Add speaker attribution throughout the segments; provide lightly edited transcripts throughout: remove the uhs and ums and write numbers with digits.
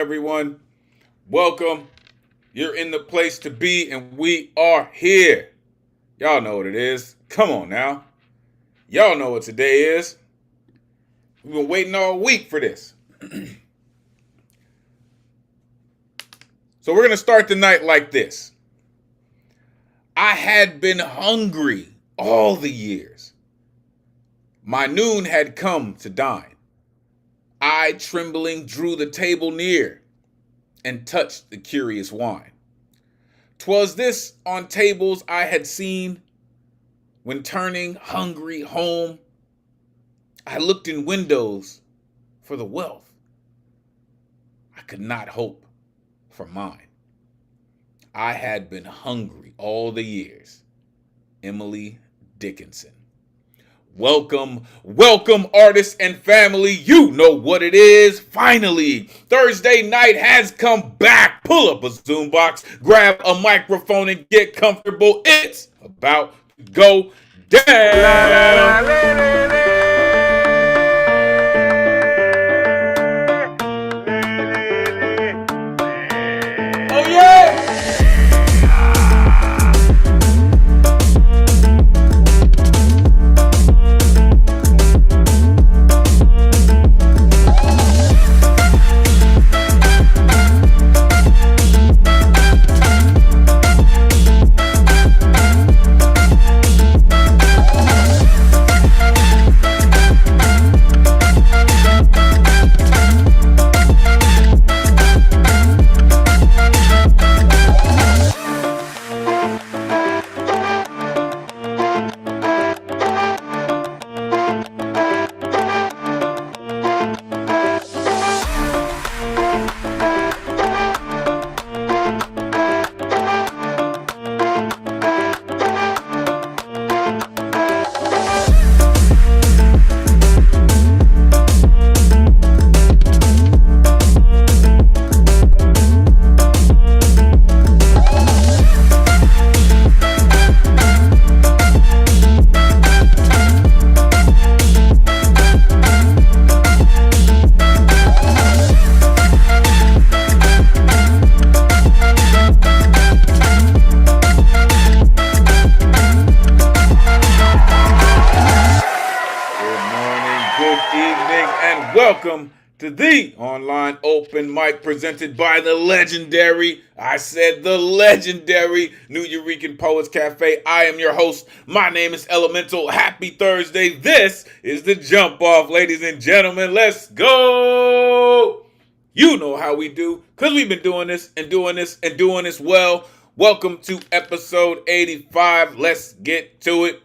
Speaker 1: everyone. Welcome. You're in the place to be, and we are here. Y'all know what it is. Come on now. Y'all know what today is. We've been waiting all week for this. So we're going to start the night like this. I had been hungry all the years. My noon had come to dine. I, trembling, drew the table near and touched the curious wine. 'Twas this on tables I had seen when turning hungry home. I looked in windows for the wealth I could not hope for mine. I had been hungry all the years. Emily Dickinson. Welcome, artists and family. You know what it is. Finally, Thursday night has come back. Pull up a Zoom box, grab a microphone, and get comfortable. It's about to go down. Oh, yeah! Welcome to the online open mic presented by the legendary, I said the legendary New Eurekan Poets Cafe. I am your host. My name is Elemen2al. Happy Thursday. This is the jump off, ladies and gentlemen. Let's go. You know how we do, because we've been doing this and doing this and doing this well. Welcome to episode 85. Let's get to it.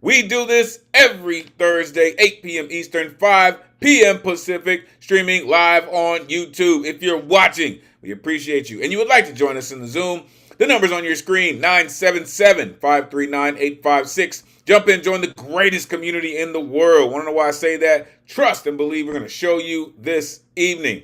Speaker 1: We do this every Thursday, 8 p.m. Eastern, 5 p.m. Pacific, streaming live on YouTube. If you're watching, we appreciate you. And you would like to join us in the Zoom, the number's on your screen, 977-539-856. Jump in, join the greatest community in the world. Want to know why I say that? Trust and believe we're going to show you this evening.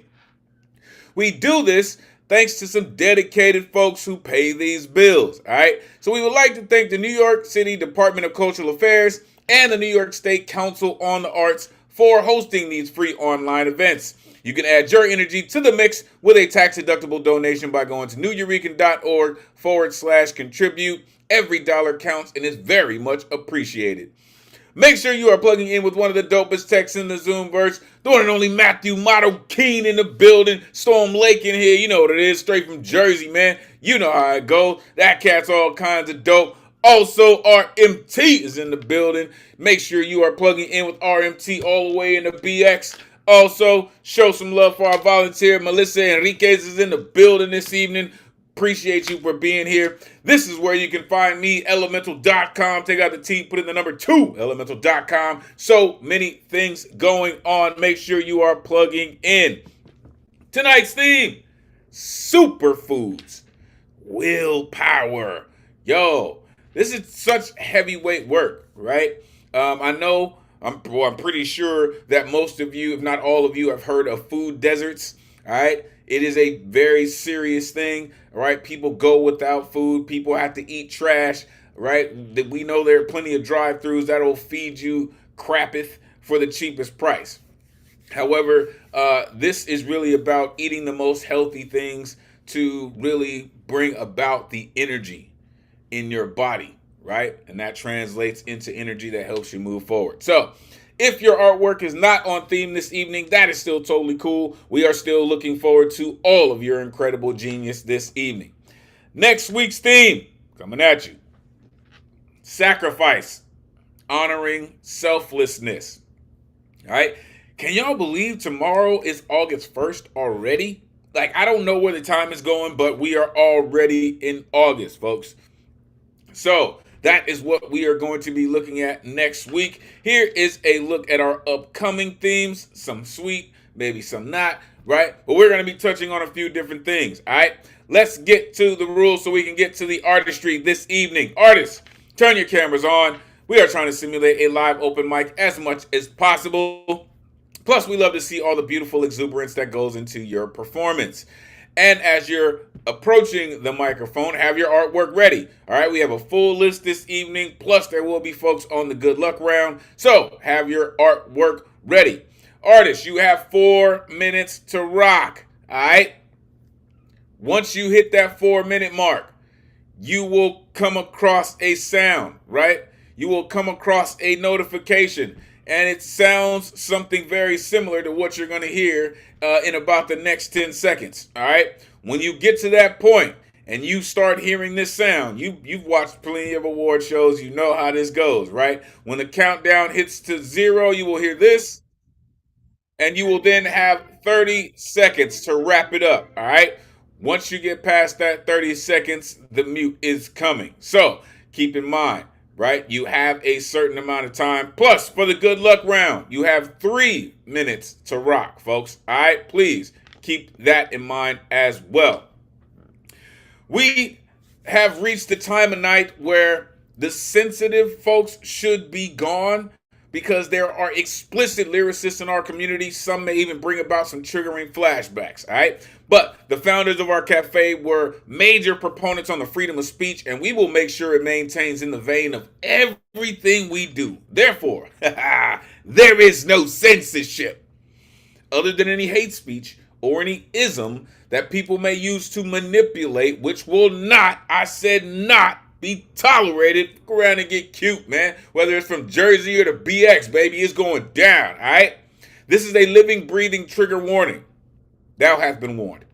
Speaker 1: We do this thanks to some dedicated folks who pay these bills, all right? So we would like to thank the New York City Department of Cultural Affairs and the New York State Council on the Arts for hosting these free online events. You can add your energy to the mix with a tax-deductible donation by going to neweurekan.org/contribute. Every dollar counts and is very much appreciated. Make sure you are plugging in with one of the dopest techs in the Zoomverse, the one and only Matthew Motto Keen in the building, Storm Lake in here. You know what it is, straight from Jersey, man. You know how it goes. That cat's all kinds of dope. Also, RMT is in the building. Make sure you are plugging in with RMT all the way in the BX. Also, show some love for our volunteer. Melissa Enriquez is in the building this evening. Appreciate you for being here. This is where you can find me, Elemen2al.com. Take out the T, put in the number 2, Elemen2al.com. So many things going on. Make sure you are plugging in. Tonight's theme, superfoods, willpower. Yo, this is such heavyweight work, right? I know, I'm pretty sure that most of you, if not all of you, have heard of food deserts, all right? It is a very serious thing, all right? People go without food. People have to eat trash, right? We know there are plenty of drive-thrus that'll feed you crapeth for the cheapest price. However, this is really about eating the most healthy things to really bring about the energy in your body, right? And that translates into energy that helps you move forward. So, if your artwork is not on theme this evening, that is still totally cool. We are still looking forward to all of your incredible genius this evening. Next week's theme, coming at you: sacrifice, honoring selflessness. All right. Can y'all believe tomorrow is August 1st already? Like, I don't know where the time is going, but we are already in August, folks. So, that is what we are going to be looking at next week. Here is a look at our upcoming themes. Some sweet, maybe some not, right? But we're going to be touching on a few different things, all right? Let's get to the rules so we can get to the artistry this evening. Artists, turn your cameras on. We are trying to simulate a live open mic as much as possible. Plus, we love to see all the beautiful exuberance that goes into your performance. And as you're approaching the microphone, have your artwork ready. All right, we have a full list this evening. Plus, there will be folks on the good luck round. So, have your artwork ready. Artists, you have 4 minutes to rock. All right. Once you hit that 4-minute mark, you will come across a sound, right? You will come across a notification, and it sounds something very similar to what you're going to hear in about the next 10 seconds, all right? When you get to that point and you start hearing this sound, you've watched plenty of award shows, you know how this goes, right? When the countdown hits to 0, you will hear this, and you will then have 30 seconds to wrap it up, all right? Once you get past that 30 seconds, the mute is coming. So keep in mind, right? You have a certain amount of time. Plus, for the good luck round, you have 3 minutes to rock, folks. All right? Please keep that in mind as well. We have reached the time of night where the sensitive folks should be gone, because there are explicit lyricists in our community. Some may even bring about some triggering flashbacks, all right? But the founders of our cafe were major proponents on the freedom of speech, and we will make sure it maintains in the vein of everything we do. Therefore, there is no censorship, other than any hate speech or any ism that people may use to manipulate, which will not, I said not, be tolerated. Go around and get cute, man. Whether it's from Jersey or the BX, baby, it's going down, all right? This is a living, breathing trigger warning. Thou hast been warned.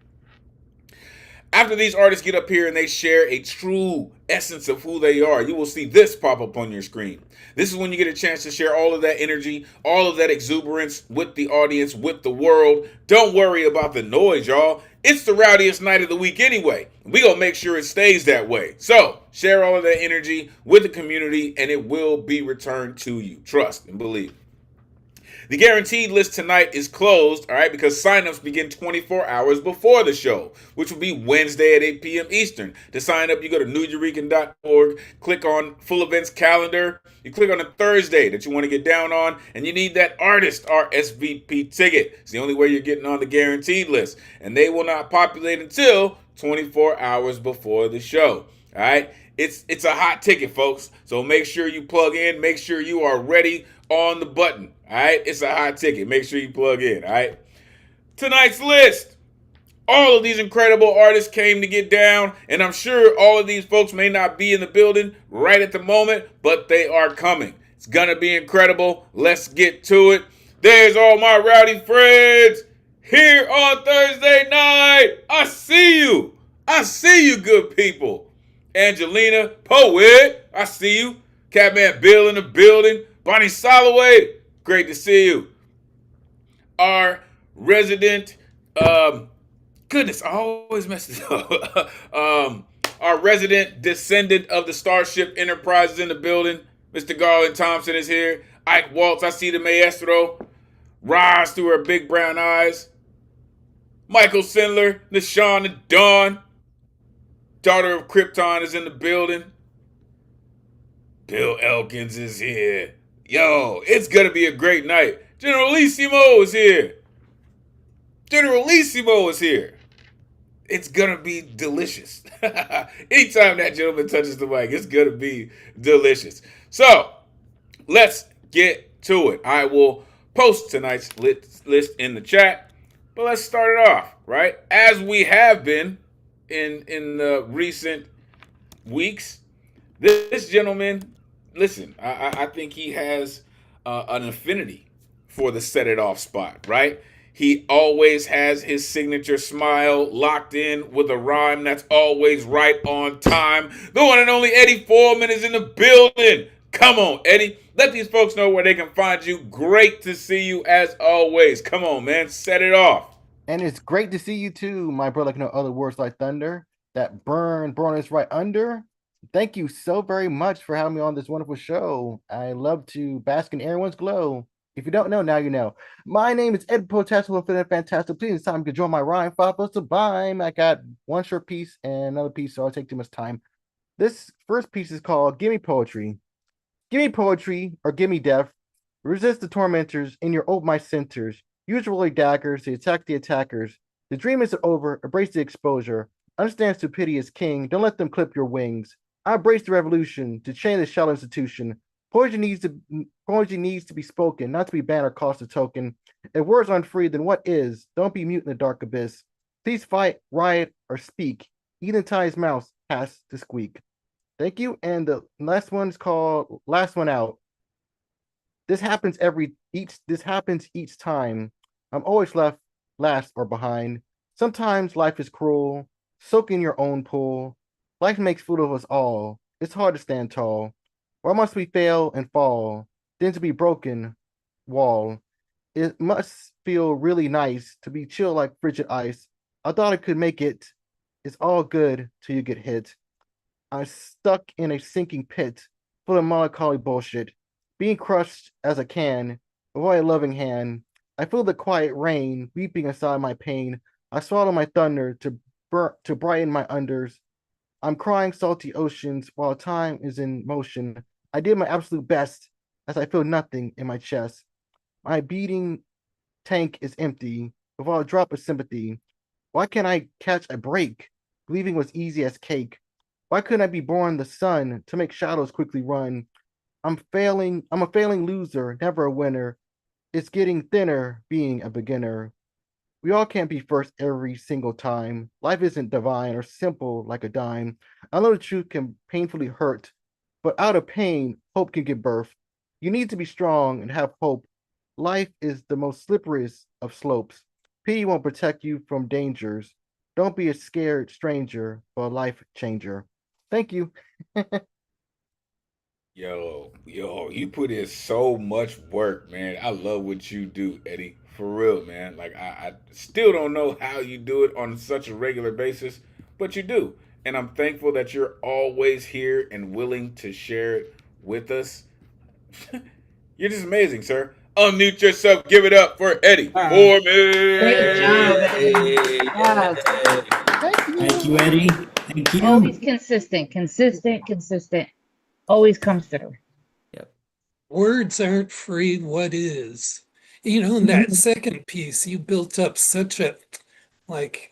Speaker 1: After these artists get up here and they share a true essence of who they are, you will see this pop up on your screen. This is when you get a chance to share all of that energy, all of that exuberance with the audience, with the world. Don't worry about the noise, y'all. It's the rowdiest night of the week anyway. We're going to make sure it stays that way. So, share all of that energy with the community and it will be returned to you. Trust and believe. The guaranteed list tonight is closed, all right, because signups begin 24 hours before the show, which will be Wednesday at 8 p.m. Eastern. To sign up, you go to newjurican.org, click on full events calendar, you click on a Thursday that you want to get down on, and you need that artist RSVP ticket. It's the only way you're getting on the guaranteed list, and they will not populate until 24 hours before the show, all right? It's a hot ticket, folks, so make sure you plug in, make sure you are ready on the button, all right? It's a hot ticket. Make sure you plug in, all right? Tonight's list. All of these incredible artists came to get down, and I'm sure all of these folks may not be in the building right at the moment, but they are coming. It's going to be incredible. Let's get to it. There's all my rowdy friends here on Thursday night. I see you. I see you, good people. Angelina, Poet, I see you. Catman Bill in the building. Bonnie Soloway, great to see you. Our resident, goodness, I always mess this up. Our resident descendant of the Starship Enterprise is in the building. Mr. Garland Thompson is here. Ike Waltz, I see the maestro. Rise through her big brown eyes. Michael Sindler, Nashawn the Dawn. Daughter of Krypton is in the building. Bill Elkins is here. Yo, it's going to be a great night. Generalissimo is here. Generalissimo is here. It's going to be delicious. Anytime that gentleman touches the mic, it's going to be delicious. So, let's get to it. I will post tonight's list in the chat. But let's start it off, right? As we have been in the recent weeks, this gentleman, listen, I think he has an affinity for the set it off spot, right? He always has his signature smile locked in with a rhyme that's always right on time. The one and only Eddie Foreman is in the building. Come on, Eddie. Let these folks know where they can find you. Great to see you as always. Come on, man. Set it off.
Speaker 2: And it's great to see you too, my brother. Like no other words like thunder. That burn is right under. Thank you so very much for having me on this wonderful show. I love to bask in everyone's glow. If you don't know, now you know. My name is Ed Protestable, feeling fantastic. Please, it's time you can join my rhyme. 5 plus a bime. I got one short piece and another piece, so I'll take too much time. This first piece is called Gimme Poetry. Gimme poetry or gimme death. Resist the tormentors in your old my centers. Use rolling daggers to attack the attackers. The dream isn't over. Embrace the exposure. Understand stupidity is king. Don't let them clip your wings. I embrace the revolution to change the shallow institution. Poetry needs to be spoken, not to be banned or cost a token. If words aren't free, then what is? Don't be mute in the dark abyss. Please fight, riot, or speak. Even Ty's mouse has to squeak. Thank you. And the last one is called Last One Out. This happens each time. I'm always left last or behind. Sometimes life is cruel. Soak in your own pool. Life makes fool of us all. It's hard to stand tall. Why must we fail and fall? Then to be broken wall. It must feel really nice to be chill like frigid ice. I thought I could make it. It's all good till you get hit. I'm stuck in a sinking pit full of melancholy bullshit, being crushed as I can, avoid a loving hand. I feel the quiet rain weeping inside my pain. I swallow my thunder to brighten my unders. I'm crying salty oceans while time is in motion. I did my absolute best as I feel nothing in my chest. My beating tank is empty without a drop of sympathy. Why can't I catch a break? Believing was easy as cake. Why couldn't I be born the sun to make shadows quickly run? I'm failing. I'm a failing loser, never a winner. It's getting thinner being a beginner. We all can't be first every single time. Life isn't divine or simple like a dime. I know the truth can painfully hurt, but out of pain, hope can give birth. You need to be strong and have hope. Life is the most slipperiest of slopes. Pity won't protect you from dangers. Don't be a scared stranger, but a life changer. Thank you.
Speaker 1: Yo, you put in so much work, man. I love what you do, Eddie. For real, man. Like I still don't know how you do it on such a regular basis, but you do. And I'm thankful that you're always here and willing to share it with us. You're just amazing, sir. Unmute yourself. Give it up for Eddie
Speaker 3: Great job,
Speaker 1: Foreman.
Speaker 3: Eddie. Yes.
Speaker 2: Thank
Speaker 4: Thank
Speaker 2: you.
Speaker 4: you, Eddie. Thank
Speaker 3: Always
Speaker 4: you.
Speaker 3: consistent. Always comes through.
Speaker 4: Yep.
Speaker 5: Words aren't free, what is? In that second piece, you built up such a, like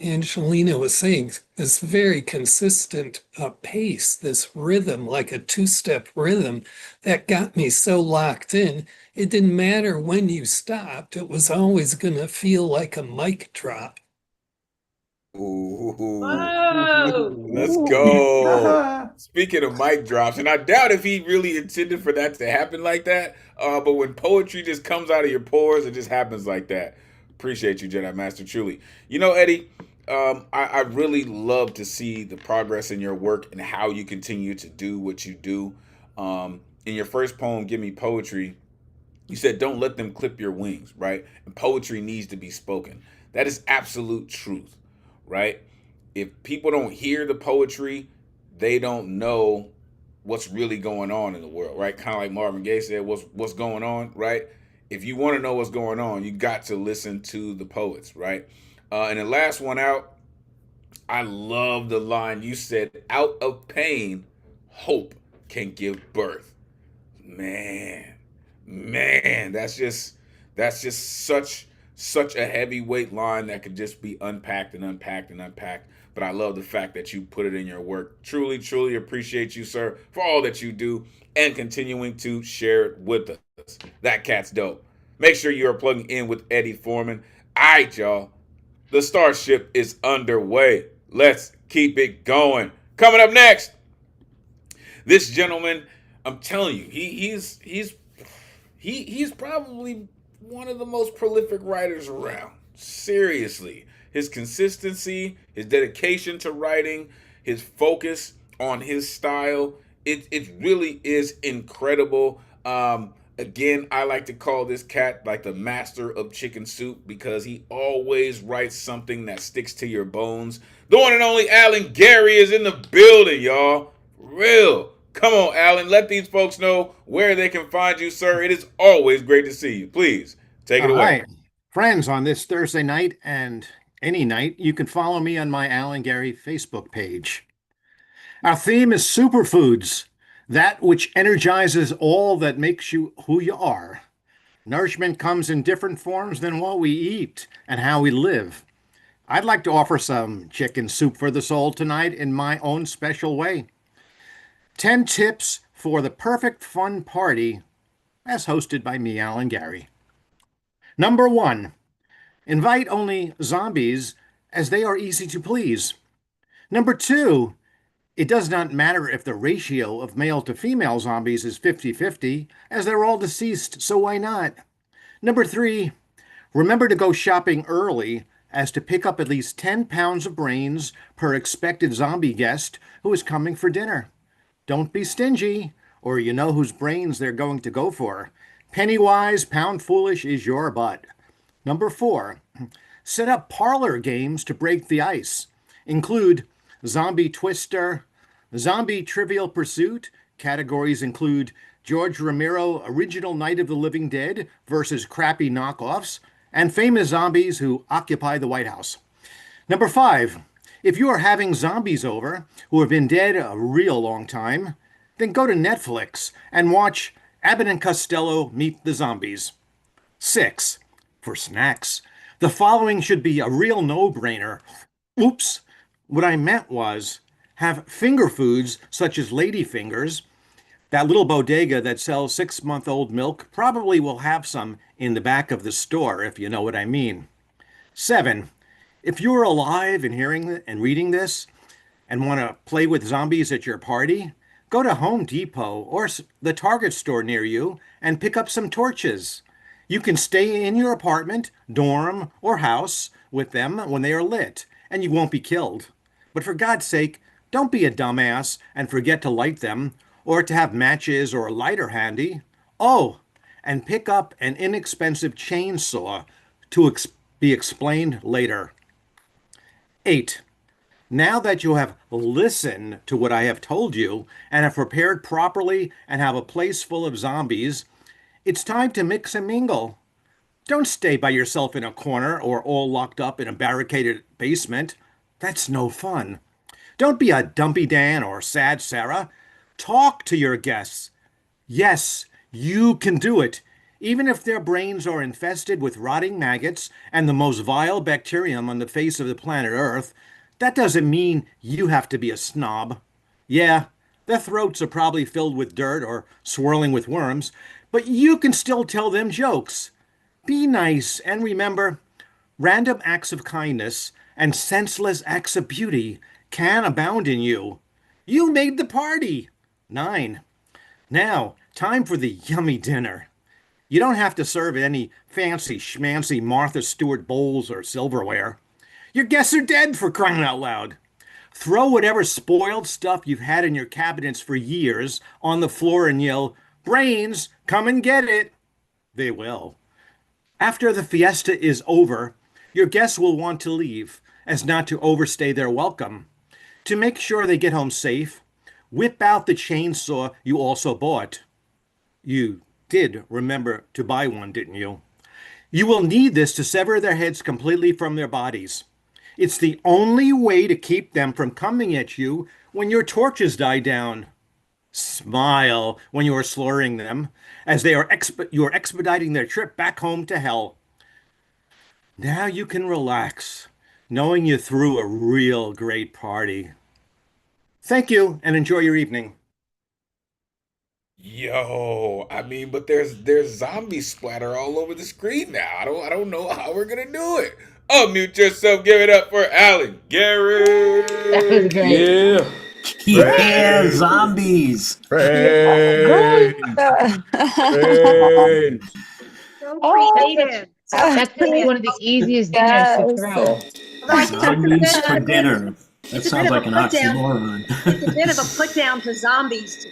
Speaker 5: Angelina was saying, this very consistent pace, this rhythm, like a two-step rhythm that got me so locked in. It didn't matter when you stopped, it was always going to feel like a mic drop.
Speaker 1: Ooh,
Speaker 3: Whoa!
Speaker 1: let's
Speaker 2: Ooh.
Speaker 1: go. Speaking of mic drops, and I doubt if he really intended for that to happen like that. But when poetry just comes out of your pores, it just happens like that. Appreciate you, Jedi Master. Truly, Eddie. I really love to see the progress in your work and how you continue to do what you do. In your first poem, "Give Me Poetry," you said, "Don't let them clip your wings," right? And poetry needs to be spoken. That is absolute truth, right? If people don't hear the poetry, they don't know what's really going on in the world, right? Kind of like Marvin Gaye said, what's going on, right? If you want to know what's going on, you got to listen to the poets, right? And the last one out, I love the line you said, "Out of pain, hope can give birth." Man, man, that's just such a heavyweight line that could just be unpacked and unpacked and unpacked. But I love the fact that you put it in your work. Truly, truly appreciate you, sir, for all that you do and continuing to share it with us. That cat's dope. Make sure you are plugging in with Eddie Foreman. All right, y'all. The Starship is underway. Let's keep it going. Coming up next, this gentleman, I'm telling you, he's probably one of the most prolific writers around. Seriously, his consistency, his dedication to writing, his focus on his style, it really is incredible. Again, I like to call this cat like the master of chicken soup because he always writes something that sticks to your bones. The one and only Alan Gary is in the building, y'all. Real. Come on, Alan. Let these folks know where they can find you, sir. It is always great to see you. Please take it
Speaker 4: All
Speaker 1: away.
Speaker 4: right, friends, on this Thursday night and any night, you can follow me on my Alan Gary Facebook page. Our theme is superfoods, that which energizes all that makes you who you are. Nourishment comes in different forms than what we eat and how we live. I'd like to offer some chicken soup for the soul tonight in my own special way. 10 tips for the perfect fun party, as hosted by me, Alan Gary. Number 1, invite only zombies as they are easy to please. Number 2, it does not matter if the ratio of male to female zombies is 50-50, as they're all deceased, so why not? Number 3, remember to go shopping early as to pick up at least 10 pounds of brains per expected zombie guest who is coming for dinner. Don't be stingy, or you know whose brains they're going to go for. Penny wise, pound foolish is your butt. Number 4, set up parlor games to break the ice. Include Zombie Twister, Zombie Trivial Pursuit. Categories include George Romero Original Night of the Living Dead versus crappy knockoffs, and famous zombies who occupy the White House. Number 5, if you are having zombies over who have been dead a real long time, then go to Netflix and watch Abbott and Costello Meet the Zombies. 6, for snacks, the following should be a real no-brainer. Oops, what I meant was have finger foods such as lady fingers. That little bodega that sells 6-month-old milk probably will have some in the back of the store, if you know what I mean. 7, if you're alive and hearing and reading this and want to play with zombies at your party, go to Home Depot or the Target store near you and pick up some torches. You can stay in your apartment, dorm, or house with them when they are lit, and you won't be killed. But for God's sake, don't be a dumbass and forget to light them, or to have matches or a lighter handy. Oh, and pick up an inexpensive chainsaw to be explained later. 8, now that you have listened to what I have told you and have prepared properly and have a place full of zombies, it's time to mix and mingle. Don't stay by yourself in a corner or all locked up in a barricaded basement. That's no fun. Don't be a dumpy Dan or sad Sarah. Talk to your guests. Yes, you can do it. Even if their brains are infested with rotting maggots and the most vile bacterium on the face of the planet Earth, that doesn't mean you have to be a snob. Yeah, their throats are probably filled with dirt or swirling with worms, but you can still tell them jokes. Be nice and remember, random acts of kindness and senseless acts of beauty can abound in you. You made the party. 9, now, time for the yummy dinner. You don't have to serve any fancy schmancy Martha Stewart bowls or silverware. Your guests are dead, for crying out loud. Throw whatever spoiled stuff you've had in your cabinets for years on the floor and yell, "Brains, come and get it." They will. After the fiesta is over, your guests will want to leave, as not to overstay their welcome. To make sure they get home safe, whip out the chainsaw you also bought. You did remember to buy one, didn't you? You will need this to sever their heads completely from their bodies. It's the only way to keep them from coming at you when your torches die down. Smile when you are slaughtering them, as you are expediting their trip back home to hell. Now you can relax, knowing you threw a real great party. Thank you, and enjoy your evening.
Speaker 1: Yo, I mean, but there's zombie splatter all over the screen now. I don't know how we're gonna do it. Unmute yourself, give it up for Alan Gary.
Speaker 3: That was great.
Speaker 6: Yeah.
Speaker 7: Yeah,
Speaker 1: Praise.
Speaker 7: zombies.
Speaker 6: Praise. Praise.
Speaker 8: So
Speaker 3: Oh,
Speaker 8: creative. So
Speaker 3: that's probably
Speaker 8: creative.
Speaker 3: one of the easiest dinners to
Speaker 9: Yes.
Speaker 3: throw.
Speaker 8: Right.
Speaker 7: Zombies for dinner. That
Speaker 8: It's a
Speaker 7: sounds
Speaker 8: bit of
Speaker 7: like
Speaker 8: a
Speaker 7: an
Speaker 8: put down.
Speaker 7: oxymoron.
Speaker 8: It's a bit of a put down for zombies to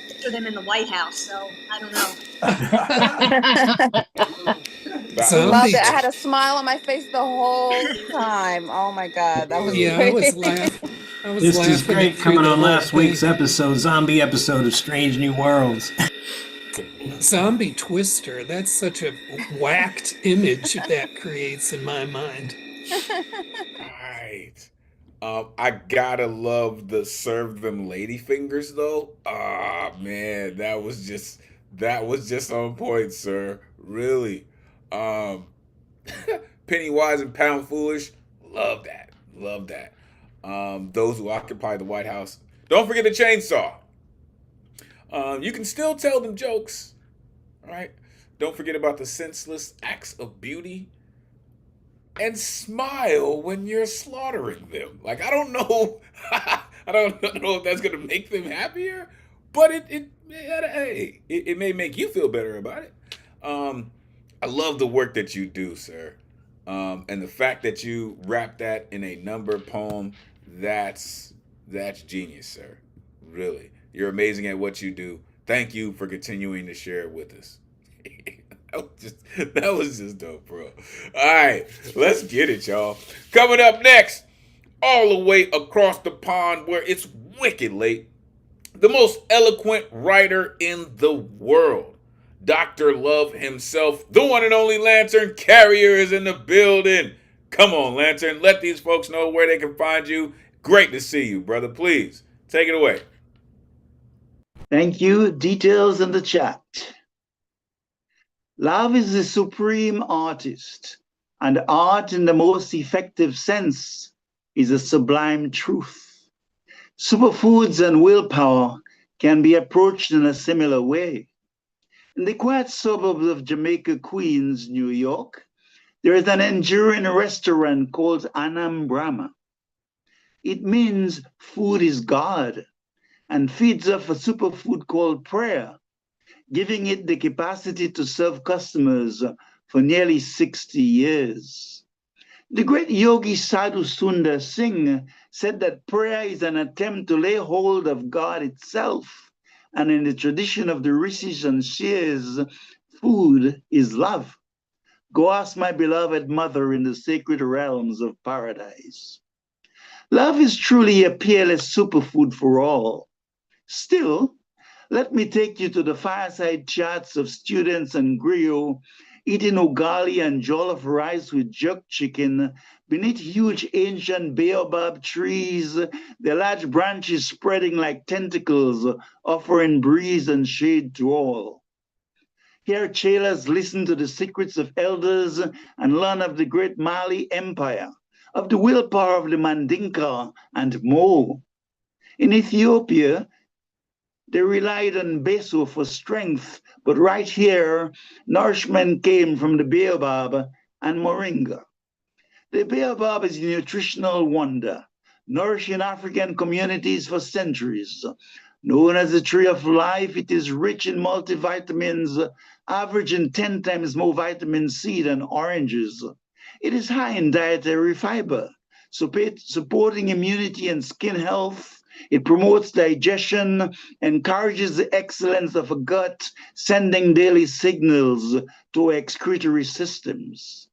Speaker 8: picture them in the White House. So I don't know.
Speaker 9: Love
Speaker 5: Zombie.
Speaker 9: it. I had a smile on my face the whole time. Oh my God. That was
Speaker 5: Yeah, I was
Speaker 9: great.
Speaker 5: laughing. I was
Speaker 7: This
Speaker 5: laughing
Speaker 7: is great
Speaker 5: through
Speaker 7: coming
Speaker 5: the
Speaker 7: on
Speaker 5: whole
Speaker 7: last
Speaker 5: thing.
Speaker 7: week's episode, zombie episode of Strange New Worlds.
Speaker 5: Zombie Twister. That's such a whacked image that creates in my mind.
Speaker 1: Right. I gotta love the serve them lady fingers though. Ah man, that was just on point, sir. Really. Um Penny wise and pound foolish. Love that. Love that. Those who occupy the White House. Don't forget the chainsaw. You can still tell them jokes. All right. Don't forget about the senseless acts of beauty and smile when you're slaughtering them. Like I don't know, I don't know if that's gonna make them happier, but it may make you feel better about it. I love the work that you do, sir, and the fact that you wrap that in a number poem. That's genius, sir. Really, you're amazing at what you do. Thank you for continuing to share it with us. That was just dope, bro. All right, let's get it, y'all. Coming up next, all the way across the pond where it's wicked late, the most eloquent writer in the world, Dr. Love himself, the one and only Lantern Carrier is in the building. Come on, Lantern, let these folks know where they can find you. Great to see you, brother. Please, take it away.
Speaker 10: Thank you. Details in the chat. Love is the supreme artist, and art in the most effective sense is a sublime truth. Superfoods and willpower can be approached in a similar way. In the quiet suburbs of Jamaica, Queens, New York, there is an enduring restaurant called Anam Brahma. It means food is God and feeds off a superfood called prayer, giving it the capacity to serve customers for nearly 60 years. The great yogi Sadhu Sundar Singh said that prayer is an attempt to lay hold of God itself. And in the tradition of the rishis and seers, food is love. Go ask my beloved mother in the sacred realms of paradise. Love is truly a peerless superfood for all. Still, let me take you to the fireside chats of students and griot eating ugali and jollof rice with jerk chicken beneath huge ancient baobab trees, their large branches spreading like tentacles, offering breeze and shade to all. Here, chelas listen to the secrets of elders and learn of the great Mali Empire, of the willpower of the Mandinka and more. In Ethiopia, they relied on beso for strength, but right here, nourishment came from the baobab and moringa. The baobab is a nutritional wonder, nourishing African communities for centuries. Known as the tree of life, it is rich in multivitamins, averaging 10 times more vitamin C than oranges. It is high in dietary fiber, supporting immunity and skin health. It promotes digestion, encourages the excellence of a gut, sending daily signals to excretory systems.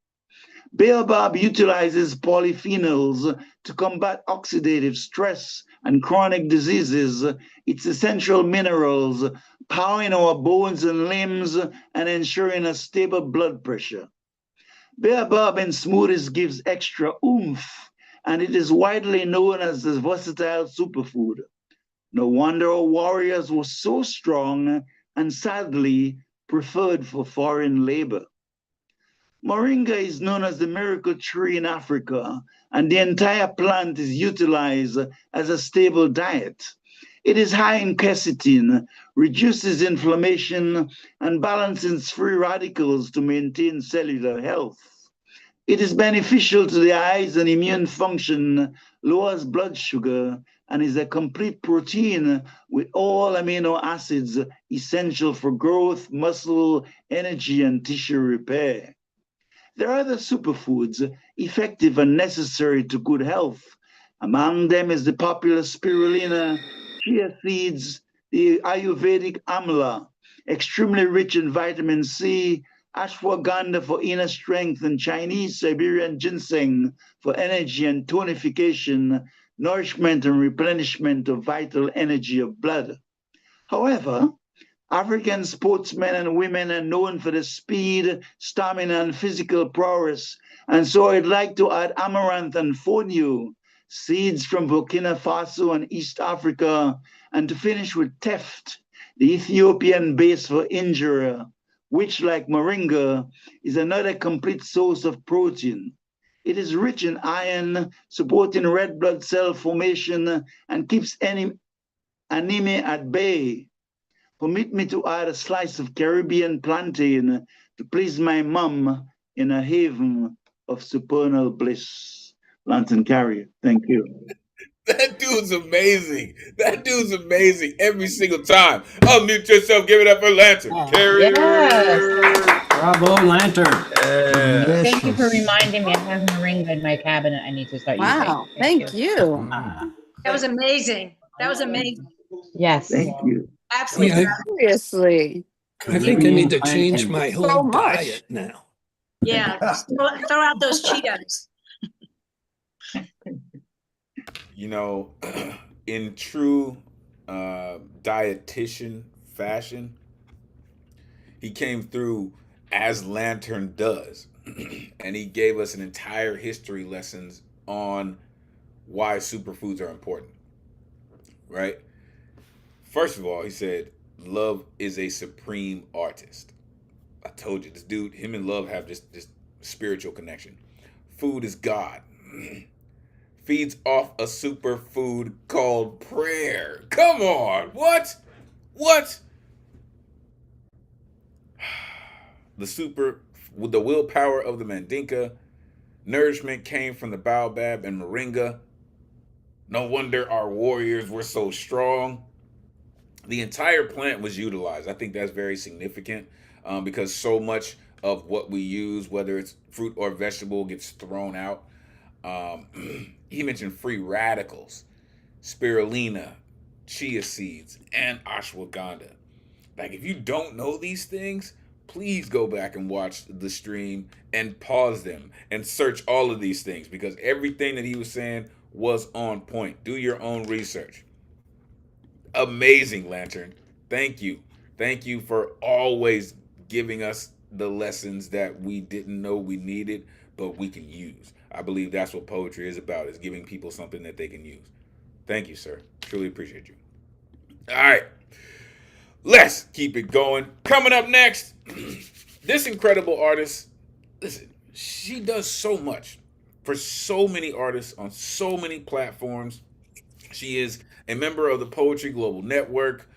Speaker 10: Baobab utilizes polyphenols to combat oxidative stress and chronic diseases, its essential minerals, powering our bones and limbs and ensuring a stable blood pressure. Baobab in smoothies gives extra oomph, and it is widely known as the versatile superfood. No wonder our warriors were so strong and sadly preferred for foreign labor. Moringa is known as the miracle tree in Africa, and the entire plant is utilized as a stable diet. It is high in quercetin, reduces inflammation, and balances free radicals to maintain cellular health. It is beneficial to the eyes and immune function, lowers blood sugar, and is a complete protein with all amino acids essential for growth, muscle, energy, and tissue repair. There are other superfoods effective and necessary to good health. Among them is the popular spirulina, chia seeds, the Ayurvedic amla, extremely rich in vitamin C, ashwagandha for inner strength, and Chinese Siberian ginseng for energy and tonification, nourishment and replenishment of vital energy of blood. However, African sportsmen and women are known for their speed, stamina, and physical prowess. And so I'd like to add amaranth and fonio, seeds from Burkina Faso and East Africa, and to finish with teft, the Ethiopian base for injera, which, like moringa, is another complete source of protein. It is rich in iron, supporting red blood cell formation, and keeps anemia at bay. Permit me to add a slice of Caribbean plantain to please my mum in a haven of supernal bliss. Lantern Carrier, thank you.
Speaker 1: That dude's amazing. That dude's amazing every single time. Unmute yourself. Give it up for Lantern. Carrier.
Speaker 3: Yes.
Speaker 7: Bravo, Lantern.
Speaker 3: Thank you for reminding me. I have moringa in my cabinet. I need to start using.
Speaker 9: Wow. Thank you.
Speaker 8: That was amazing. That was amazing.
Speaker 3: Yes.
Speaker 10: Thank you.
Speaker 8: Absolutely.
Speaker 5: Yeah,
Speaker 9: Seriously.
Speaker 5: I think I need to change my
Speaker 9: So
Speaker 5: whole
Speaker 9: much.
Speaker 5: diet now.
Speaker 8: Yeah. Throw out those Cheetos.
Speaker 1: You know, in true dietitian fashion, he came through as Lantern does. And he gave us an entire history lessons on why superfoods are important. Right? First of all, he said, love is a supreme artist. I told you, this dude, him and love have this spiritual connection. Food is God. Feeds off a superfood called prayer. Come on. What? The willpower of the Mandinka. Nourishment came from the baobab and moringa. No wonder our warriors were so strong. The entire plant was utilized. I think that's very significant because so much of what we use, whether it's fruit or vegetable, gets thrown out. He mentioned free radicals, spirulina, chia seeds, and ashwagandha. Like, if you don't know these things, please go back and watch the stream and pause them and search all of these things because everything that he was saying was on point. Do your own research. Amazing, Lantern. Thank you. Thank you for always giving us the lessons that we didn't know we needed, but we can use. I believe that's what poetry is about, is giving people something that they can use. Thank you, sir. Truly appreciate you. All right. Let's keep it going. Coming up next, this incredible artist, listen, she does so much for so many artists on so many platforms. She is a member of the Poetry Global Network.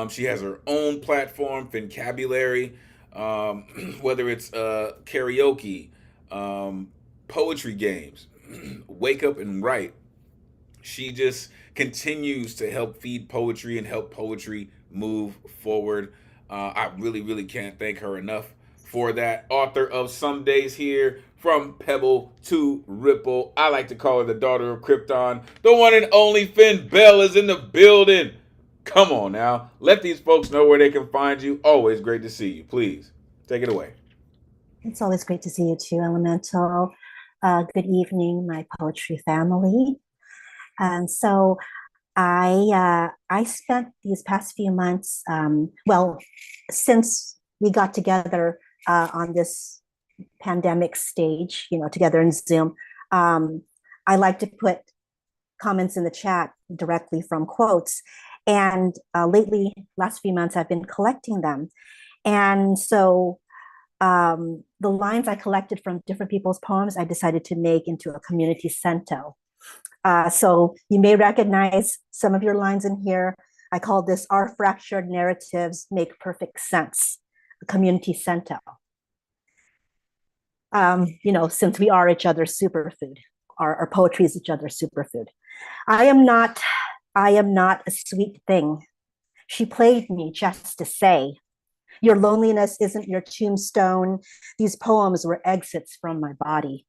Speaker 1: She has her own platform, Fincabulary, whether it's karaoke, poetry games, Wake Up and Write. She just continues to help feed poetry and help poetry move forward. I really, really can't thank her enough for that. Author of Some Days Here, From Pebble to Ripple. I like to call her the daughter of Krypton. The one and only Finn Bell is in the building. Come on now. Let these folks know where they can find you. Always great to see you. Please, take it away.
Speaker 11: It's always great to see you too, Elemental. Good evening, my poetry family. And so I spent these past few months, since we got together on this pandemic stage, together in Zoom, I like to put comments in the chat directly from quotes. And lately, last few months, I've been collecting them. And so the lines I collected from different people's poems, I decided to make into a community cento. So you may recognize some of your lines in here. I call this Our Fractured Narratives Make Perfect Sense, the community center. Since we are each other's superfood, our poetry is each other's superfood. I am not a sweet thing. She played me just to say, your loneliness isn't your tombstone. These poems were exits from my body.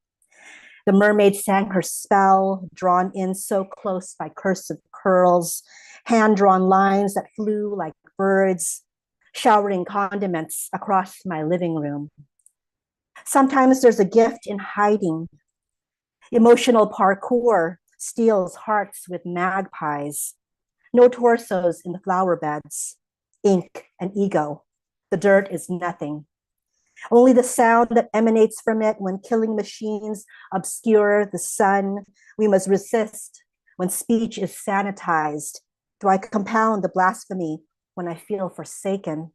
Speaker 11: The mermaid sang her spell, drawn in so close by cursive curls, hand-drawn lines that flew like birds, showering condiments across my living room. Sometimes there's a gift in hiding. Emotional parkour steals hearts with magpies. No torsos in the flower beds. Ink and ego. The dirt is nothing. Only the sound that emanates from it when killing machines obscure the sun. We must resist when speech is sanitized. Do I compound the blasphemy when I feel forsaken?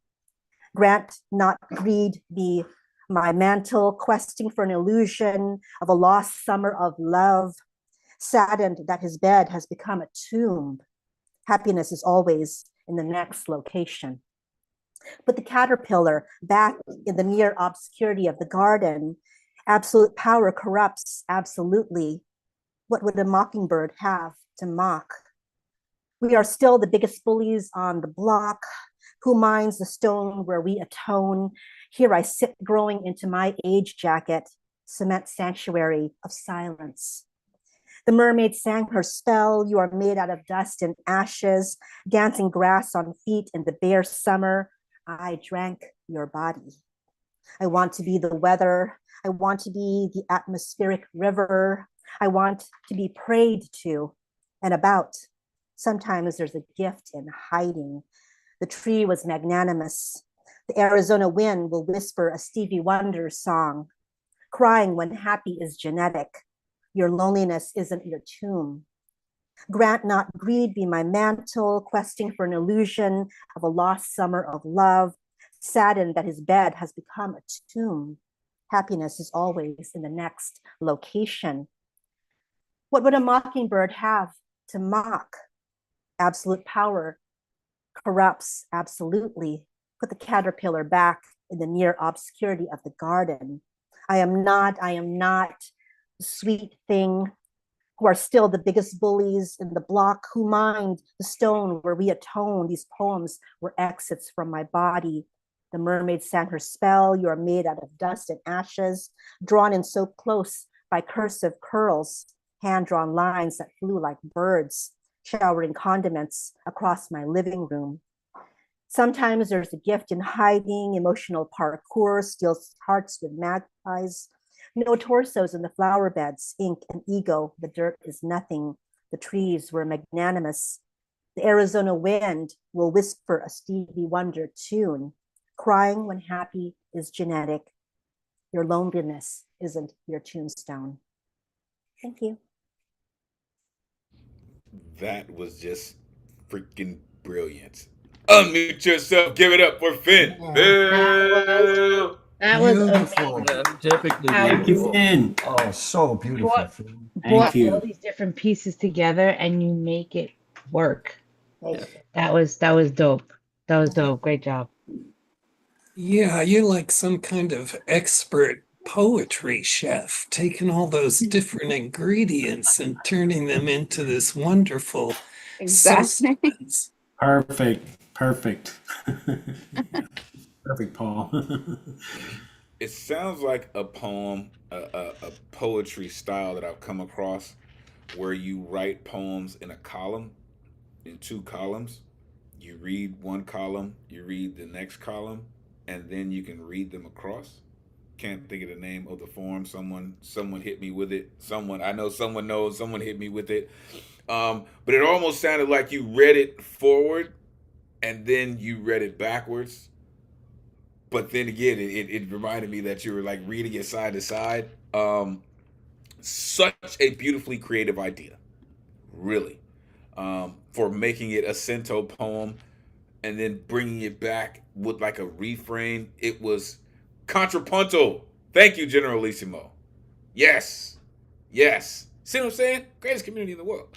Speaker 11: Grant not greed be my mantle, questing for an illusion of a lost summer of love, saddened that his bed has become a tomb. Happiness is always in the next location. Put the caterpillar back in the mere obscurity of the garden. Absolute power corrupts absolutely. What would a mockingbird have to mock? We are still the biggest bullies on the block. Who minds the stone where we atone? Here I sit growing into my age jacket, cement sanctuary of silence. The mermaid sang her spell. You are made out of dust and ashes, dancing grass on feet in the bare summer. I drank your body. I want to be the weather. I want to be the atmospheric river. I want to be prayed to and about. Sometimes there's a gift in hiding. The tree was magnanimous. The Arizona wind will whisper a Stevie Wonder song. Crying when happy is genetic. Your loneliness isn't your tomb. Grant not greed be my mantle, questing for an illusion of a lost summer of love, saddened that his bed has become a tomb. Happiness is always in the next location. What would a mockingbird have to mock? Absolute power corrupts absolutely. Put the caterpillar back in the near obscurity of the garden. I am not the sweet thing, who are still the biggest bullies in the block, who mind the stone where we atone. These poems were exits from my body. The mermaid sang her spell. You are made out of dust and ashes, drawn in so close by cursive curls, hand-drawn lines that flew like birds, showering condiments across my living room. Sometimes there's a gift in hiding. Emotional parkour steals hearts with magpies. No torsos in the flower beds, ink and ego. The dirt is nothing. The trees were magnanimous. The Arizona wind will whisper a Stevie Wonder tune. Crying when happy is genetic. Your loneliness isn't your tombstone. Thank you.
Speaker 1: That was just freaking brilliant. Unmute yourself. Give it up for Finn.
Speaker 3: That was
Speaker 6: Beautiful.
Speaker 3: amazing.
Speaker 6: Typically
Speaker 7: Thank you,
Speaker 6: beautiful.
Speaker 7: Finn.
Speaker 6: Oh, so beautiful.
Speaker 3: Brought,
Speaker 6: Finn.
Speaker 3: brought
Speaker 7: you.
Speaker 3: all these different pieces together and you make it work.
Speaker 6: Yeah.
Speaker 3: That was dope. That was dope. Great job.
Speaker 5: Yeah, you're like some kind of expert poetry chef, taking all those different ingredients and turning them into this wonderful
Speaker 9: Exactly.
Speaker 5: sustenance.
Speaker 7: Perfect. Perfect, Paul.
Speaker 1: It sounds like a poem, a poetry style that I've come across where you write poems in a column, in two columns. You read one column, you read the next column, and then you can read them across. Can't think of the name of the form. Someone hit me with it. I know someone knows. Someone hit me with it. But it almost sounded like you read it forward, and then you read it backwards. But then again, it reminded me that you were like reading it side to side. Such a beautifully creative idea, really, for making it a cento poem and then bringing it back with like a refrain. It was contrapuntal. Thank you, Generalissimo. Yes. Yes. See what I'm saying? Greatest community in the world.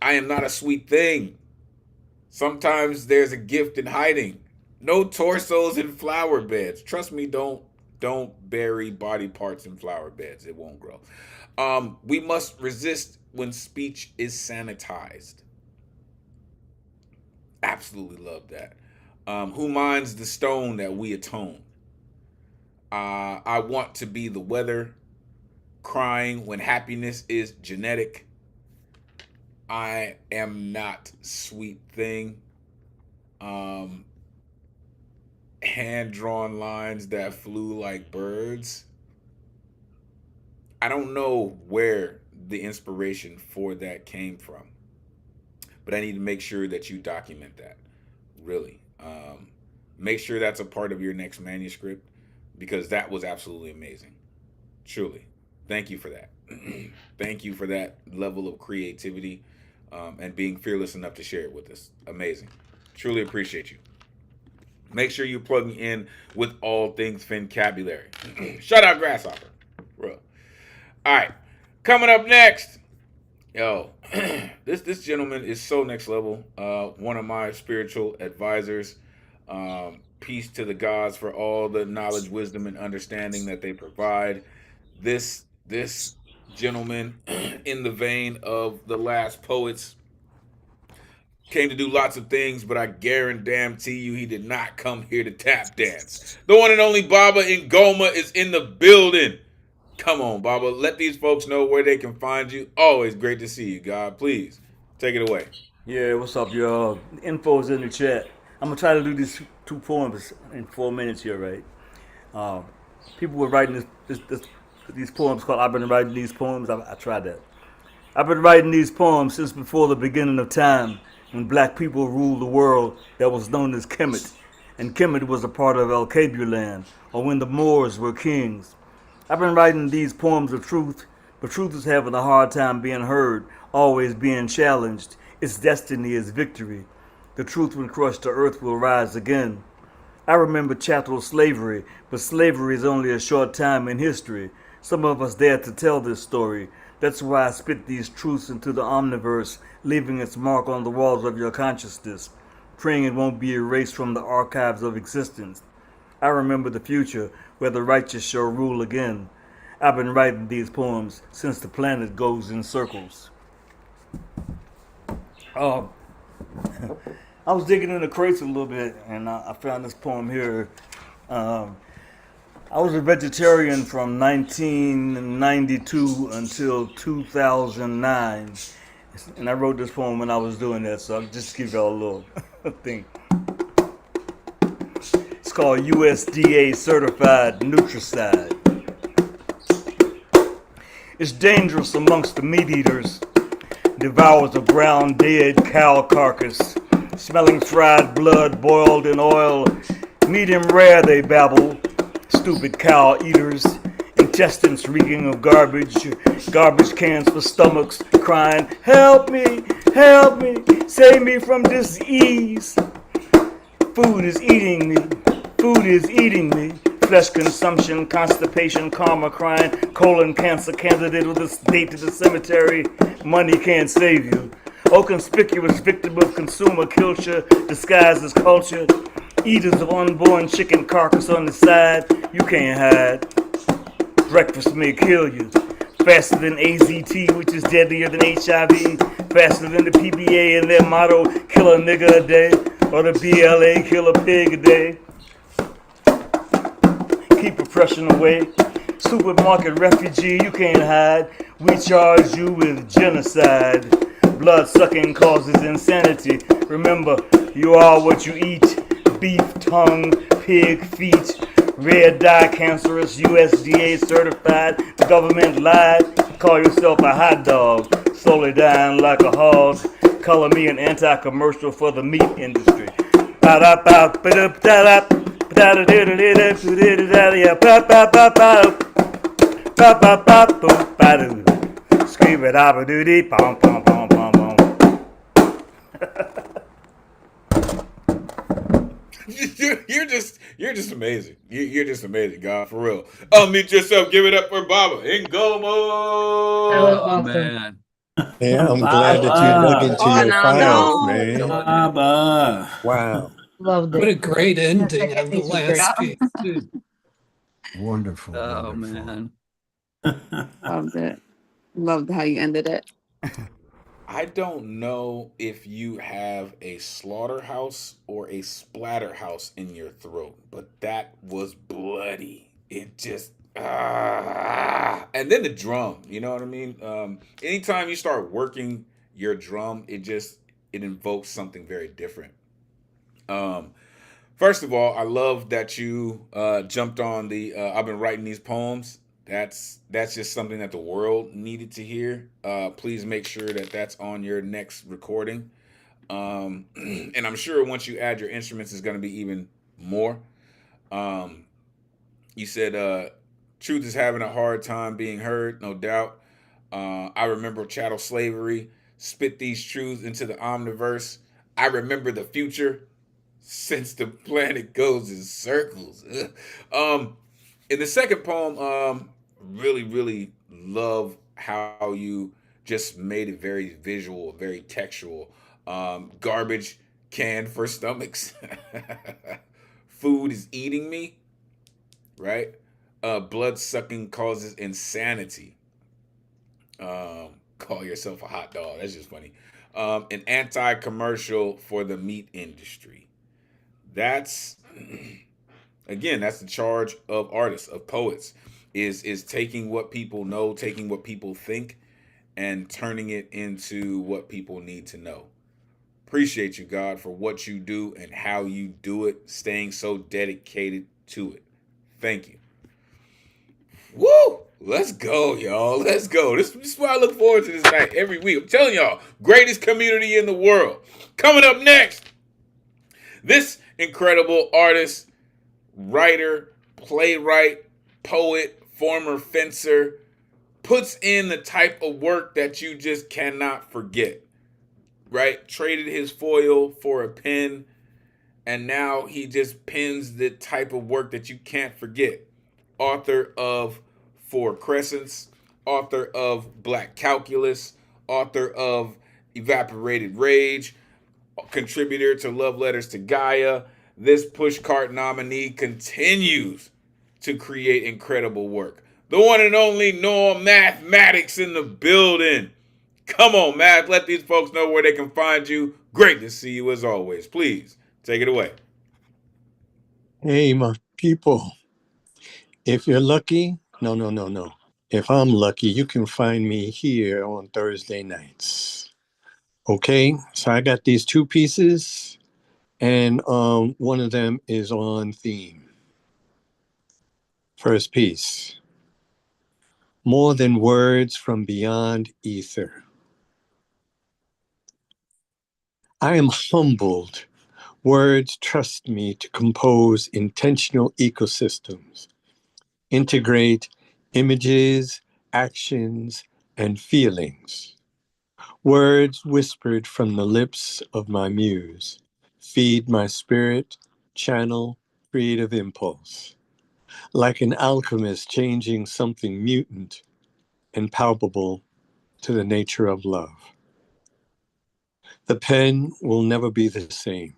Speaker 1: I am not a sweet thing. Sometimes there's a gift in hiding. No torsos in flower beds. Trust me, don't bury body parts in flower beds. It won't grow. We must resist when speech is sanitized. Absolutely love that. Who minds the stone that we atone? I want to be the weather, crying when happiness is genetic. I am not sweet thing. Hand-drawn lines that flew like birds. I don't know where the inspiration for that came from, but I need to make sure that you document that. Really. Make sure that's a part of your next manuscript, because that was absolutely amazing. Truly. Thank you for that. Thank you for that level of creativity, and being fearless enough to share it with us. Amazing. Truly appreciate you. Make sure you plug me in with all things Fincabulary. Shout out Grasshopper. Bro. All right. Coming up next. Yo, this gentleman is so next level. One of my spiritual advisors. Peace to the gods for all the knowledge, wisdom, and understanding that they provide. This gentleman, in the vein of the last poets, came to do lots of things, but I guarantee you he did not come here to tap dance. The one and only Baba Ngoma is in the building. Come on, Baba. Let these folks know where they can find you. Always great to see you, God. Please, take it away.
Speaker 12: Yeah, what's up, y'all? Info's in the chat. I'm going to try to do these 2 poems in 4 minutes here, right? People were writing these poems called I've Been Writing These Poems. I tried that. I've been writing these poems since before the beginning of time, when black people ruled the world that was known as Kemet. And Kemet was a part of Al-Kabulan, or when the Moors were kings. I've been writing these poems of truth, but truth is having a hard time being heard, always being challenged. Its destiny is victory. The truth when crushed to earth will rise again. I remember chattel slavery, but slavery is only a short time in history. Some of us dare to tell this story. That's why I spit these truths into the omniverse, leaving its mark on the walls of your consciousness, praying it won't be erased from the archives of existence. I remember the future, where the righteous shall rule again. I've been writing these poems since the planet goes in circles. I was digging in the crates a little bit, and I found this poem here. I was a vegetarian from 1992 until 2009, and I wrote this poem when I was doing that, so I'll just give y'all a little thing. It's called USDA Certified Nutricide. It's dangerous amongst the meat eaters, devours a ground dead cow carcass, smelling fried blood boiled in oil, medium rare they babble, stupid cow eaters, intestines reeking of garbage cans for stomachs crying, help me, save me from disease. Food is eating me, flesh consumption, constipation, karma crying, colon cancer candidate with a date to the cemetery, money can't save you. Oh, conspicuous victim of consumer culture, disguised as culture, eaters of unborn chicken carcass on the side, you can't hide. Breakfast may kill you, faster than AZT, which is deadlier than HIV, faster than the PBA and their motto, kill a nigga a day, or the BLA, kill a pig a day. Keep oppression away. Supermarket refugee, you can't hide. We charge you with genocide. Blood sucking causes insanity. Remember, you are what you eat. Beef, tongue, pig, feet. Red dye, cancerous, USDA certified. The government lied. Call yourself a hot dog. Slowly dying like a hog. Color me an anti-commercial for the meat industry. Scream it up, doody, pom pom pom pom pom.
Speaker 1: You're just amazing. You're just amazing, God, for real. Unmute yourself. Give it up for Baba Ngoma.
Speaker 3: That was awesome.
Speaker 13: Man, Yeah, I'm glad that you dug into your files,
Speaker 9: Phenomenal.
Speaker 13: man.
Speaker 7: Baba.
Speaker 13: Wow.
Speaker 3: Loved
Speaker 5: What a
Speaker 3: it.
Speaker 5: great
Speaker 3: The
Speaker 5: ending
Speaker 3: second
Speaker 5: on the
Speaker 3: piece was great.
Speaker 5: last piece, too.
Speaker 13: Wonderful,
Speaker 14: Oh
Speaker 13: wonderful.
Speaker 14: man.
Speaker 9: Loved it. Loved how you ended it.
Speaker 1: I don't know if you have a slaughterhouse or a splatterhouse in your throat, but that was bloody. It just and then the drum, you know what I mean? Anytime you start working your drum, it invokes something very different. Um, First of all, I love that you jumped on the. I've been writing these poems. That's just something that the world needed to hear. Please make sure that that's on your next recording. And I'm sure once you add your instruments, it's going to be even more. Um, you said truth is having a hard time being heard, no doubt. I remember chattel slavery. Spit these truths into the omniverse. I remember the future since the planet goes in circles. In the second poem, really love how you just made it very visual, very textual. Garbage can for stomachs. Food is eating me, right? Blood sucking causes insanity. Call yourself a hot dog. That's just funny. An anti-commercial for the meat industry. That's again, that's the charge of artists, of poets, is taking what people know, taking what people think, and turning it into what people need to know. Appreciate you, God, for what you do and how you do it, staying so dedicated to it. Thank you. Woo! Let's go, y'all. Let's go. This is why I look forward to this night every week. I'm telling y'all, greatest community in the world. Coming up next, this incredible artist, writer, playwright, poet, former fencer, puts in the type of work that you just cannot forget, right? Traded his foil for a pen, and now he just pens the type of work that you can't forget. Author of Four Crescents, author of Black Calculus, author of Evaporated Rage, contributor to Love Letters to Gaia. This pushcart nominee continues to create incredible work. The one and only Norm Mathematics in the building. Come on, Math. Let these folks know where they can find you. Great to see you as always. Please take it away.
Speaker 13: Hey, my people. If you're lucky, no. If I'm lucky, you can find me here on Thursday nights. Okay, so I got these two pieces, and one of them is on theme. First piece, more than words from beyond ether. I am humbled. Words trust me to compose intentional ecosystems, integrate images, actions, and feelings. Words whispered from the lips of my muse feed my spirit, channel creative impulse. Like an alchemist changing something mutant and palpable to the nature of love. The pen will never be the same.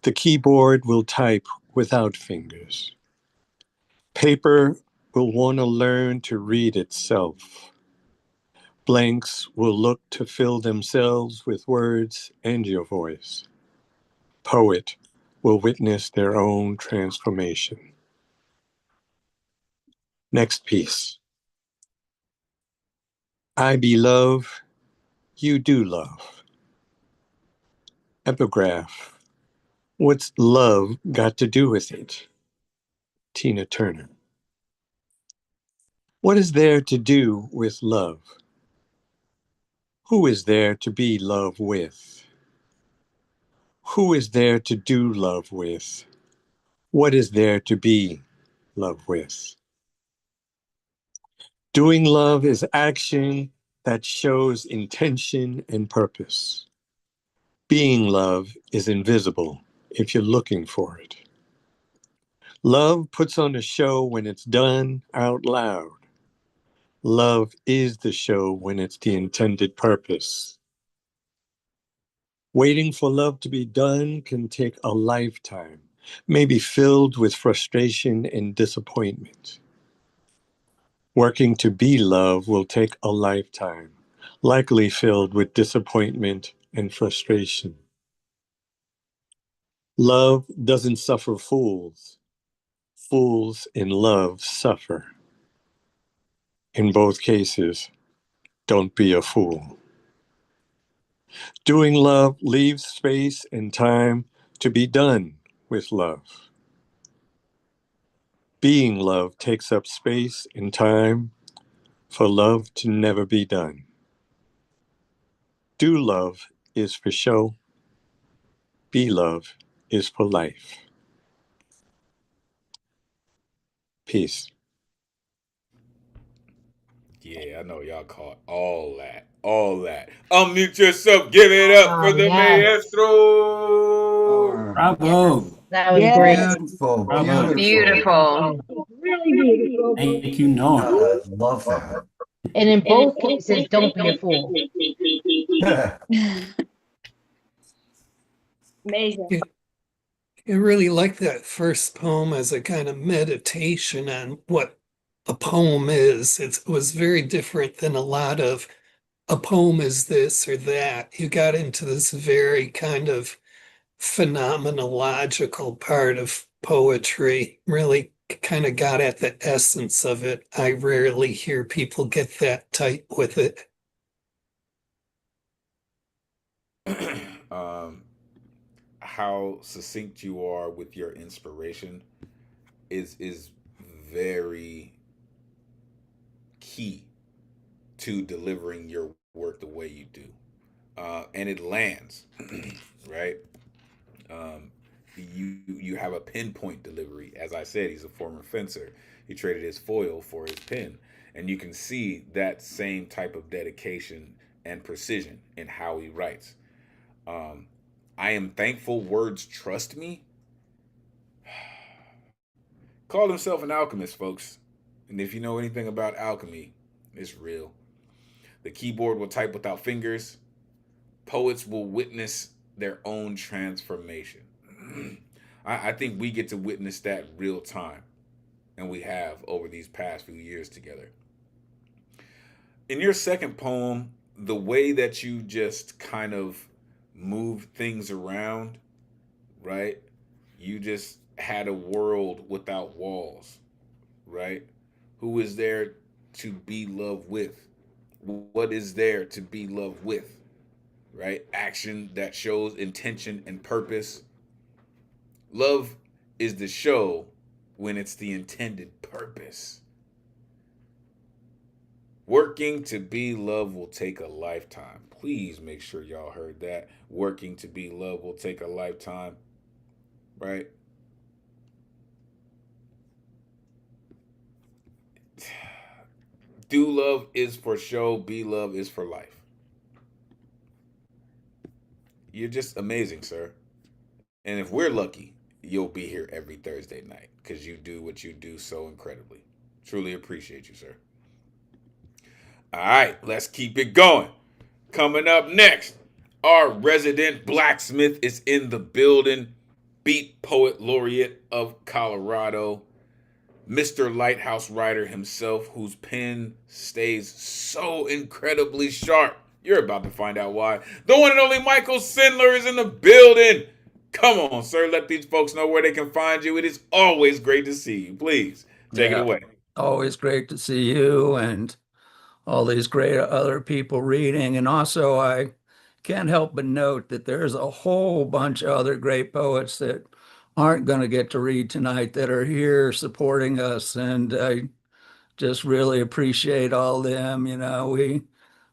Speaker 13: The keyboard will type without fingers. Paper will want to learn to read itself. Blanks will look to fill themselves with words and your voice. Poet will witness their own transformation. Next piece. I be love, you do love. Epigraph. What's love got to do with it? Tina Turner. What is there to do with love? Who is there to be love with? Who is there to do love with? What is there to be love with? Doing love is action that shows intention and purpose. Being love is invisible if you're looking for it. Love puts on a show when it's done out loud. Love is the show when it's the intended purpose. Waiting for love to be done can take a lifetime, maybe filled with frustration and disappointment. Working to be love will take a lifetime, likely filled with disappointment and frustration. Love doesn't suffer fools. Fools in love suffer. In both cases, don't be a fool. Doing love leaves space and time to be done with love. Being love takes up space and time for love to never be done. Do love is for show. Be love is for life. Peace.
Speaker 1: Yeah, I know y'all caught all that. All that. Unmute yourself. Give it up for the
Speaker 3: Yes.
Speaker 1: maestro.
Speaker 7: Bravo.
Speaker 3: That was great.
Speaker 6: Yes.
Speaker 7: Beautiful.
Speaker 6: Bravo.
Speaker 7: Beautiful.
Speaker 8: Really beautiful.
Speaker 7: Thank you, Noah.
Speaker 6: I love that.
Speaker 3: And in both cases, don't be a fool.
Speaker 8: Amazing.
Speaker 5: I really like that first poem as a kind of meditation on what a poem is. It was very different than a lot of a poem is this or that. You got into this very kind of phenomenological part of poetry, really kind of got at the essence of it. I rarely hear people get that tight with it.
Speaker 1: How succinct you are with your inspiration is very key to delivering your work the way you do, and it lands right. You have a pinpoint delivery. As I said, he's a former fencer. He traded his foil for his pen, and you can see that same type of dedication and precision in how he writes. I am thankful words trust me. Called himself an alchemist, folks. And if you know anything about alchemy, it's real. The keyboard will type without fingers. Poets will witness their own transformation. I think we get to witness that real time, and we have over these past few years together. In your second poem, the way that you just kind of moved things around, right? You just had a world without walls, right? Who is there to be loved with? What is there to be loved with, right? Action that shows intention and purpose. Love is the show when it's the intended purpose. Working to be loved will take a lifetime. Please make sure y'all heard that. Working to be loved will take a lifetime, right? Do love is for show, be love is for life. You're just amazing, sir. And if we're lucky, you'll be here every Thursday night because you do what you do so incredibly. Truly appreciate you, sir. All right, let's keep it going. Coming up next, our resident blacksmith is in the building. Beat Poet Laureate of Colorado, Mr. Lighthouse Writer himself, whose pen stays so incredibly sharp. You're about to find out why. The one and only Michael Sindler is in the building. Come on, sir. Let these folks know where they can find you. It is always great to see you. Please take it away.
Speaker 14: Always great to see you and all these great other people reading. And also, I can't help but note that there's a whole bunch of other great poets that aren't going to get to read tonight that are here supporting us. And I just really appreciate all them. You know,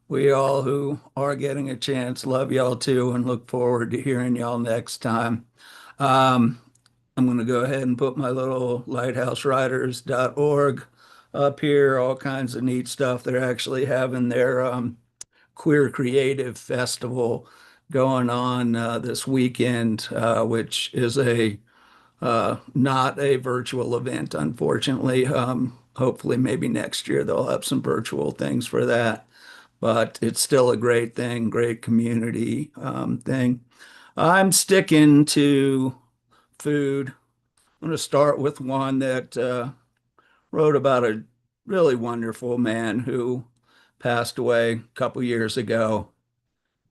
Speaker 14: we all who are getting a chance love y'all too and look forward to hearing y'all next time. I'm going to go ahead and put my little lighthousewriters.org up here, all kinds of neat stuff. They're actually having their Queer Creative Festival going on this weekend, which is a not a virtual event, unfortunately. hopefully maybe next year they'll have some virtual things for that. But it's still a great thing, great community thing. I'm sticking to food. I'm going to start with one that wrote about a really wonderful man who passed away a couple years ago,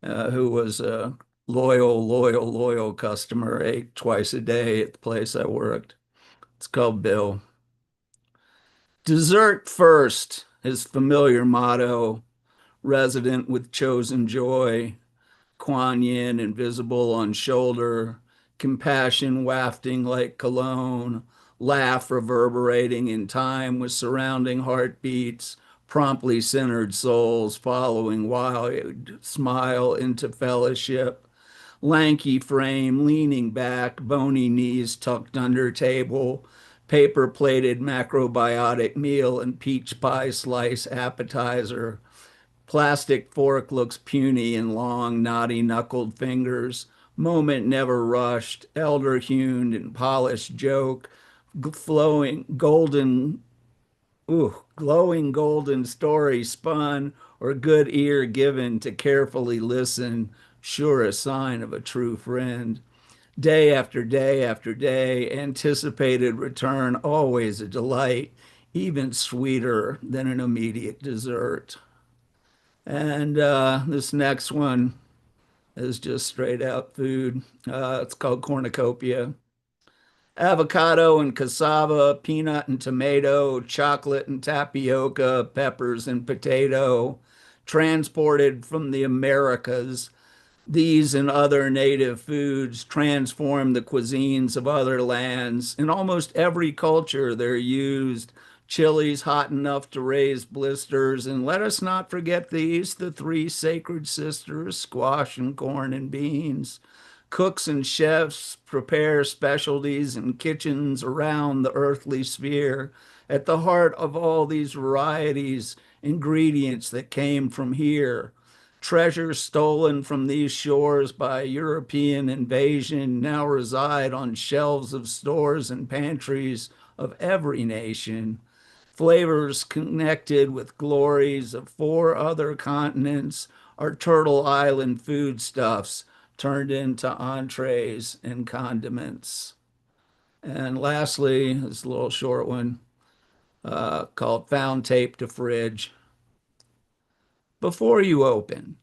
Speaker 14: who was a loyal customer, ate twice a day at the place I worked. It's called Bill. Dessert first, his familiar motto, resident with chosen joy, Kuan Yin invisible on shoulder, compassion wafting like cologne, laugh reverberating in time with surrounding heartbeats, promptly centered souls following wild smile into fellowship, lanky frame leaning back, bony knees tucked under table, paper plated macrobiotic meal and peach pie slice appetizer. Plastic fork looks puny in long, knotty knuckled fingers. Moment never rushed, elder hewn and polished joke, flowing golden, glowing golden story spun, or good ear given to carefully listen, sure a sign of a true friend. Day after day after day, anticipated return, always a delight, even sweeter than an immediate dessert. And this next one is just straight out food. It's called cornucopia. Avocado and cassava, peanut and tomato, chocolate and tapioca, peppers and potato, transported from the Americas. These and other native foods transform the cuisines of other lands. In almost every culture, they're used. Chilies hot enough to raise blisters. And let us not forget these, the three sacred sisters, squash and corn and beans. Cooks and chefs prepare specialties in kitchens around the earthly sphere. At the heart of all these varieties, ingredients that came from here. Treasures stolen from these shores by European invasion now reside on shelves of stores and pantries of every nation. Flavors connected with glories of 4 other continents are Turtle Island foodstuffs turned into entrees and condiments. And lastly, this little short one called Found Tape to Fridge. Before you open,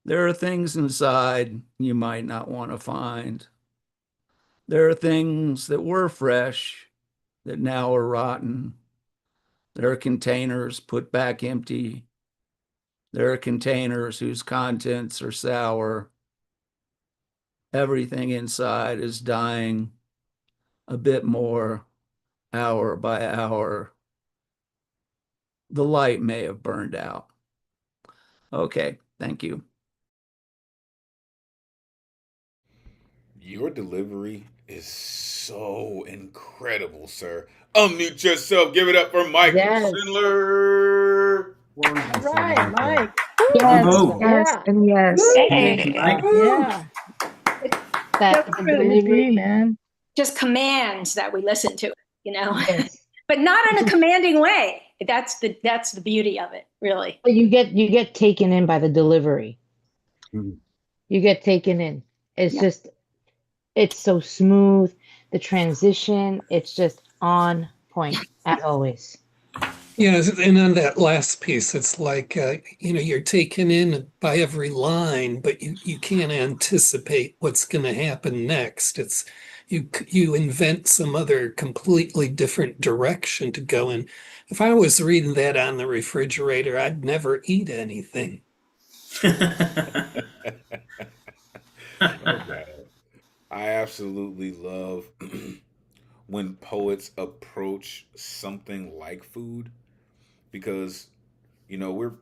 Speaker 14: there are things inside you might not want to find. There are things that were fresh that now are rotten. There are containers put back empty. There are containers whose contents are sour. Everything inside is dying a bit more, hour by hour. The light may have burned out. Okay, thank you.
Speaker 1: Your delivery is so incredible, sir. Unmute yourself. Give it up for Michael
Speaker 3: Yes.
Speaker 1: Schindler.
Speaker 3: All right, Mike.
Speaker 7: Yes,
Speaker 3: Woo!
Speaker 7: yes,
Speaker 3: Yeah.
Speaker 7: and yes.
Speaker 3: Thank
Speaker 7: you, Mike.
Speaker 3: Yeah. That
Speaker 8: Just
Speaker 3: delivery, man.
Speaker 8: just commands that we listen to, you know,
Speaker 3: Yes.
Speaker 8: but not in a commanding way. That's the beauty of it, really.
Speaker 3: But you get taken in by the delivery. You get taken in. It's
Speaker 8: Yeah.
Speaker 3: just, it's so smooth. The transition, it's just on point as always.
Speaker 5: Yeah, and on that last piece, it's like, you're taken in by every line, but you can't anticipate what's going to happen next. It's you invent some other completely different direction to go in. If I was reading that on the refrigerator, I'd never eat anything.
Speaker 1: Okay. I absolutely love when poets approach something like food because, we're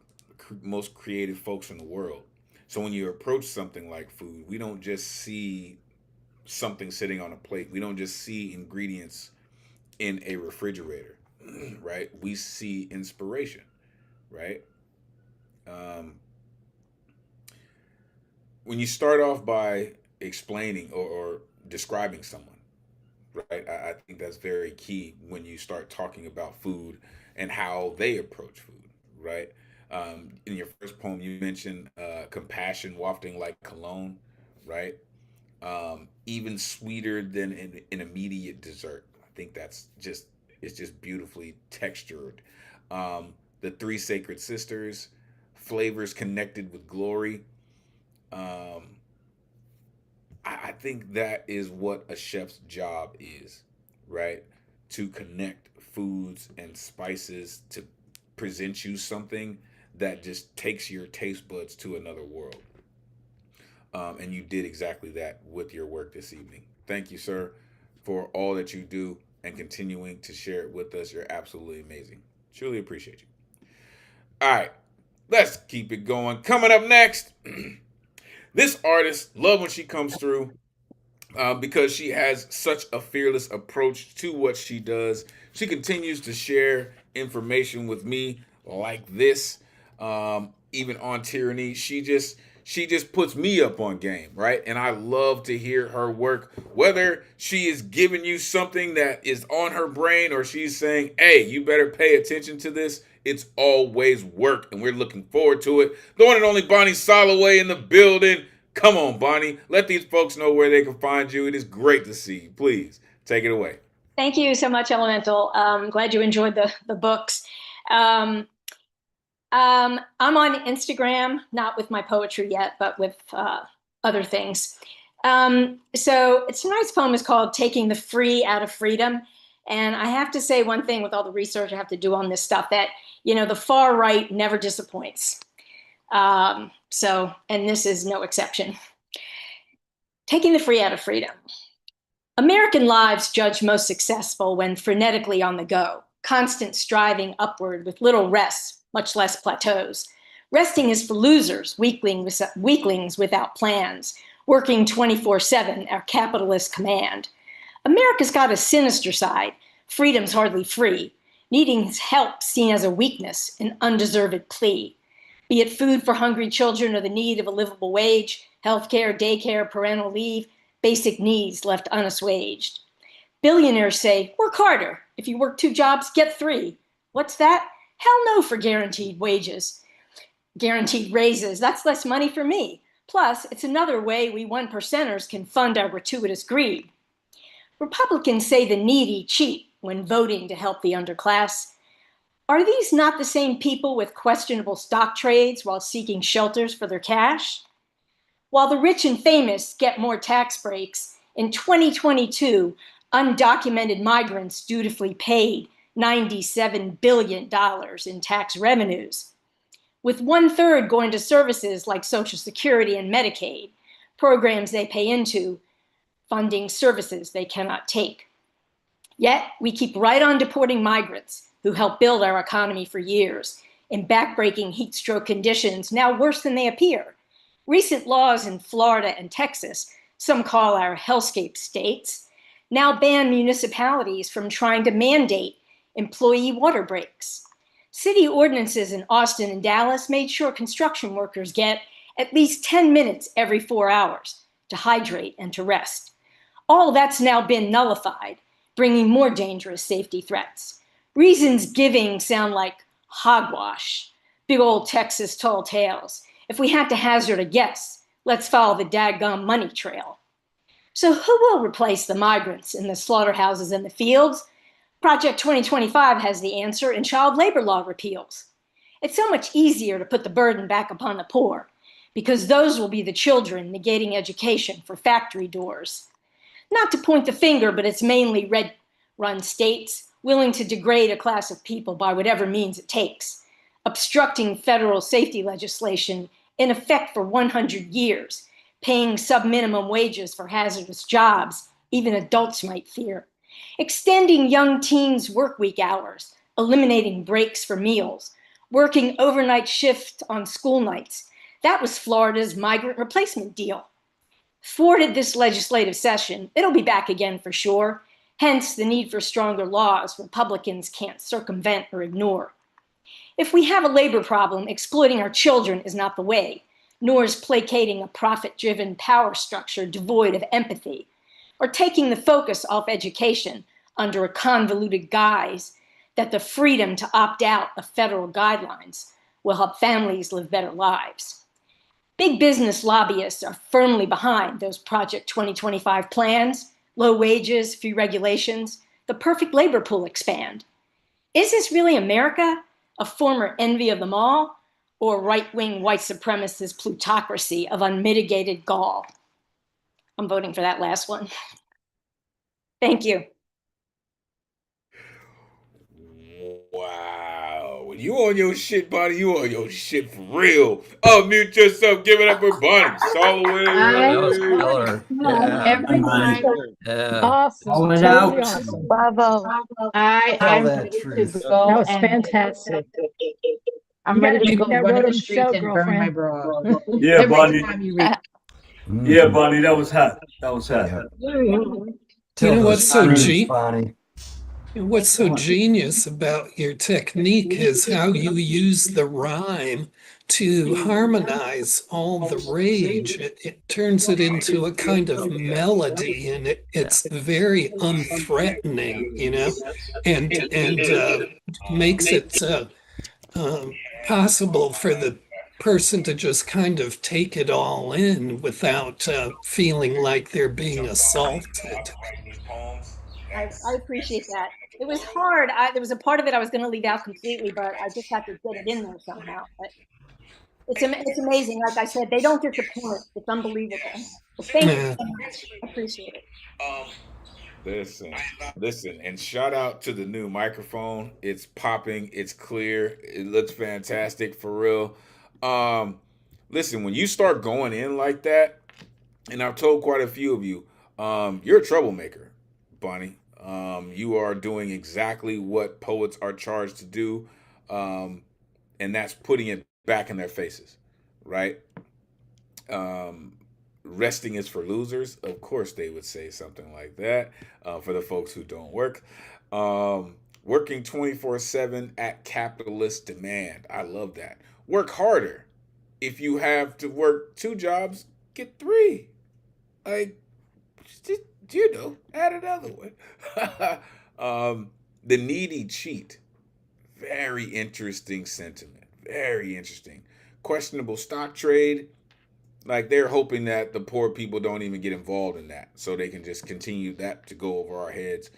Speaker 1: most creative folks in the world. So when you approach something like food, we don't just see something sitting on a plate. We don't just see ingredients in a refrigerator, right? We see inspiration, right? Um, when you start off by explaining or describing someone, right? I think that's very key when you start talking about food and how they approach food, right? In your first poem, you mentioned compassion wafting like cologne, right? Even sweeter than an immediate dessert. I think that's just it's just beautifully textured. The three sacred sisters, flavors connected with glory. Um, I think that is what a chef's job is, right? To connect foods and spices to present you something that just takes your taste buds to another world. And you did exactly that with your work this evening. Thank you, sir, for all that you do and continuing to share it with us. You're absolutely amazing. Truly appreciate you. All right, let's keep it going. Coming up next, this artist, love when she comes through because she has such a fearless approach to what she does. She continues to share information with me like this, even on tyranny. She just puts me up on game, right? And I love to hear her work, whether she is giving you something that is on her brain or she's saying, hey, you better pay attention to this. It's always work, and we're looking forward to it. The one and only Bonnie Soloway in the building. Come on, Bonnie. Let these folks know where they can find you. It is great to see you. Please take it away.
Speaker 8: Thank you so much, Elemental. Glad you enjoyed the books. I'm on Instagram, not with my poetry yet, but with other things. So tonight's poem is called Taking the Free Out of Freedom. And I have to say one thing with all the research I have to do on this stuff, that, the far right never disappoints. And this is no exception. Taking the free out of freedom. American lives judged most successful when frenetically on the go, constant striving upward with little rest, much less plateaus. Resting is for losers, weaklings without plans, working 24/7, our capitalist command. America's got a sinister side. Freedom's hardly free. Needing help seen as a weakness, an undeserved plea. Be it food for hungry children or the need of a livable wage, healthcare, daycare, parental leave, basic needs left unassuaged. Billionaires say, work harder. If you work 2 jobs, get 3. What's that? Hell no for guaranteed wages. Guaranteed raises, that's less money for me. Plus, it's another way we 1%ers can fund our gratuitous greed. Republicans say the needy cheat when voting to help the underclass. Are these not the same people with questionable stock trades while seeking shelters for their cash? While the rich and famous get more tax breaks, in 2022, undocumented migrants dutifully paid $97 billion in tax revenues, with 1/3 going to services like Social Security and Medicaid, programs they pay into, funding services they cannot take. Yet, we keep right on deporting migrants who helped build our economy for years in backbreaking heat stroke conditions, now worse than they appear. Recent laws in Florida and Texas, some call our hellscape states, now ban municipalities from trying to mandate employee water breaks. City ordinances in Austin and Dallas made sure construction workers get at least 10 minutes every 4 hours to hydrate and to rest. All that's now been nullified, bringing more dangerous safety threats. Reasons giving sound like hogwash, big old Texas tall tales. If we had to hazard a guess, let's follow the daggum money trail. So who will replace the migrants in the slaughterhouses and the fields? Project 2025 has the answer in child labor law repeals. It's so much easier to put the burden back upon the poor, because those will be the children negating education for factory doors. Not to point the finger, but it's mainly red-run states willing to degrade a class of people by whatever means it takes, obstructing federal safety legislation in effect for 100 years, paying sub-minimum wages for hazardous jobs even adults might fear, extending young teens' workweek hours, eliminating breaks for meals, working overnight shifts on school nights. That was Florida's migrant replacement deal. Thwarted this legislative session, it'll be back again for sure. Hence the need for stronger laws Republicans can't circumvent or ignore. If we have a labor problem, exploiting our children is not the way, nor is placating a profit-driven power structure devoid of empathy. or taking the focus off education under a convoluted guise that the freedom to opt out of federal guidelines will help families live better lives. Big business lobbyists are firmly behind those Project 2025 plans, low wages, few regulations, the perfect labor pool expand. Is this really America, a former envy of them all, or right-wing white supremacist plutocracy of unmitigated gall? I'm voting for that last one. Thank you.
Speaker 1: Wow. When you on your shit, buddy, you on your shit for real. Unmute yourself. Give it up for Bonnie.
Speaker 14: That was killer. Yeah.
Speaker 3: Every time.
Speaker 14: Yeah.
Speaker 3: Awesome.
Speaker 7: Call it
Speaker 3: Totally
Speaker 7: out.
Speaker 3: awesome.
Speaker 9: Bravo.
Speaker 3: I
Speaker 14: Tell
Speaker 3: am
Speaker 14: that
Speaker 3: ready to
Speaker 14: truth.
Speaker 3: go.
Speaker 11: That was
Speaker 3: and
Speaker 11: fantastic.
Speaker 3: I'm
Speaker 11: You
Speaker 3: ready
Speaker 11: gotta
Speaker 3: to
Speaker 11: keep
Speaker 3: go
Speaker 11: that
Speaker 3: run in
Speaker 11: road
Speaker 3: the
Speaker 11: on the show,
Speaker 3: streets and burn my
Speaker 11: girlfriend.
Speaker 3: bra.
Speaker 12: Yeah,
Speaker 3: Every
Speaker 12: Bonnie.
Speaker 3: time you read.
Speaker 12: Yeah, Bonnie, that was hot. That was hot.
Speaker 14: Yeah.
Speaker 5: You
Speaker 14: Tell
Speaker 5: know
Speaker 14: those truths, Bonnie.
Speaker 5: what's so genius about your technique is how you use the rhyme to harmonize all the rage. It turns it into a kind of melody, and it's very unthreatening, and makes it possible for the person to just kind of take it all in without feeling like they're being assaulted.
Speaker 8: I appreciate that. It was hard. There was a part of it I was going to leave out completely, but I just had to get it in there somehow. But it's amazing. Like I said, they don't disappoint. It's unbelievable. But thank you so much. I appreciate it.
Speaker 1: Listen, and shout out to the new microphone. It's popping. It's clear. It looks fantastic for real. Listen, when you start going in like that, and I've told quite a few of you, you're a troublemaker, Bonnie. You are doing exactly what poets are charged to do, and that's putting it back in their faces, right? Resting is for losers. Of course, they would say something like that for the folks who don't work. Working 24/7 at capitalist demand. I love that. Work harder. If you have to work 2 jobs, get 3. Like, just, add another one. The needy cheat. Very interesting sentiment. Very interesting. Questionable stock trade. Like, they're hoping that the poor people don't even get involved in that, so they can just continue that to go over our heads.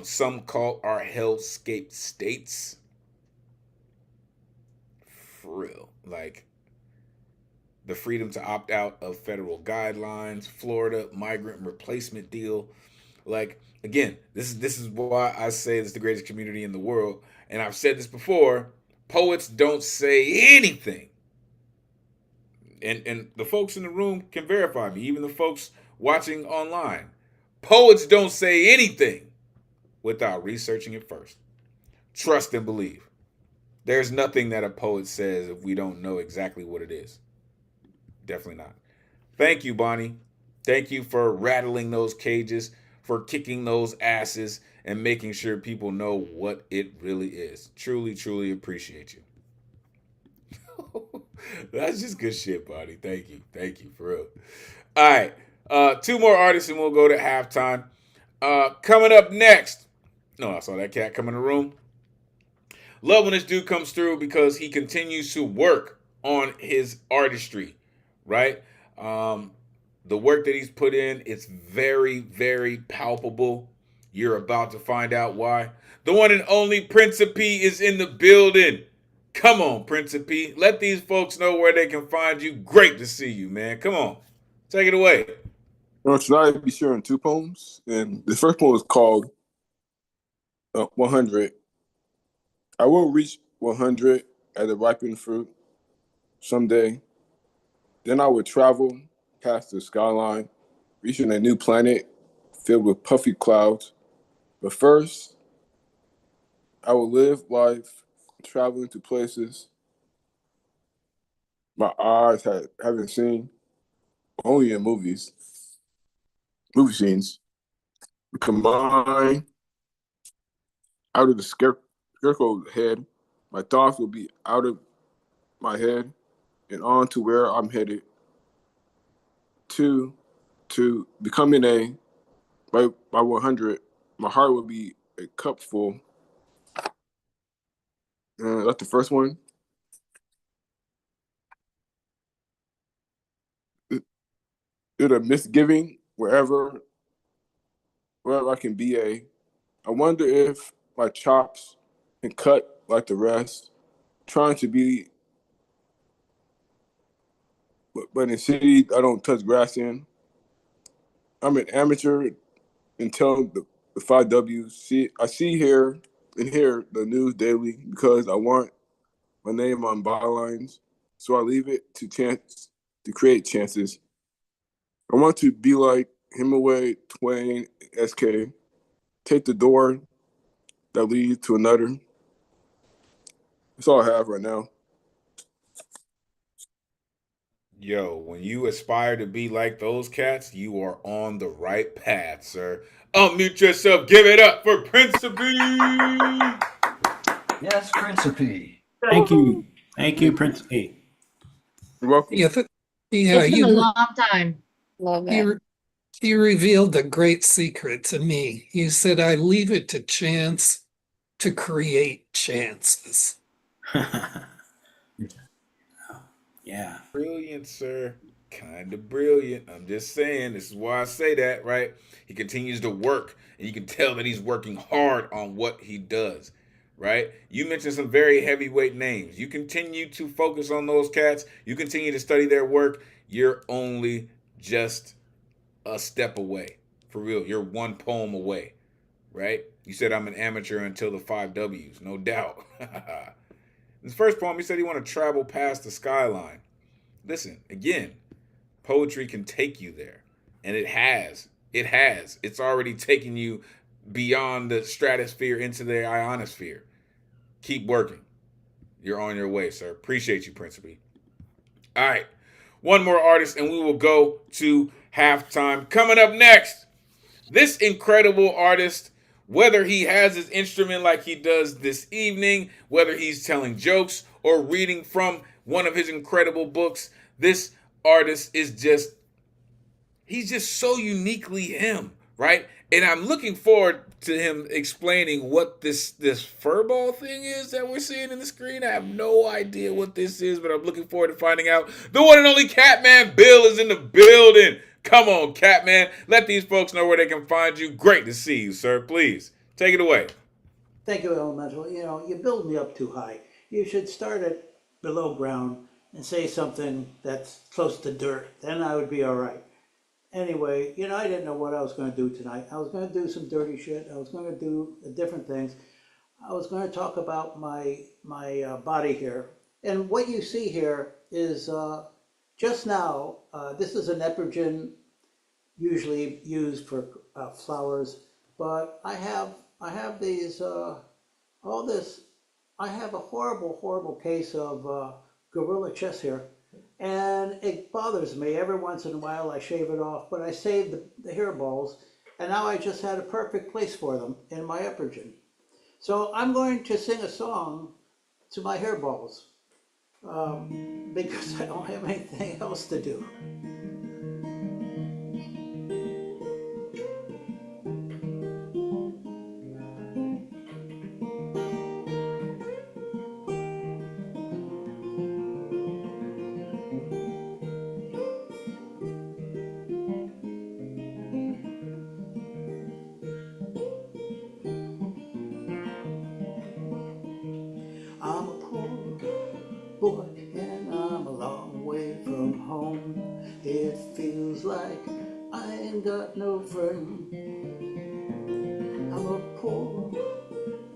Speaker 1: Some call our hellscape states. For real. Like, the freedom to opt out of federal guidelines, Florida migrant replacement deal. Like, again, this is why I say it's the greatest community in the world. And I've said this before, poets don't say anything. And the folks in the room can verify me, even the folks watching online. Poets don't say anything without researching it first. Trust and believe. There's nothing that a poet says if we don't know exactly what it is. Definitely not. Thank you, Bonnie. Thank you for rattling those cages, for kicking those asses, and making sure people know what it really is. Truly, truly appreciate you. That's just good shit, Bonnie. Thank you. Thank you, for real. All right. 2 more artists and we'll go to halftime. Coming up next. No, I saw that cat come in the room. Love when this dude comes through because he continues to work on his artistry, right? The work that he's put in, it's very, very palpable. You're about to find out why. The one and only Principe is in the building. Come on, Principe. Let these folks know where they can find you. Great to see you, man. Come on. Take it away.
Speaker 6: Tonight I'll be sharing 2 poems. And the first poem is called 100. I will reach 100 as a ripened fruit someday. Then I would travel past the skyline, reaching a new planet filled with puffy clouds. But first, I will live life traveling to places my eyes haven't seen, only in movie scenes. With the mind out of the scarecrow head, my thoughts will be out of my head and on to where I'm headed to becoming a by 100, my heart would be a cup full. That's the first one. It a misgiving wherever I can be a. I wonder if my chops can cut like the rest. Trying to be, but in the city I don't touch grass in. I'm an amateur until the 5W. I see here and hear the news daily because I want my name on bylines. So I leave it to chance to create chances. I want to be like Hemingway, Twain, SK. Take the door that leads to another. That's all I have right now.
Speaker 1: Yo, when you aspire to be like those cats, you are on the right path, sir. Unmute yourself. Give it up for Principe.
Speaker 7: Yes, Principe. Thank you. Thank you, Principe.
Speaker 6: You're welcome.
Speaker 5: Yeah,
Speaker 3: It's been a long time.
Speaker 9: Love it.
Speaker 5: You revealed a great secret to me. You said, I leave it to chance to create chances.
Speaker 7: Yeah.
Speaker 1: Brilliant, sir. Kind of brilliant. I'm just saying. This is why I say that, right? He continues to work, and you can tell that he's working hard on what he does, right? You mentioned some very heavyweight names. You continue to focus on those cats. You continue to study their work. You're only just a step away. For real. You're one poem away, right? You said I'm an amateur until the 5Ws. No doubt. His first poem, he said he want to travel past the skyline. Listen, again, poetry can take you there. And it has. It has. It's already taken you beyond the stratosphere into the ionosphere. Keep working. You're on your way, sir. Appreciate you, Principe. All right. One more artist, and we will go to halftime. Coming up next, this incredible artist, whether he has his instrument like he does this evening, whether he's telling jokes or reading from one of his incredible books, this artist is he's just so uniquely him, right? And I'm looking forward to him explaining what this furball thing is that we're seeing in the screen. I have no idea what this is, but I'm looking forward to finding out. The one and only Catman Bill is in the building. Come on, Catman. Let these folks know where they can find you. Great to see you, sir. Please, take it away.
Speaker 15: Thank you, Elemental. You know, you build me up too high. You should start at below ground and say something that's close to dirt. Then I would be all right. Anyway, you know, I didn't know what I was going to do tonight. I was going to do some dirty shit. I was going to do different things. I was going to talk about my body here. And what you see here is just now, this is an epigen usually used for flowers, but I have these all this. I have a horrible case of gorilla chest hair, and it bothers me every once in a while. I shave it off, but I save the hair balls, and now I just had a perfect place for them in my epigen. So I'm going to sing a song to my hair balls because I don't have anything else to do. I'm a poor boy and I'm a long way from home. It feels like I ain't got no friend. I'm a poor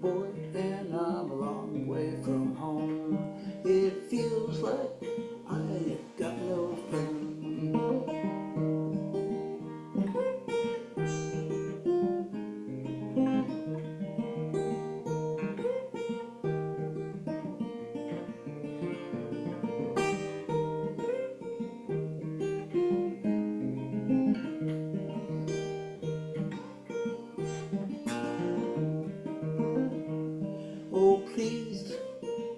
Speaker 15: boy and I'm a long way from home. It feels like I ain't got no friend. Oh, please,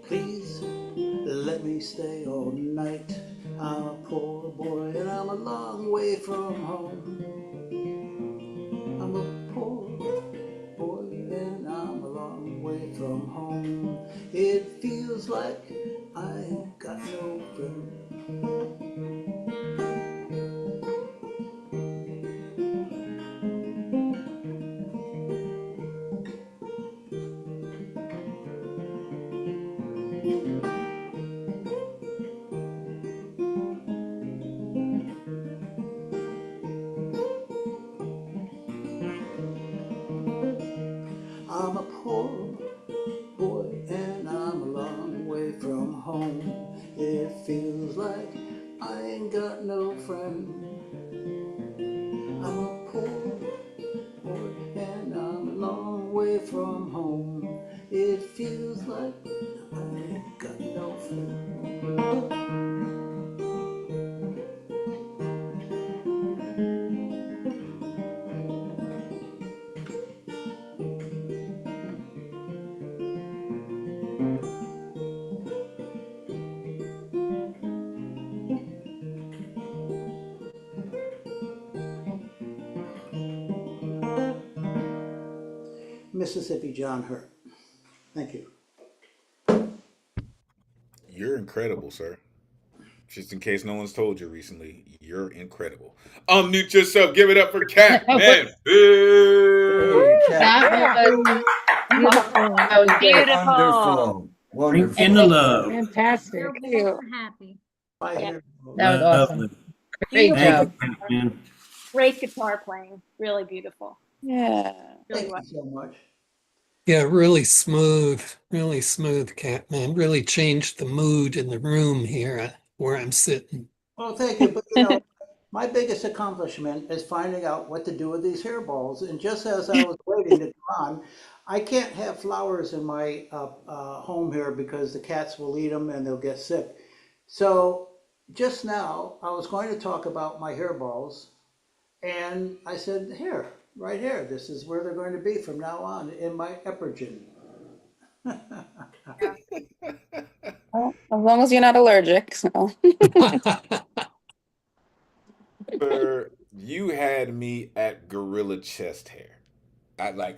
Speaker 15: please, let me stay all night. I'm a poor boy and I'm a long way from home. I'm away from home. It feels like I got no friend. I'm a poor boy and I'm a long way from home. It feels like I ain't got no friend. I'm a poor boy and I'm a long way from home. It feels like I ain't got no friend. Mississippi John Hurt. Thank you.
Speaker 1: You're incredible, sir. Just in case no one's told you recently, you're incredible. Unmute yourself. Give it up for Cat Man.
Speaker 14: Hey, Cat.
Speaker 3: That was beautiful. That was great.
Speaker 9: Beautiful.
Speaker 7: Bring in the love.
Speaker 3: Fantastic.
Speaker 8: So happy.
Speaker 3: That was awesome.
Speaker 7: Lovely.
Speaker 3: Great
Speaker 8: Beautiful.
Speaker 7: Thank
Speaker 3: job.
Speaker 7: you, man.
Speaker 8: Great guitar playing. Really beautiful.
Speaker 9: Yeah.
Speaker 8: Really
Speaker 15: Thank
Speaker 8: was.
Speaker 15: you so much.
Speaker 5: Yeah, really smooth, Catman. Really changed the mood in the room here where I'm sitting.
Speaker 15: Well, thank you. But you know, my biggest accomplishment is finding out what to do with these hairballs. And just as I was waiting to come on, I can't have flowers in my home here because the cats will eat them and they'll get sick. So just now, I was going to talk about my hairballs, and I said, here, right here, this is where they're going to be from now on in my epigen.
Speaker 9: Well, as long as you're not allergic. So.
Speaker 1: Sir, you had me at gorilla chest hair. I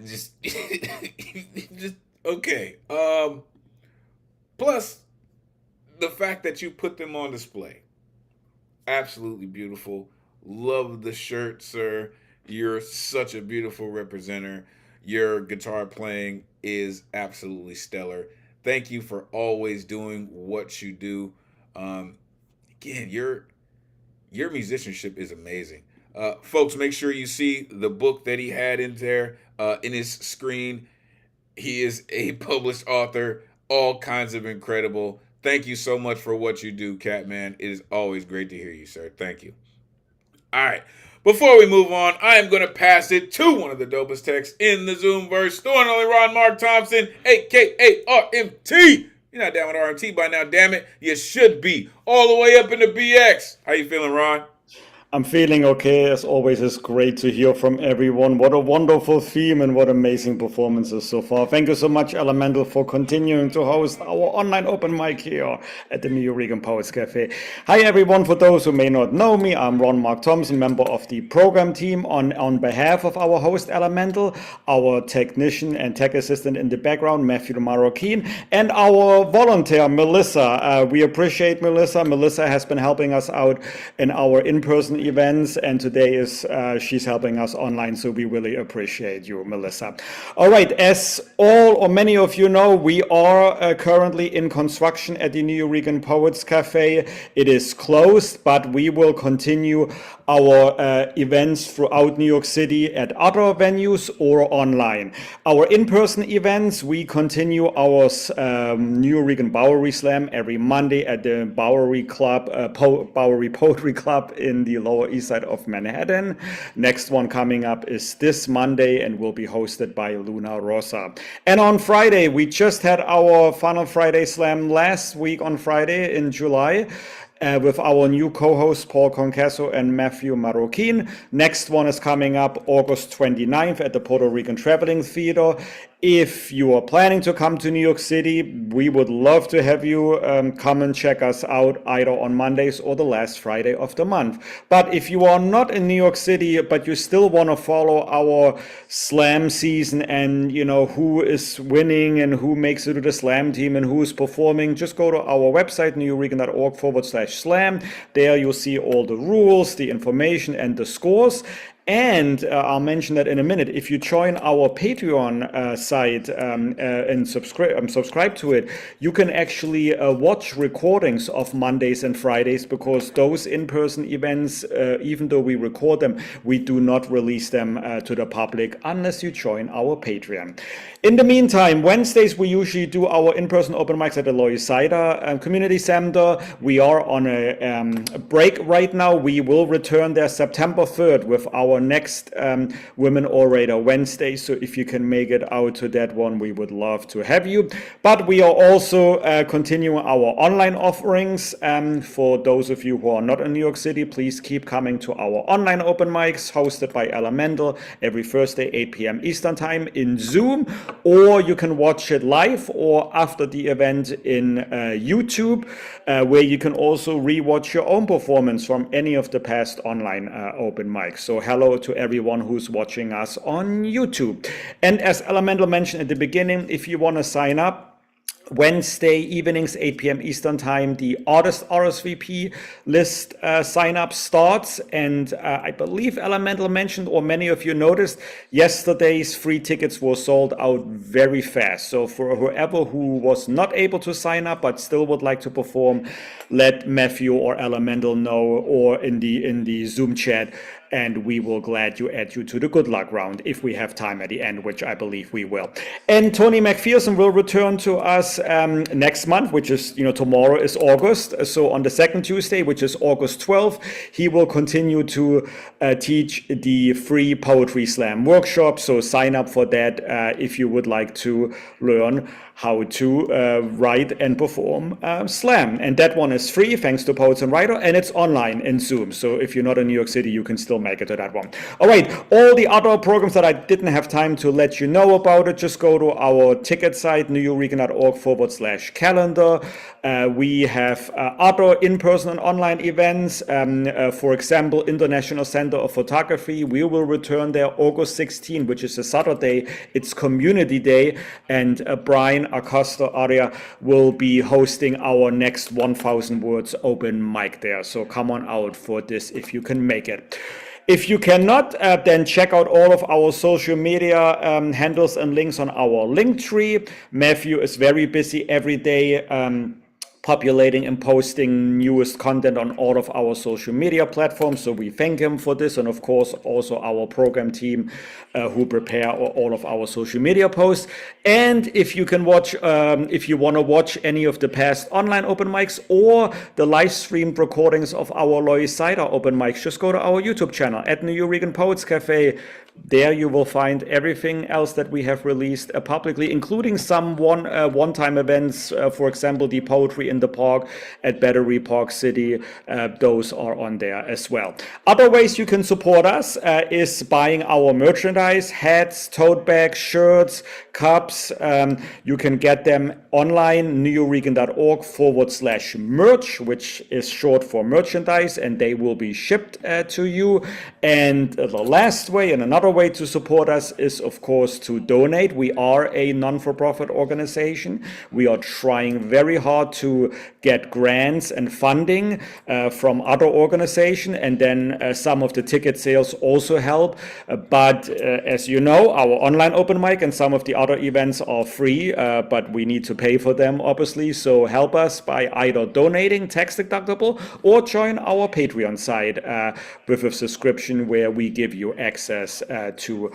Speaker 1: just just okay. Plus the fact that you put them on display. Absolutely beautiful. Love the shirt, sir. You're such a beautiful representer. Your guitar playing is absolutely stellar. Thank you for always doing what you do. Again, your musicianship is amazing. Folks, make sure you see the book that he had in there in his screen. He is a published author, all kinds of incredible. Thank you so much for what you do, Catman. It is always great to hear you, sir. Thank you. All right. Before we move on, I am going to pass it to one of the dopest techs in the Zoomverse, the one and only Ron Mark Thompson, a.k.a. RMT. You're not down with RMT by now, damn it. You should be. All the way up in the BX. How you feeling, Ron?
Speaker 16: I'm feeling okay. As always, it's great to hear from everyone. What a wonderful theme and what amazing performances so far. Thank you so much, Elemen2al, for continuing to host our online open mic here at the New Regan Poets Cafe. Hi, everyone. For those who may not know me, I'm Ron Mark Thompson, member of the program team. On behalf of our host, Elemen2al, our technician and tech assistant in the background, Matthew Marroquin, and our volunteer, Melissa. We appreciate Melissa. Melissa has been helping us out in our in-person events, and today is she's helping us online, so we really appreciate you, Melissa. All right, as all or many of you know, we are currently in construction at the New Regan Poets Cafe. It is closed, but we will continue our events throughout New York City at other venues or online. Our in-person events, we continue our New Regan Bowery Slam every Monday at the Bowery Club, Bowery Poetry Club in the Lower East Side of Manhattan. Next one coming up is this Monday and will be hosted by Luna Rosa. And on Friday, we just had our Final Friday Slam last week on Friday in July. With our new co-hosts Paul Concasso and Matthew Marroquin. Next one is coming up August 29th at the Puerto Rican Traveling Theater. If you are planning to come to New York City, we would love to have you come and check us out either on Mondays or the last Friday of the month. But if you are not in New York City, but you still want to follow our slam season and who is winning and who makes it to the slam team and who is performing, just go to our website, newregan.org/slam. There you'll see all the rules, the information, and the scores. And I'll mention that in a minute. If you join our Patreon site and subscribe to it, you can actually watch recordings of Mondays and Fridays, because those in-person events, even though we record them, we do not release them to the public unless you join our Patreon. In the meantime, Wednesdays we usually do our in-person open mics at the Loisaida Community Center. We are on a break right now. We will return there September 3rd with our next Women Orator Wednesday. So if you can make it out to that one, we would love to have you. But we are also continuing our online offerings. For those of you who are not in New York City, please keep coming to our online open mics hosted by Elemen2al every Thursday, 8 p.m. Eastern Time in Zoom. Or you can watch it live or after the event in YouTube, where you can also rewatch your own performance from any of the past online open mics. So hello to everyone who's watching us on YouTube. And as Elemen2al mentioned at the beginning, if you want to sign up, Wednesday evenings, 8 p.m. Eastern Time, the artist RSVP list sign up starts. And I believe Elemen2al mentioned, or many of you noticed, yesterday's free tickets were sold out very fast. So for whoever who was not able to sign up but still would like to perform, let Matthew or Elemen2al know, or in the Zoom chat, and we will add you to the good luck round if we have time at the end, which I believe we will. And Tony McPherson will return to us next month, which is, tomorrow is August. So on the second Tuesday, which is August 12th, he will continue to teach the free Poetry Slam workshop. So sign up for that if you would like to learn how to write and perform slam. And that one is free, thanks to Poets and Writer, and it's online in Zoom. So if you're not in New York City, you can still make it to that one. All right, all the other programs that I didn't have time to let you know about it, just go to our ticket site, newregan.org/calendar. We have other in-person and online events. For example, International Center of Photography. We will return there August 16, which is a Saturday. It's Community Day, and Brian Acosta Aria will be hosting our next 1000 Words open mic there. So come on out for this if you can make it. If you cannot, then check out all of our social media handles and links on our link tree. Matthew is very busy every day populating and posting newest content on all of our social media platforms. So we thank him for this. And of course, also our program team who prepare all of our social media posts. And if you can watch, if you want to watch any of the past online open mics or the live streamed recordings of our Loisaida open mics, just go to our YouTube channel at New Regan Poets Cafe. There you will find everything else that we have released publicly, including some one-time events, for example, the Poetry in the Park at Battery Park City. Those are on there as well. Other ways you can support us is buying our merchandise, hats, tote bags, shirts, cups. You can get them online, newregan.org/merch, which is short for merchandise, and they will be shipped to you. And the last way, and another way to support us, is of course to donate. We are a non-for-profit organization. We are trying very hard to get grants and funding from other organizations, and then some of the ticket sales also help. But as you know, our online open mic and some of the other events are free, but we need to pay for them, obviously. So help us by either donating tax deductible or join our Patreon site with a subscription where we give you access to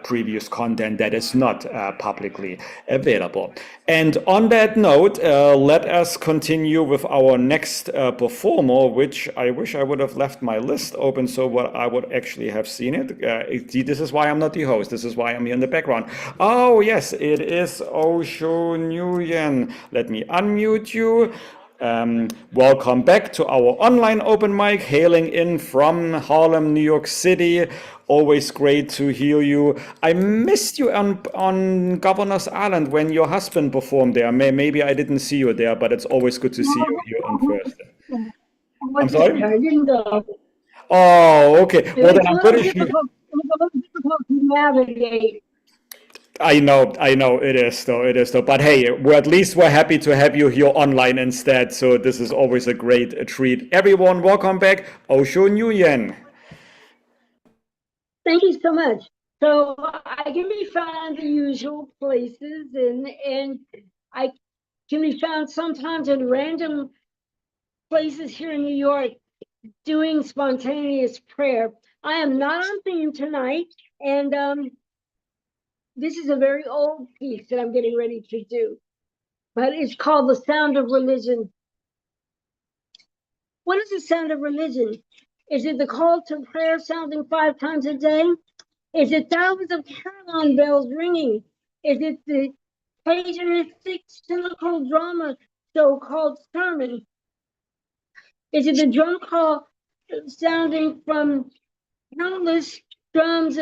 Speaker 16: previous content that is not publicly available. And on that note, let us continue with our next performer, which I wish I would have left my list open so I would actually have seen it. This is why I'm not the host. This is why I'm here in the background. Oh, yes, it is Osho Nguyen. Let me unmute you. Welcome back to our online open mic, hailing in from Harlem, New York City. Always great to hear you. I missed you on Governor's Island when your husband performed there. Maybe I didn't see you there, but it's always good to see you here on Thursday. I'm sorry?
Speaker 17: I didn't go.
Speaker 16: Oh, okay. Well, then I'm pretty sure.
Speaker 17: It was a little difficult to navigate.
Speaker 16: I know, it is though. But hey, at least we're happy to have you here online instead. So this is always a great treat. Everyone, welcome back. Osho Nguyen.
Speaker 17: Thank you so much. So I can be found in the usual places, and I can be found sometimes in random places here in New York doing spontaneous prayer. I am not on theme tonight, and this is a very old piece that I'm getting ready to do, but it's called The Sound of Religion. What is the sound of religion? Is it the call to prayer sounding 5 times a day? Is it thousands of carillon bells ringing? Is it the patriotic cynical drama show called sermon? Is it the drum call sounding from countless drums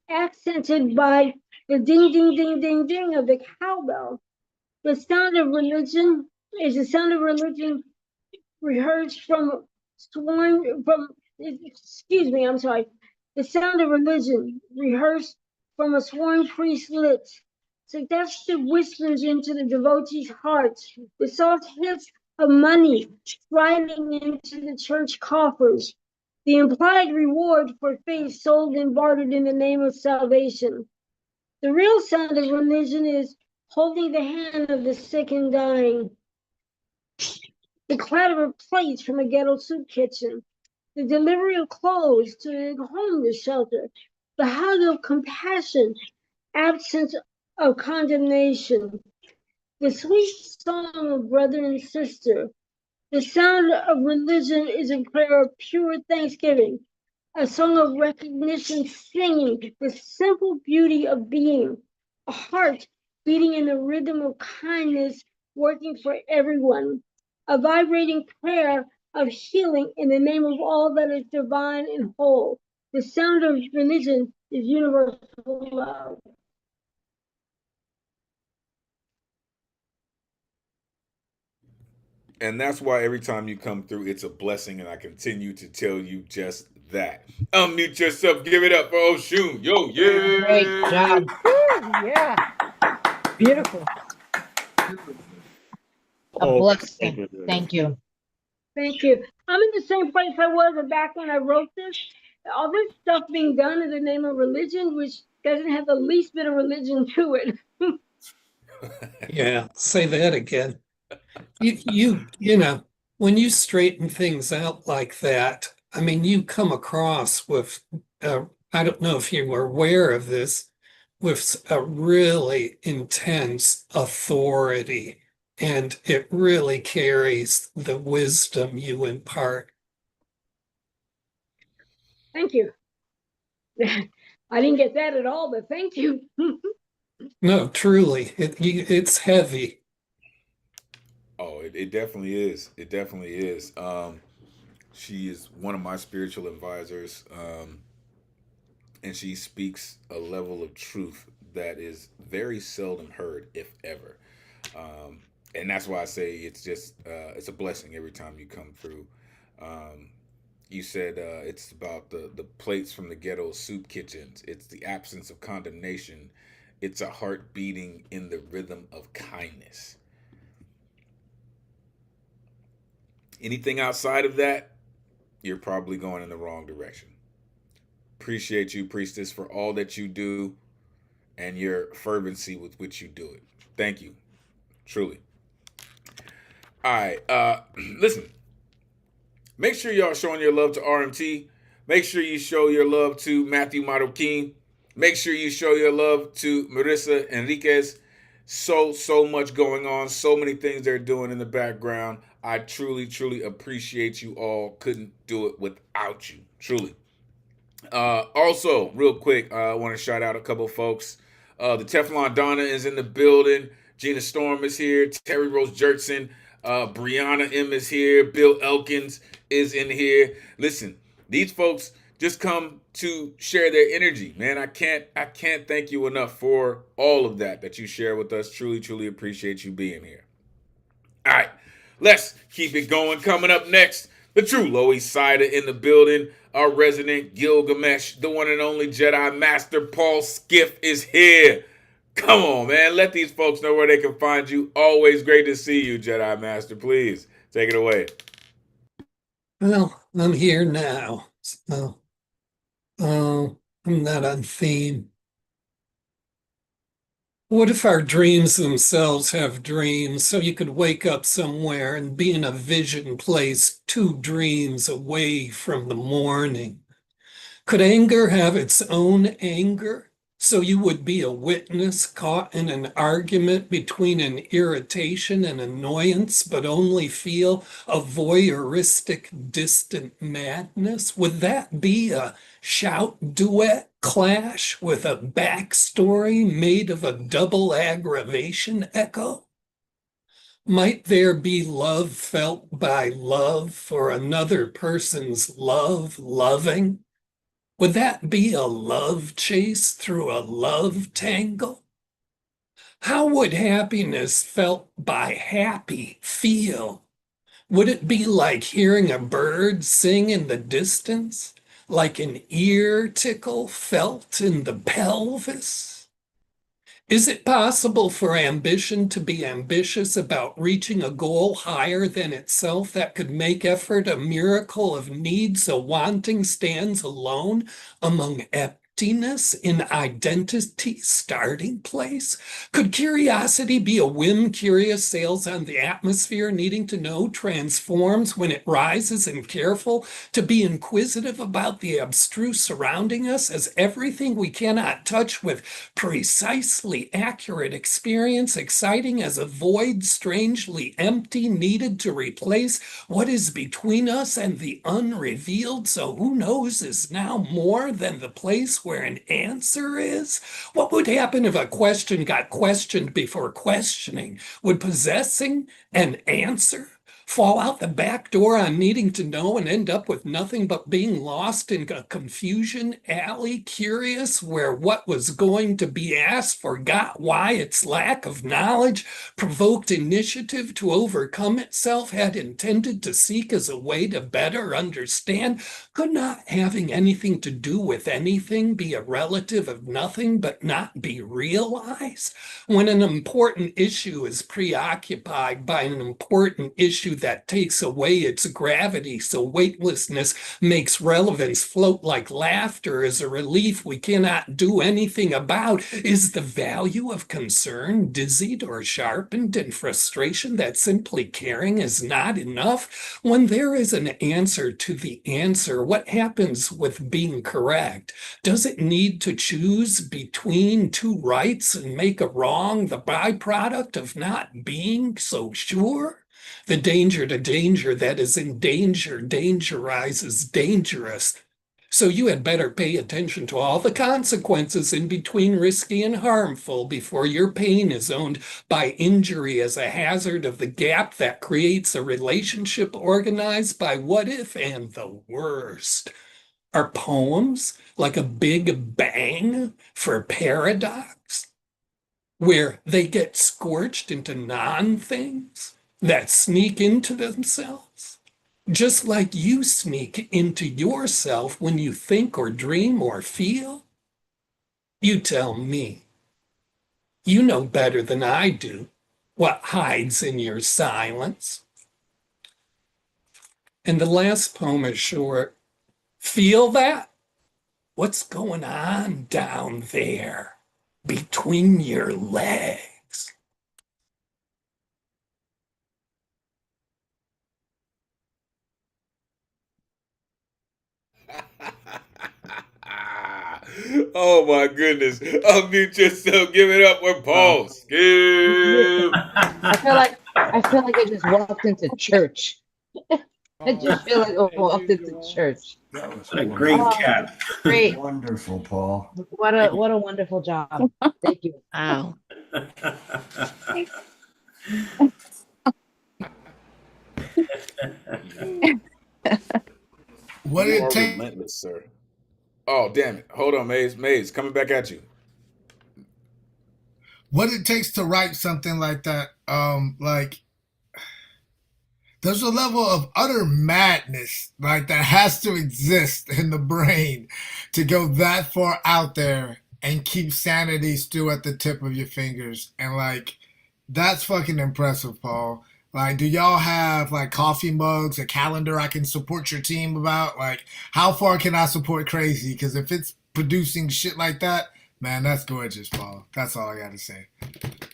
Speaker 17: accented by the ding, ding, ding, ding, ding of the cowbell? The sound of religion is the sound of religion rehearsed from the sound of religion rehearsed from a sworn priest's lips. Suggestive whispers into the devotees' hearts, the soft hits of money sliding into the church coffers, the implied reward for faith sold and bartered in the name of salvation. The real sound of religion is holding the hand of the sick and dying, the clatter of plates from a ghetto soup kitchen, the delivery of clothes to the homeless shelter, the hug of compassion, absence of condemnation, the sweet song of brother and sister. The sound of religion is a prayer of pure thanksgiving, a song of recognition, singing the simple beauty of being, a heart beating in the rhythm of kindness, working for everyone, a vibrating prayer of healing in the name of all that is divine and whole. The sound of religion is universal love.
Speaker 1: And that's why every time you come through, it's a blessing, and I continue to tell you just that. Unmute yourself, give it up for Oshun. Yo, yeah.
Speaker 3: Great job.
Speaker 17: Woo, yeah.
Speaker 3: Beautiful. A
Speaker 16: Oh,
Speaker 3: blessing. Thank you.
Speaker 17: Thank you. I'm in the same place I was back when I wrote this. All this stuff being done in the name of religion, which doesn't have the least bit of religion to it.
Speaker 5: Yeah, say that again. You know, when you straighten things out like that, I mean, you come across with, I don't know if you were aware of this, with a really intense authority, and it really carries the wisdom you impart.
Speaker 17: Thank you. I didn't get that at all, but thank you.
Speaker 5: No, truly, it's heavy.
Speaker 1: Oh, it definitely is. It definitely is. She is one of my spiritual advisors, and she speaks a level of truth that is very seldom heard, if ever. And that's why I say it's a blessing every time you come through. You said it's about the plates from the ghetto soup kitchens. It's the absence of condemnation. It's a heart beating in the rhythm of kindness. Anything outside of that, you're probably going in the wrong direction. Appreciate you, priestess, for all that you do and your fervency with which you do it. Thank you. Truly. All right. Listen. Make sure y'all showing your love to RMT. Make sure you show your love to Matthew Marroquin. Make sure you show your love to Marissa Enriquez. So much going on. So many things they're doing in the background. I truly appreciate you all. Couldn't do it without you. Truly. Also, real quick, I want to shout out a couple folks. The Teflon Donna is in the building. Gina Storm is here. Terry Rose Jertson. Brianna M is here. Bill Elkins is in here. Listen, these folks just come to share their energy, man. I can't thank you enough for all of that you share with us. Truly, truly appreciate you being here. All right, let's keep it going. Coming up next, the true Low East Sider in the building. Our resident Gilgamesh, the one and only Jedi Master Paul Skiff is here. Come on, man. Let these folks know where they can find you. Always great to see you, Jedi Master. Please take it away.
Speaker 5: Well, I'm here now. So, I'm not on theme. What if our dreams themselves have dreams? So you could wake up somewhere and be in a vision place 2 dreams away from the morning. Could anger have its own anger? So you would be a witness caught in an argument between an irritation and annoyance, but only feel a voyeuristic, distant madness? Would that be a shout duet clash with a backstory made of a double aggravation echo? Might there be love felt by love for another person's love loving? Would that be a love chase through a love tangle? How would happiness felt by happy feel? Would it be like hearing a bird sing in the distance? Like an ear tickle felt in the pelvis? Is it possible for ambition to be ambitious about reaching a goal higher than itself that could make effort a miracle of need so wanting stands alone among emptiness in identity's starting place? Could curiosity be a whim curious sails on the atmosphere, needing to know, transforms when it rises and careful to be inquisitive about the abstruse surrounding us as everything we cannot touch with precisely accurate experience, exciting as a void, strangely empty, needed to replace what is between us and the unrevealed, so who knows is now more than the place where an answer is? What would happen if a question got questioned before questioning? Would possessing an answer fall out the back door on needing to know and end up with nothing but being lost in a confusion alley, curious where what was going to be asked forgot why its lack of knowledge provoked initiative to overcome itself, had intended to seek as a way to better understand? Could not having anything to do with anything be a relative of nothing but not be realized? When an important issue is preoccupied by an important issue that takes away its gravity, so weightlessness makes relevance float like laughter as a relief we cannot do anything about, is the value of concern dizzied or sharpened in frustration that simply caring is not enough? When there is an answer to the answer, what happens with being correct? Does it need to choose between 2 rights and make a wrong the byproduct of not being so sure? The danger to danger that is in danger dangerizes dangerous. So you had better pay attention to all the consequences in between risky and harmful before your pain is owned by injury as a hazard of the gap that creates a relationship organized by what if and the worst. Are poems like a big bang for paradox, where they get scorched into non-things that sneak into themselves? Just like you sneak into yourself when you think or dream or feel? You tell me. You know better than I do what hides in your silence. And the last poem is short. Feel that? What's going on down there between your legs?
Speaker 1: Oh my goodness. Unmute yourself. Give it up with Paul Skip.
Speaker 3: I feel like I just walked into church. I just feel like I walked into church.
Speaker 7: A great cap.
Speaker 3: Great.
Speaker 18: Wonderful, Paul.
Speaker 3: What a wonderful job. Thank you.
Speaker 9: Wow.
Speaker 18: What
Speaker 1: You
Speaker 18: it
Speaker 1: are
Speaker 18: take?
Speaker 1: relentless, sir. Oh, damn it. Hold on, Maze. Maze, coming back at you.
Speaker 18: What it takes to write something like that? Like there's a level of utter madness, right, that has to exist in the brain to go that far out there and keep sanity still at the tip of your fingers. And like, that's fucking impressive, Paul. Like, do y'all have like coffee mugs, a calendar I can support your team about? Like, how far can I support Crazy? Because if it's producing shit like that, man, that's gorgeous, Paul. That's all I got to say.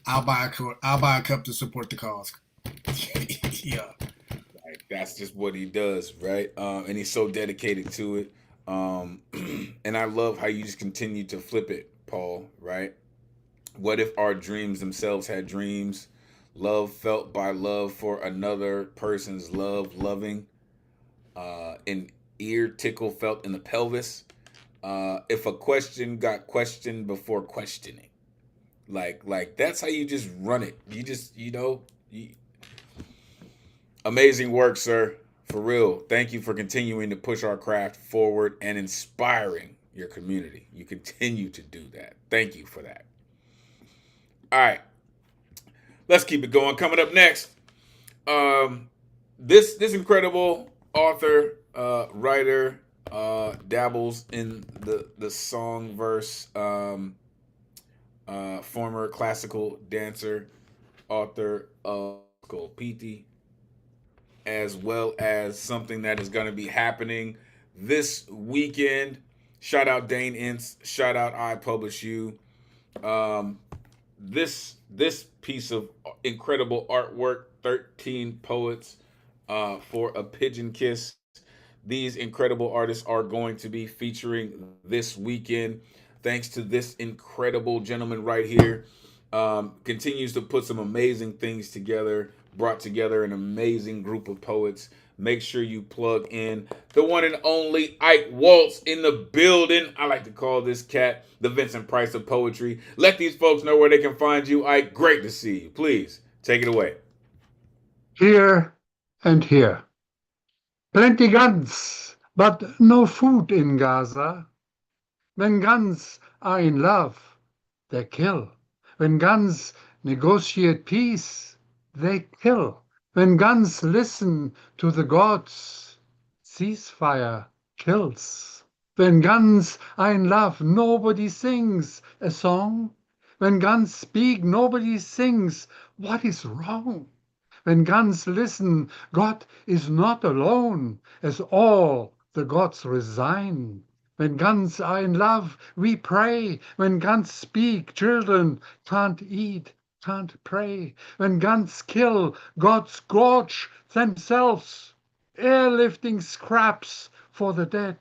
Speaker 18: I'll buy a cup to support the cause. Yeah.
Speaker 1: Like, that's just what he does, right? And he's so dedicated to it. And I love how you just continue to flip it, Paul, right? What if our dreams themselves had dreams? Love felt by love for another person's love, loving. An ear tickle felt in the pelvis. If a question got questioned before questioning. Like that's how you just run it. You just, amazing work, sir. For real. Thank you for continuing to push our craft forward and inspiring your community. You continue to do that. Thank you for that. All right. Let's keep it going. Coming up next, this incredible author, writer, dabbles in the song verse, former classical dancer, author of PT, as well as something that is going to be happening this weekend. Shout out Dane Ince. Shout out I Publish You. This piece of incredible artwork, 13 poets for a pigeon kiss. These incredible artists are going to be featuring this weekend. Thanks to this incredible gentleman right here. Continues to put some amazing things together, brought together an amazing group of poets. Make sure you plug in the one and only Ike Waltz in the building. I like to call this cat the Vincent Price of poetry. Let these folks know where they can find you, Ike. Great to see you. Please take it away.
Speaker 19: Here and here. Plenty guns, but no food in Gaza. When guns are in love, they kill. When guns negotiate peace, they kill. When guns listen to the gods, ceasefire kills. When guns are in love, nobody sings a song. When guns speak, nobody sings, what is wrong? When guns listen, God is not alone, as all the gods resign. When guns are in love, we pray. When guns speak, children can't eat, can't pray. When guns kill, gods gorge themselves, airlifting scraps for the dead.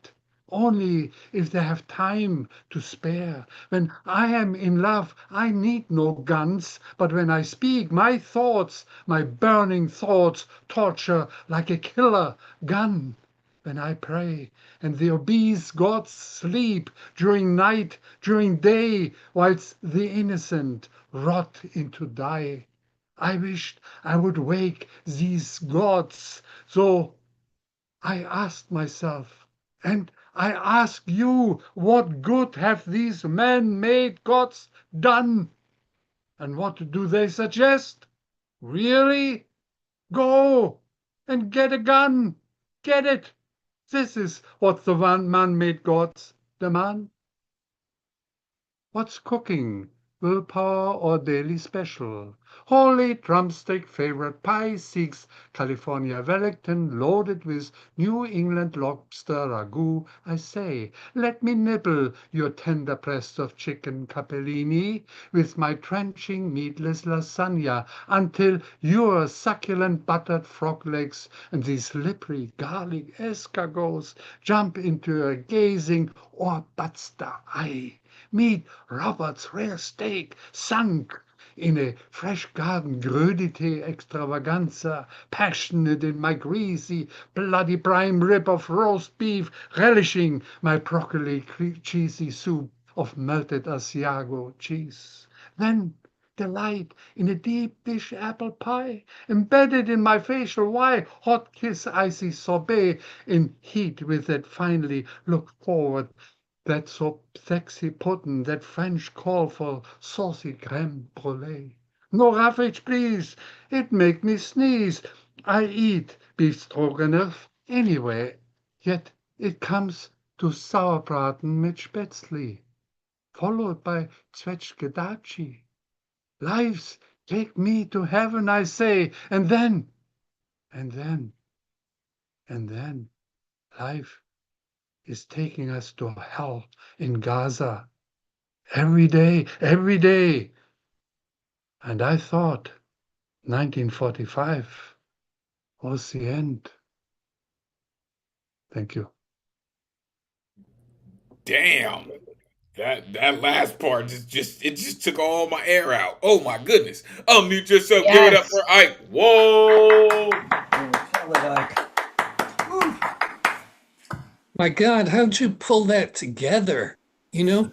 Speaker 19: Only if they have time to spare. When I am in love, I need no guns, but when I speak, my thoughts, my burning thoughts, torture like a killer gun. When I pray, and the obese gods sleep during night, during day, whilst the innocent rot into die. I wished I would wake these gods, so I asked myself, and I ask you, what good have these man-made gods done? And what do they suggest? Really? Go and get a gun. Get it. This is what the man-made gods demand. What's cooking? Willpower or daily special? Holy drumstick favorite pie seeks California Wellington loaded with New England lobster ragout. I say, let me nibble your tender breast of chicken capellini with my drenching meatless lasagna until your succulent buttered frog legs and these slippery garlic escargots jump into a gazing or buster eye. Meet Robert's rare steak sunk in a fresh garden crudité extravaganza, passionate in my greasy, bloody prime rib of roast beef, relishing my broccoli cheesy soup of melted Asiago cheese. Then delight in a deep dish apple pie, embedded in my facial Y, hot kiss icy sorbet in heat with that finally look forward, that so sexy pudding, that French call for saucy creme brulee. No roughage, please. It make me sneeze. I eat beef stroganoff anyway, yet it comes to sauerbraten mit Spätzle, followed by Zwetschgedachi. Lives take me to heaven, I say, and then, and then, and then, life is taking us to hell in Gaza. Every day, every day. And I thought 1945 was the end. Thank you.
Speaker 1: Damn. That last part just took all my air out. Oh my goodness. Unmute yourself. Give it up for Ike. Whoa.
Speaker 5: My God, how'd you pull that together? You know,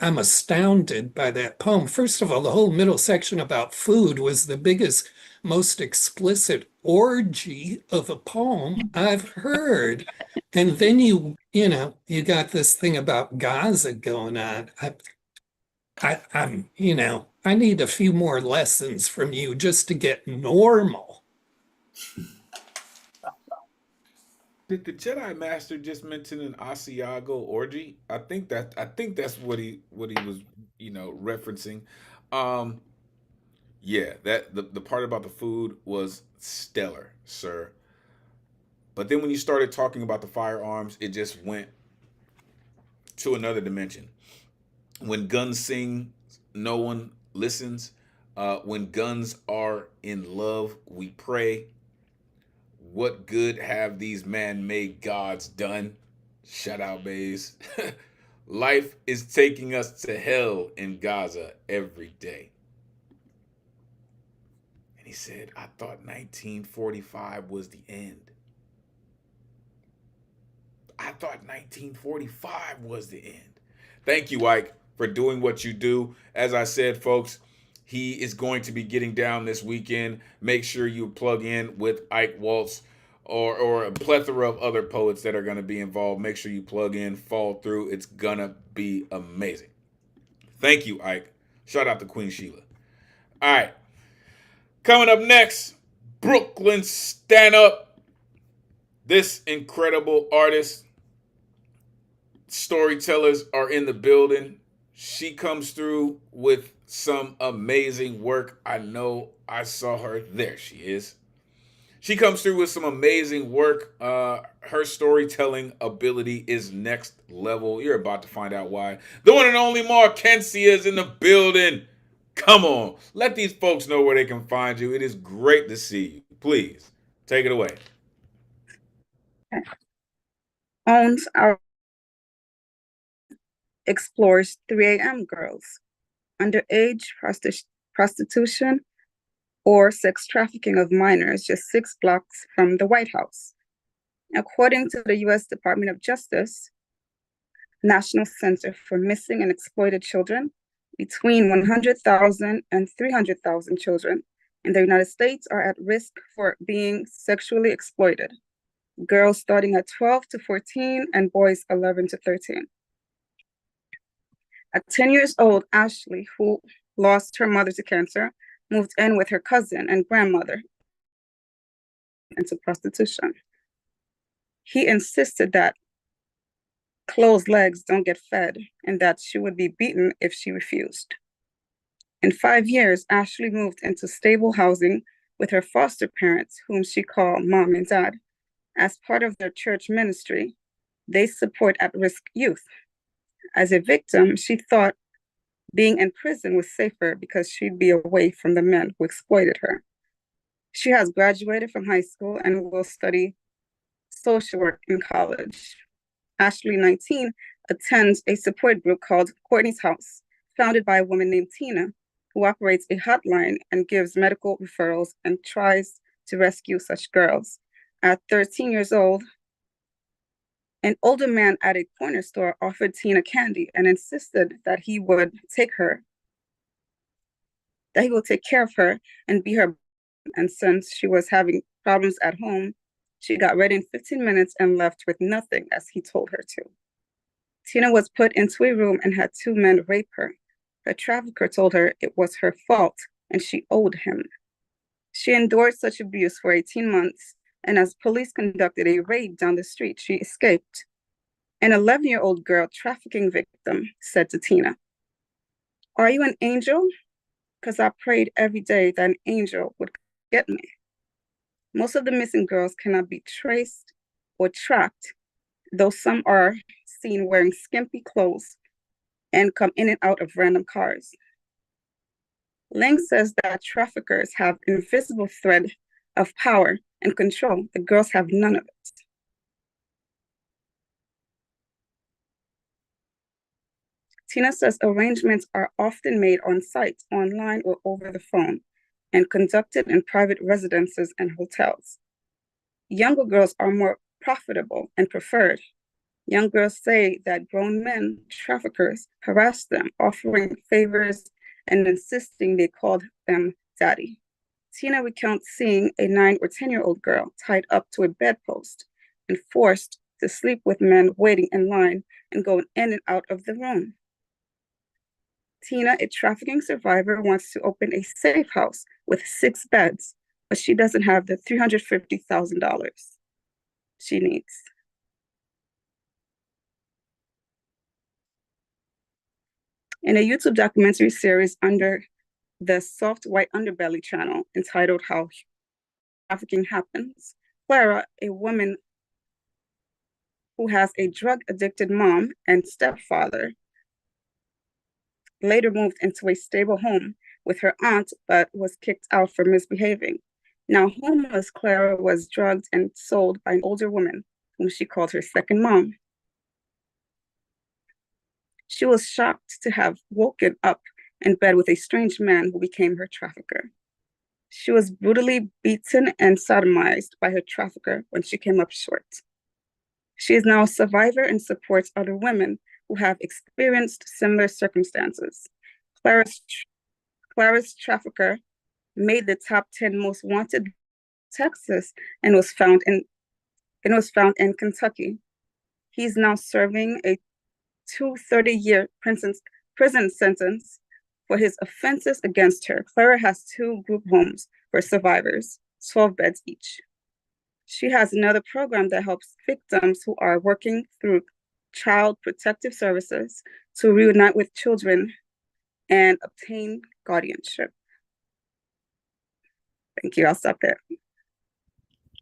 Speaker 5: I'm astounded by that poem. First of all, the whole middle section about food was the biggest, most explicit orgy of a poem I've heard. And then you got this thing about Gaza going on. I need a few more lessons from you just to get normal.
Speaker 1: Did the Jedi Master just mention an Asiago orgy? I think that's what he was, referencing. Yeah, that the part about the food was stellar, sir. But then when you started talking about the firearms, it just went to another dimension. When guns sing, no one listens. When guns are in love, we pray. What good have these man-made gods done? Shout out, Bays. Life is taking us to hell in Gaza every day. And he said, I thought 1945 was the end. I thought 1945 was the end. Thank you, Ike, for doing what you do. As I said, folks, he is going to be getting down this weekend. Make sure you plug in with Ike Waltz or a plethora of other poets that are going to be involved. Make sure you plug in, fall through. It's going to be amazing. Thank you, Ike. Shout out to Queen Sheila. All right. Coming up next, Brooklyn Stand Up. This incredible artist, storytellers are in the building. She comes through with some amazing work. I know I saw her. There she is. She comes through with some amazing work. Her storytelling ability is next level. You're about to find out why. The one and only Markensia is in the building. Come on. Let these folks know where they can find you. It is great to see you. Please, take it away.
Speaker 20: Owns our explores 3 a.m. girls, underage prostitution, or sex trafficking of minors just 6 blocks from the White House. According to the U.S. Department of Justice, National Center for Missing and Exploited Children, between 100,000 and 300,000 children in the United States are at risk for being sexually exploited. Girls starting at 12 to 14 and boys 11 to 13. At 10 years old, Ashley, who lost her mother to cancer, moved in with her cousin and grandmother into prostitution. He insisted that closed legs don't get fed and that she would be beaten if she refused. In 5 years, Ashley moved into stable housing with her foster parents, whom she called Mom and Dad. As part of their church ministry, they support at-risk youth. As a victim, she thought being in prison was safer because she'd be away from the men who exploited her. She has graduated from high school and will study social work in college. Ashley, 19, attends a support group called Courtney's House, founded by a woman named Tina, who operates a hotline and gives medical referrals and tries to rescue such girls. At 13 years old, an older man at a corner store offered Tina candy and insisted that he would take her that he will take care of her and be her. And since she was having problems at home, she got ready in 15 minutes and left with nothing as he told her to. Tina was put into a room and had 2 men rape her. Her trafficker told her it was her fault and she owed him. She endured such abuse for 18 months, and as police conducted a raid down the street, she escaped. An 11-year-old girl trafficking victim said to Tina, "Are you an angel? Because I prayed every day that an angel would get me." Most of the missing girls cannot be traced or tracked, though some are seen wearing skimpy clothes and come in and out of random cars. Lang says that traffickers have an invisible thread of power and control. The girls have none of it. Tina says arrangements are often made on site, online, or over the phone, and conducted in private residences and hotels. Younger girls are more profitable and preferred. Young girls say that grown men traffickers harass them, offering favors and insisting they called them daddy. Tina recounts seeing a 9 or 10-year-old girl tied up to a bedpost and forced to sleep with men waiting in line and going in and out of the room. Tina, a trafficking survivor, wants to open a safe house with 6 beds, but she doesn't have the $350,000 she needs. In a YouTube documentary series under the Soft White Underbelly channel entitled How Trafficking Happens, Clara, a woman who has a drug-addicted mom and stepfather, later moved into a stable home with her aunt, but was kicked out for misbehaving. Now homeless, Clara was drugged and sold by an older woman whom she called her second mom. She was shocked to have woken up in bed with a strange man who became her trafficker. She was brutally beaten and sodomized by her trafficker when she came up short. She is now a survivor and supports other women who have experienced similar circumstances. Clara's trafficker made the top 10 most wanted in Texas and was found in Kentucky. He's now serving a 230-year prison sentence for his offenses against her. Clara has 2 group homes for survivors, 12 beds each. She has another program that helps victims who are working through Child Protective Services to reunite with children and obtain guardianship. Thank you. I'll stop there.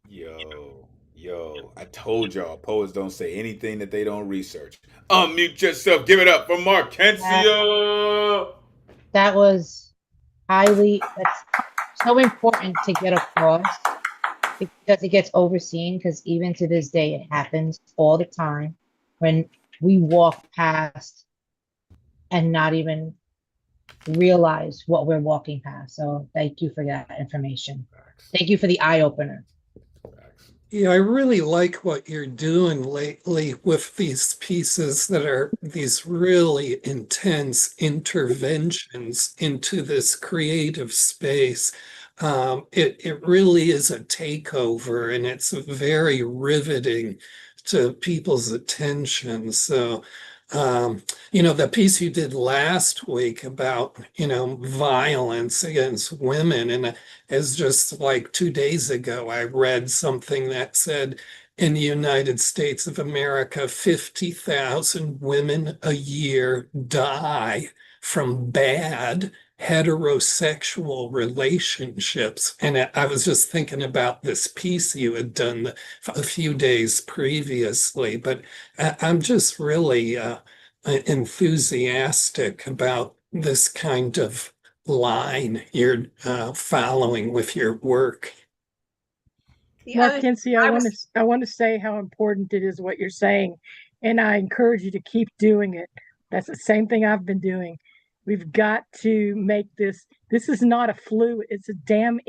Speaker 1: Yo, I told y'all, poets don't say anything that they don't research. Unmute yourself. Give it up for Markencia.
Speaker 3: That was that's so important to get across because it gets overseen, because even to this day, it happens all the time when we walk past and not even realize what we're walking past. So thank you for that information. Thank you for the eye opener.
Speaker 5: Yeah, I really like what you're doing lately with these pieces that are these really intense interventions into this creative space. It really is a takeover, and it's very riveting to people's attention. So, the piece you did last week about, violence against women, and as just like 2 days ago, I read something that said in the United States of America, 50,000 women a year die from bad heterosexual relationships. And I was just thinking about this piece you had done a few days previously, but I'm just really enthusiastic about this kind of line you're following with your work.
Speaker 17: Mark Kinsey, I want to say how important it is what you're saying, and I encourage you to keep doing it. That's the same thing I've been doing. We've got to make this. This is not a flu; it's a damn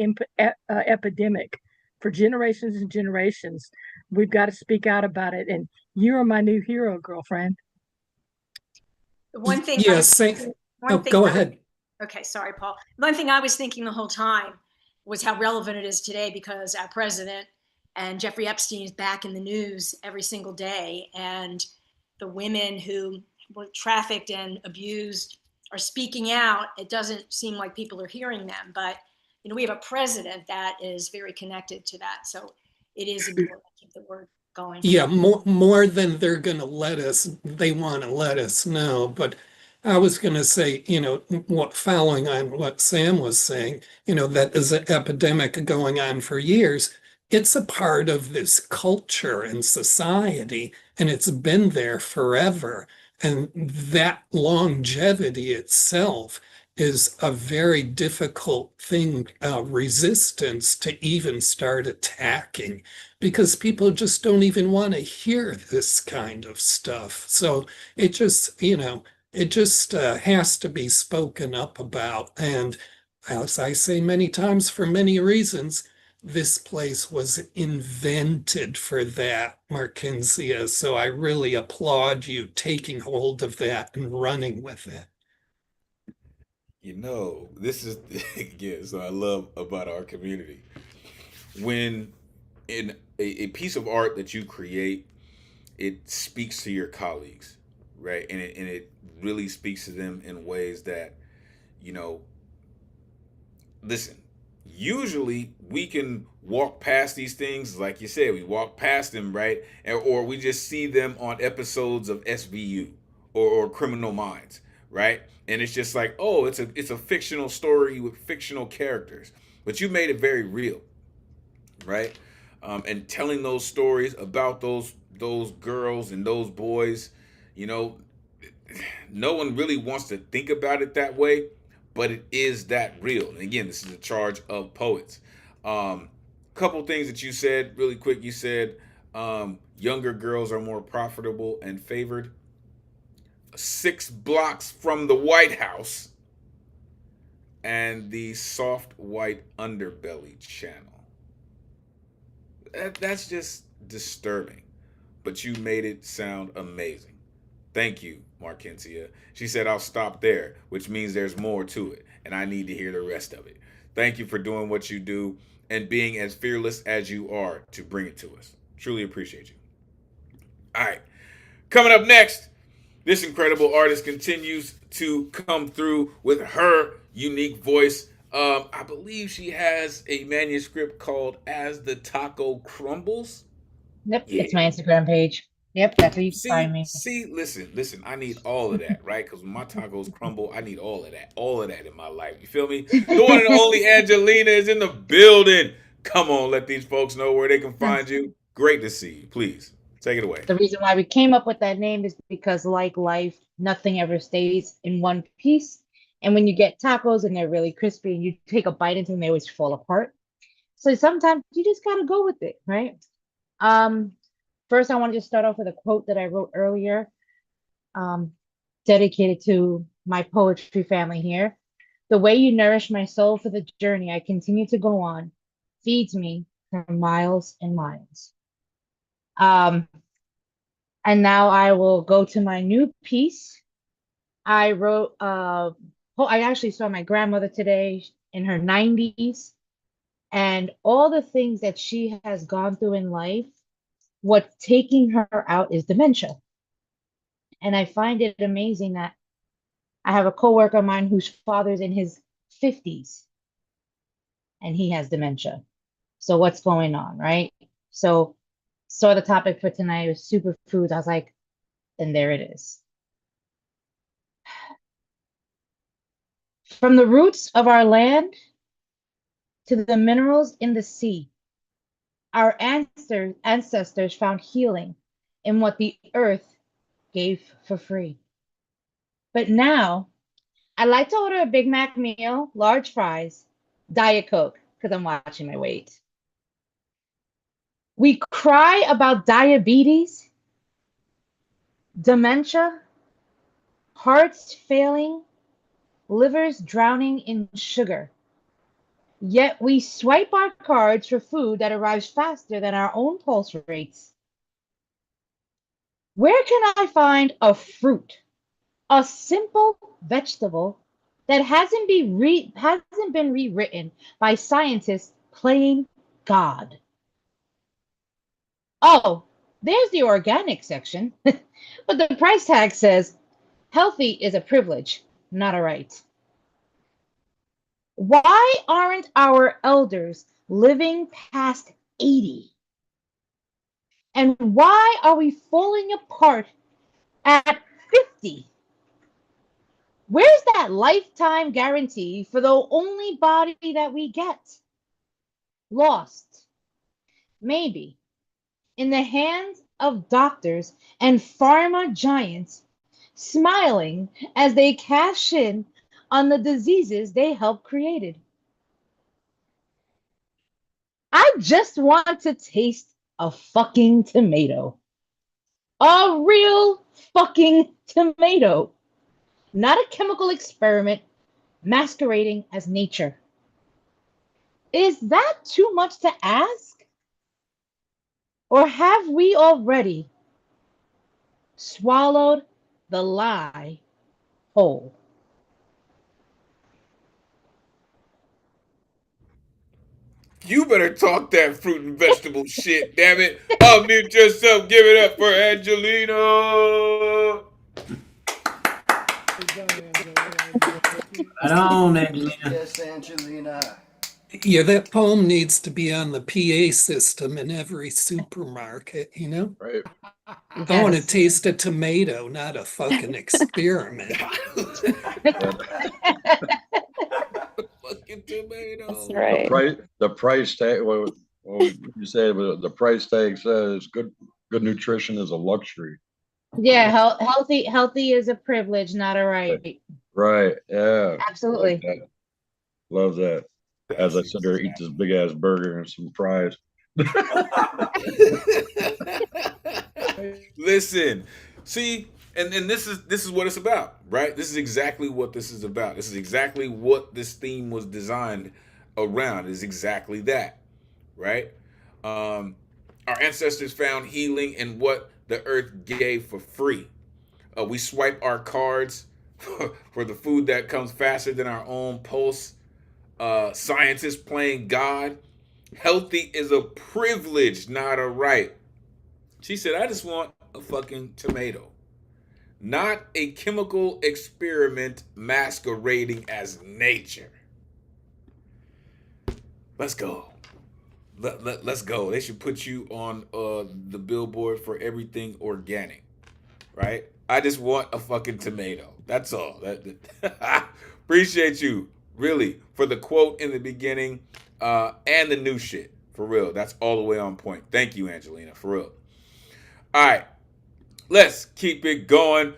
Speaker 17: epidemic for generations and generations. We've got to speak out about it, and you are my new hero, girlfriend.
Speaker 8: One thing.
Speaker 5: Yes. Go ahead.
Speaker 8: Okay, sorry, Paul. One thing I was thinking the whole time was how relevant it is today because our president and Jeffrey Epstein is back in the news every single day. And the women who were trafficked and abused are speaking out. It doesn't seem like people are hearing them, but we have a president that is very connected to that. So it is important to keep the word going.
Speaker 5: Yeah, more than they're going to they want to let us know. But I was going to say, following on what Sam was saying, that is an epidemic going on for years. It's a part of this culture and society, and it's been there forever. And that longevity itself is a very difficult thing, resistance to even start attacking, because people just don't even want to hear this kind of stuff. So it just, has to be spoken up about. And as I say many times, for many reasons, this place was invented for that, Markinsia. So I really applaud you taking hold of that and running with it.
Speaker 1: This is again, so I love about our community. When in a piece of art that you create, it speaks to your colleagues, right? And it really speaks to them in ways that, you know, listen, usually we can walk past these things, like you said, we walk past them, right? Or we just see them on episodes of SVU or Criminal Minds, right? And it's just like, oh, it's a fictional story with fictional characters, but you made it very real, right? And telling those stories about those girls and those boys, you know, no one really wants to think about it that way, but it is that real. And again, this is a charge of poets. Couple things that you said really quick. You said younger girls are more profitable and favored. 6 blocks from the White House and the soft white underbelly channel. That's just disturbing, but you made it sound amazing. Thank you, Markinsia. She said, I'll stop there, which means there's more to it, and I need to hear the rest of it. Thank you for doing what you do and being as fearless as you are to bring it to us. Truly appreciate you. All right. Coming up next, this incredible artist continues to come through with her unique voice. I believe she has a manuscript called As the Taco Crumbles.
Speaker 3: Yep, it's my Instagram page. Yep, that's where you can find me.
Speaker 1: Listen, I need all of that, right? Because when my tacos crumble, I need all of that in my life. You feel me? The one and only Angelina is in the building. Come on, let these folks know where they can find you. Great to see you. Please, take it away.
Speaker 3: The reason why we came up with that name is because, like life, nothing ever stays in one piece. And when you get tacos and they're really crispy and you take a bite into them, they always fall apart. So sometimes you just gotta go with it, right? First, I want to just start off with a quote that I wrote earlier, dedicated to my poetry family here. The way you nourish my soul for the journey I continue to go on feeds me for miles and miles. And now I will go to my new piece. I wrote, I actually saw my grandmother today in her 90s, and all the things that she has gone through in life. What's taking her out is dementia. And I find it amazing that I have a coworker of mine whose father's in his 50s and he has dementia. So what's going on, right? So saw the topic for tonight was superfoods. I was like, and there it is. From the roots of our land to the minerals in the sea, our ancestors found healing in what the earth gave for free. But now, I like to order a Big Mac meal, large fries, Diet Coke, because I'm watching my weight. We cry about diabetes, dementia, hearts failing, livers drowning in sugar. Yet we swipe our cards for food that arrives faster than our own pulse rates. Where can I find a fruit, a simple vegetable that hasn't been rewritten by scientists playing God. Oh, there's the organic section. But the price tag says healthy is a privilege, not a right. Why aren't our elders living past 80? And why are we falling apart at 50? Where's that lifetime guarantee for the only body that we get? Lost. Maybe in the hands of doctors and pharma giants, smiling as they cash in on the diseases they helped created. I just want to taste a fucking tomato. A real fucking tomato. Not a chemical experiment masquerading as nature. Is that too much to ask? Or have we already swallowed the lie whole?
Speaker 1: You better talk that fruit and vegetable shit, damn it. Unmute yourself. Give it up for Angelina.
Speaker 7: Right on, Angelina.
Speaker 21: Yes, Angelina.
Speaker 5: Yeah, that poem needs to be on the PA system in every supermarket, you know?
Speaker 21: Right.
Speaker 5: I want to
Speaker 3: Yes.
Speaker 5: taste a tomato, not a fucking experiment.
Speaker 1: Fucking tomato.
Speaker 9: That's
Speaker 21: The
Speaker 9: right.
Speaker 21: price tag. What you say? The price tag says good nutrition is a luxury.
Speaker 3: Yeah, healthy is a privilege, not a right.
Speaker 21: Right. Yeah.
Speaker 3: Absolutely.
Speaker 21: Like that. Love that. As I sit there, eat this big ass burger and some fries.
Speaker 1: Listen, see, and this is what it's about, right? This is exactly what this is about. This is exactly what this theme was designed around. Is exactly that, right? Our ancestors found healing in what the earth gave for free. We swipe our cards for the food that comes faster than our own pulse. Scientists playing God. Healthy is a privilege, not a right. She said, I just want a fucking tomato. Not a chemical experiment masquerading as nature. Let's go. Let's go. They should put you on the billboard for everything organic, right? I just want a fucking tomato. That's all. Appreciate you, really, for the quote in the beginning and the new shit. For real. That's all the way on point. Thank you, Angelina. For real. All right. Let's keep it going.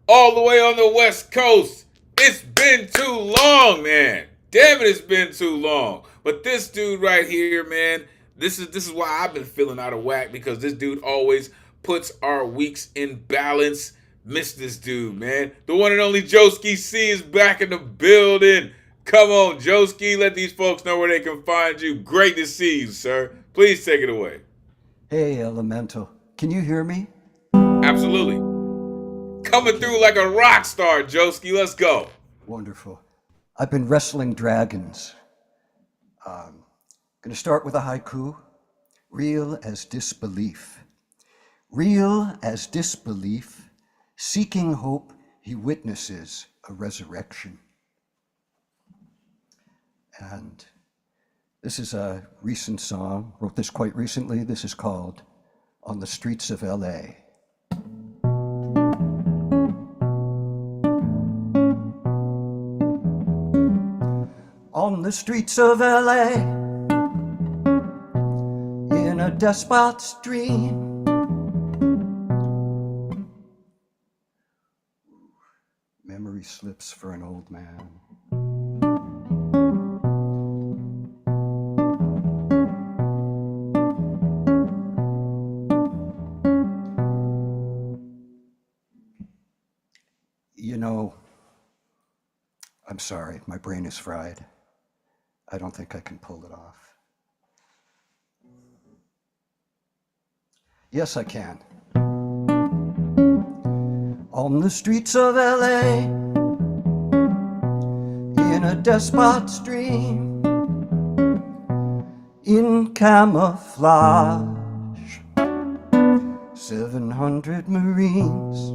Speaker 1: All the way on the West Coast. It's been too long, man. Damn it, it's been too long. But this dude right here, man, this is why I've been feeling out of whack, because this dude always puts our weeks in balance. Miss this dude, man. The one and only Joski C is back in the building. Come on, Joski. Let these folks know where they can find you. Great to see you, sir. Please take it away.
Speaker 22: Hey, Elemental. Can you hear me?
Speaker 1: Absolutely. Coming through like a rock star, Joski. Let's go.
Speaker 22: Wonderful. I've been wrestling dragons. Gonna start with a haiku. Real as disbelief. Real as disbelief. Seeking hope, he witnesses a resurrection. And this is a recent song. Wrote this quite recently. This is called On the Streets of LA. On the streets of LA, in a despot's dream, memory slips for an old man. You know, I'm sorry, my brain is fried. I don't think I can pull it off. Yes, I can. On the streets of LA, despot's dream, in camouflage, 700 Marines.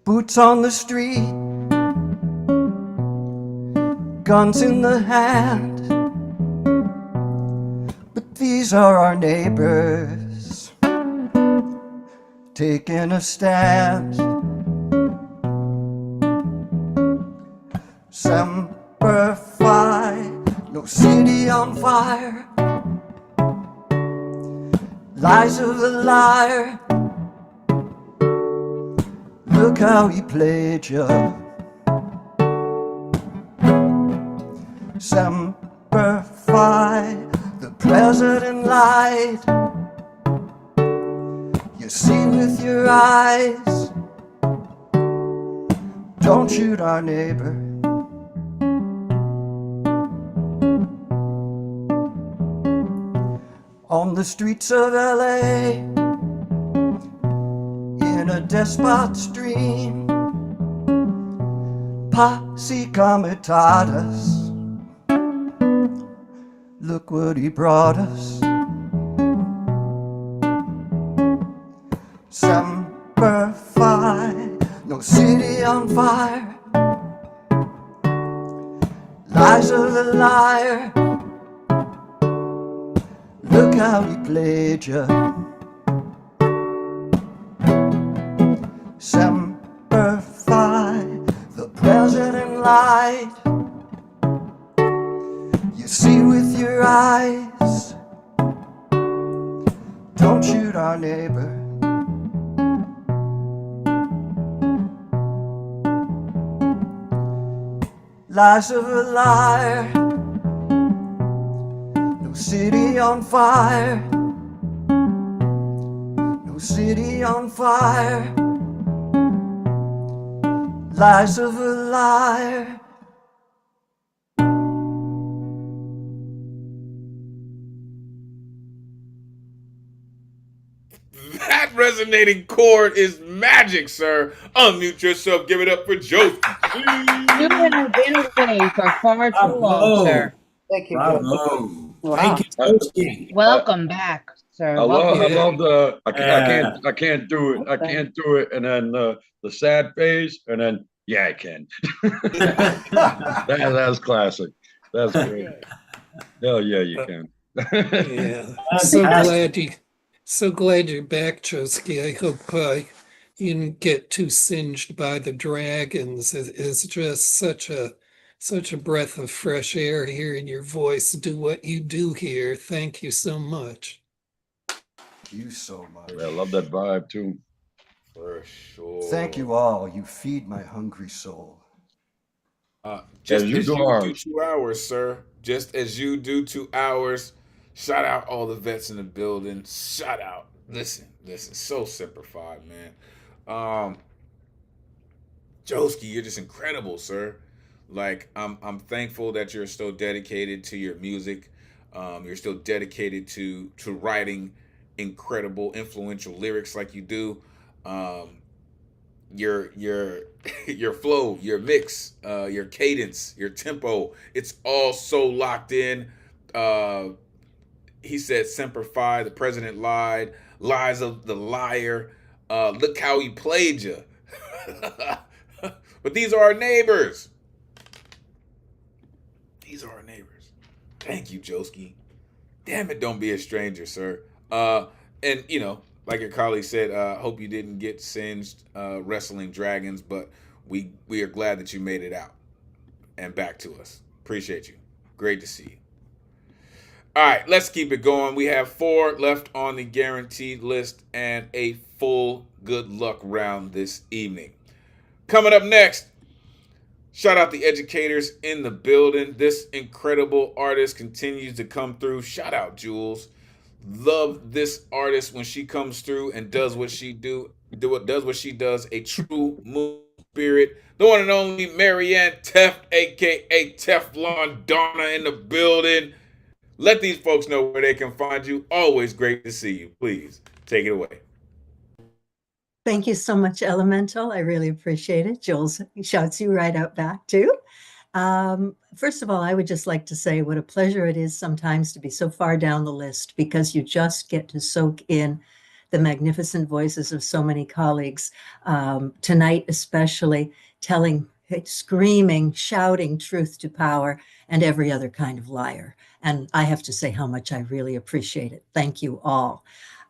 Speaker 22: Boots on the street, guns in the hand, but these are our neighbors, taking a stand. Semper Fi, no city on fire, lies of a liar. Look how he played you. Semper Fi, the president lied. You see with your eyes. Don't shoot our neighbor. On the streets of LA, in a despot's dream, posse comitatus. Look what he brought us. Semper Fi, no city on fire, lies of the liar. Look how he played you. Semper Fi, the president lied. You see with your eyes. Don't shoot our neighbor. Lies of a liar, no city on fire, no city on fire. Lies of a liar.
Speaker 1: That resonating chord is magic, sir. Unmute yourself. Give it up for Joe.
Speaker 3: You have been away for far too long, sir.
Speaker 15: Thank you,
Speaker 7: Bravo.
Speaker 15: Wow.
Speaker 7: Thank you, Toasty.
Speaker 3: Welcome back, sir.
Speaker 21: I love
Speaker 3: Welcome back.
Speaker 21: I can't do it. I can't do it. And then the sad face, and then yeah, I can. That's classic. That's great. Hell yeah, you can.
Speaker 5: Yeah, so glad you're back, Chosky. I hope you didn't get too singed by the dragons. It's just such a breath of fresh air hearing your voice do what you do here. Thank you so much.
Speaker 22: You so much.
Speaker 21: I love that vibe too.
Speaker 1: For sure.
Speaker 22: Thank you all. You feed my hungry soul.
Speaker 1: Just
Speaker 21: As you
Speaker 1: as
Speaker 21: do
Speaker 1: you
Speaker 21: ours.
Speaker 1: do to ours, sir. Just as you do to ours. Shout out all the vets in the building. Shout out. Listen. So simplified, man. Joski, you're just incredible, sir. Like I'm thankful that you're still dedicated to your music. You're still dedicated to writing incredible, influential lyrics like you do. Your your flow, your mix, your cadence, your tempo, it's all so locked in. He said Semper Fi, the president lied, lies of the liar. Look how he played you. But these are our neighbors. These are our neighbors. Thank you, Joski. Damn it, don't be a stranger, sir. And you know, like your colleague said, hope you didn't get singed wrestling dragons, but we are glad that you made it out and back to us. Appreciate you. Great to see you. All right, let's keep it going. We have 4 left on the guaranteed list and a full good luck round this evening. Coming up next, shout out the educators in the building. This incredible artist continues to come through. Shout out Jules. Love this artist when she comes through and does what she does what she does. A true moon spirit. The one and only Marianne Teft, aka Teflon Donna, in the building. Let these folks know where they can find you. Always great to see you. Please take it away.
Speaker 2: Thank you so much, Elemental. I really appreciate it. Jules shouts you right out back too. First of all, I would just like to say what a pleasure it is sometimes to be so far down the list because you just get to soak in the magnificent voices of so many colleagues. Tonight, especially telling, screaming, shouting truth to power and every other kind of liar. And I have to say how much I really appreciate it. Thank you all.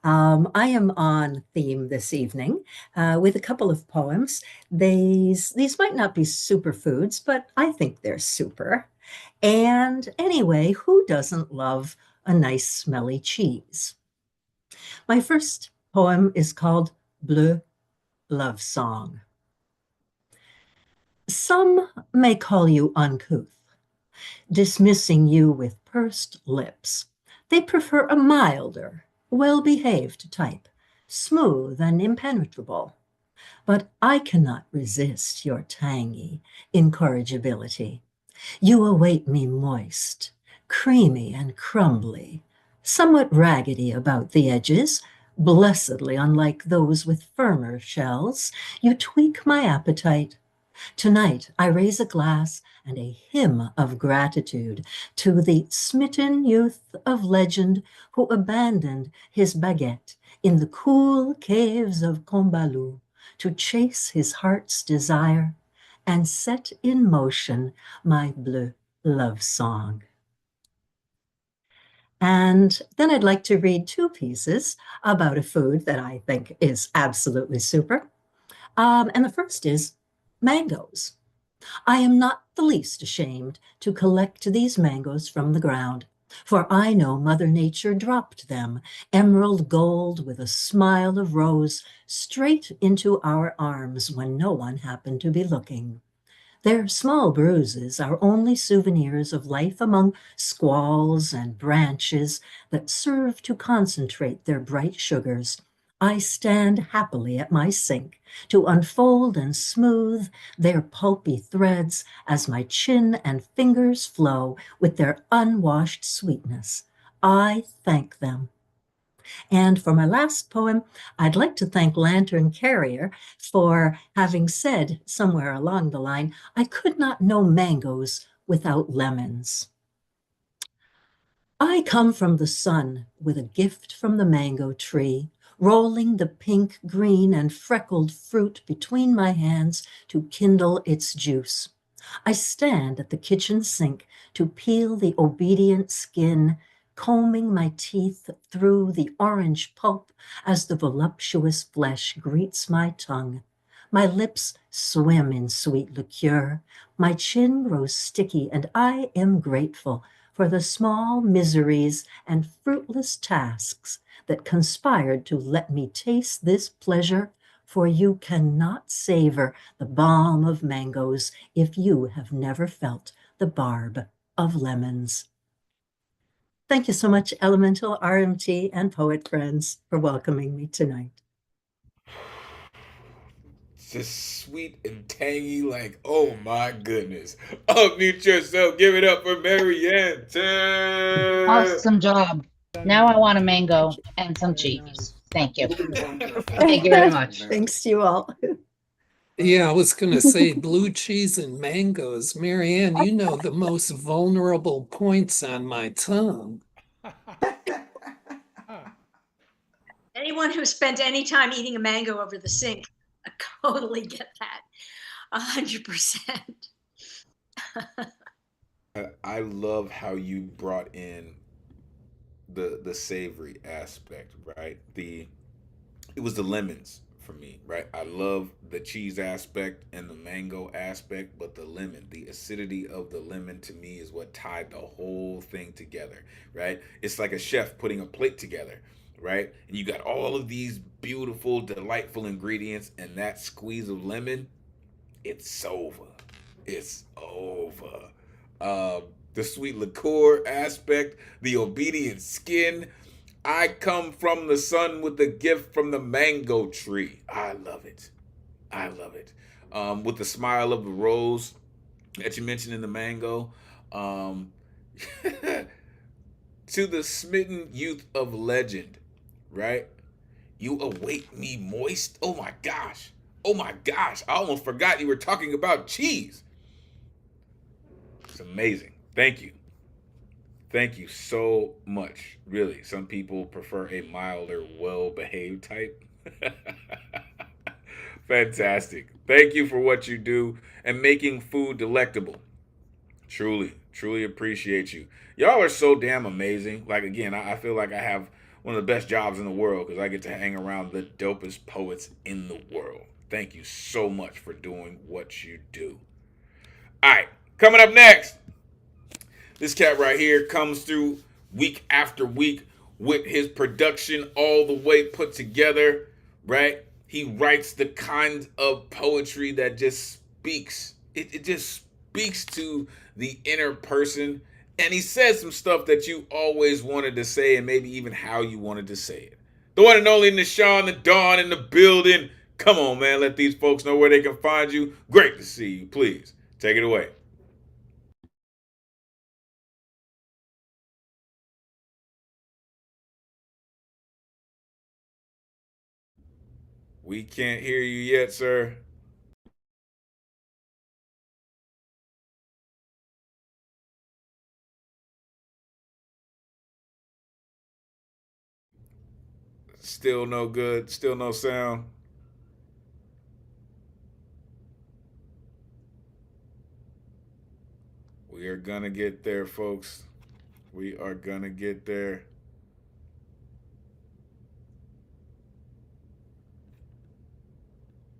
Speaker 2: I am on theme this evening with a couple of poems. These might not be superfoods, but I think they're super. And anyway, who doesn't love a nice smelly cheese? My first poem is called Bleu Love Song. Some may call you uncouth, dismissing you with pursed lips. They prefer a milder, well-behaved type, smooth and impenetrable. But I cannot resist your tangy incorrigibility. You await me moist, creamy and crumbly, somewhat raggedy about the edges, blessedly unlike those with firmer shells. You tweak my appetite. Tonight I raise a glass and a hymn of gratitude to the smitten youth of legend who abandoned his baguette in the cool caves of Combalou to chase his heart's desire and set in motion my bleu love song. And then I'd like to read two pieces about a food that I think is absolutely super. And the first is mangoes. I am not the least ashamed to collect these mangoes from the ground, for I know Mother Nature dropped them, emerald gold with a smile of rose, straight into our arms when no one happened to be looking. Their small bruises are only souvenirs of life among squalls and branches that serve to concentrate their bright sugars. I stand happily at my sink to unfold and smooth their pulpy threads as my chin and fingers flow with their unwashed sweetness. I thank them. And for my last poem, I'd like to thank Lantern Carrier for having said somewhere along the line, I could not know mangoes without lemons. I come from the sun with a gift from the mango tree, rolling the pink, green, and freckled fruit between my hands to kindle its juice. I stand at the kitchen sink to peel the obedient skin, combing my teeth through the orange pulp as the voluptuous flesh greets my tongue. My lips swim in sweet liqueur, my chin grows sticky, and I am grateful for the small miseries and fruitless tasks that conspired to let me taste this pleasure, for you cannot savor the balm of mangoes if you have never felt the barb of lemons. Thank you so much, Elemental, RMT, and poet friends, for welcoming me tonight.
Speaker 1: Just sweet and tangy, like, oh my goodness. Unmute yourself. Give it up for Marianne.
Speaker 3: Awesome job. Now I want a mango and some cheese. Thank you. Thank you very much.
Speaker 2: Thanks to you all.
Speaker 5: Yeah, I was going to say blue cheese and mangoes. Marianne, you know the most vulnerable points on my tongue.
Speaker 8: Anyone who spent any time eating a mango over the sink, I totally get that. 100%.
Speaker 1: I love how you brought in the savory aspect, right? It was the lemons for me, right? I love the cheese aspect and the mango aspect, but the lemon, the acidity of the lemon to me is what tied the whole thing together, right? It's like a chef putting a plate together, right? And you got all of these beautiful, delightful ingredients, and that squeeze of lemon, it's over. It's over. The sweet liqueur aspect, the obedient skin. I come from the sun with the gift from the mango tree. I love it. I love it. With the smile of the rose that you mentioned in the mango. Um, to the smitten youth of legend, right? You await me moist. Oh my gosh. Oh my gosh. I almost forgot you were talking about cheese. It's amazing. Thank you. Thank you so much. Really, some people prefer a milder, well-behaved type. Fantastic. Thank you for what you do and making food delectable. Truly, truly appreciate you. Y'all are so damn amazing. Like, again, I feel like I have one of the best jobs in the world because I get to hang around the dopest poets in the world. Thank you so much for doing what you do. All right, coming up next. This cat right here comes through week after week with his production all the way put together, right? He writes the kind of poetry that just speaks. It just speaks to the inner person. And he says some stuff that you always wanted to say and maybe even how you wanted to say it. The one and only Nishan the Dawn in the building. Come on, man. Let these folks know where they can find you. Great to see you. Please, take it away. We can't hear you yet, sir. Still no good. Still no sound. We are gonna get there, folks. We are gonna get there.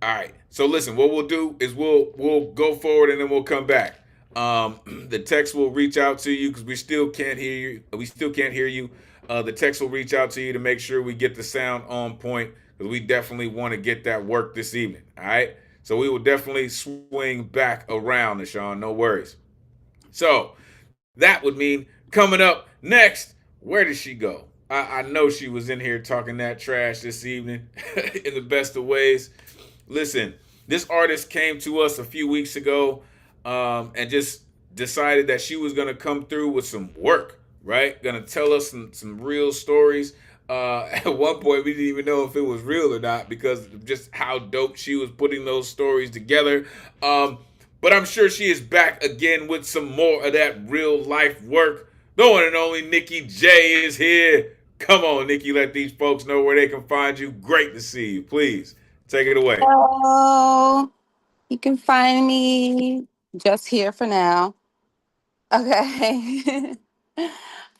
Speaker 1: All right. So listen, what we'll do is we'll go forward and then we'll come back. The text will reach out to you because we still can't hear you. We still can't hear you. The text will reach out to you to make sure we get the sound on point because we definitely want to get that work this evening. All right. So we will definitely swing back around, Nishan. No worries. So that would mean coming up next, where did she go? I know she was in here talking that trash this evening in the best of ways. Listen, this artist came to us a few weeks ago and just decided that she was going to come through with some work, right? Going to tell us some real stories. At one point, we didn't even know if it was real or not because of just how dope she was putting those stories together. But I'm sure she is back again with some more of that real life work. The one and only Nikki J is here. Come on, Nikki, let these folks know where they can find you. Great to see you. Please take it away.
Speaker 9: Hello. You can find me just here for now. Okay. All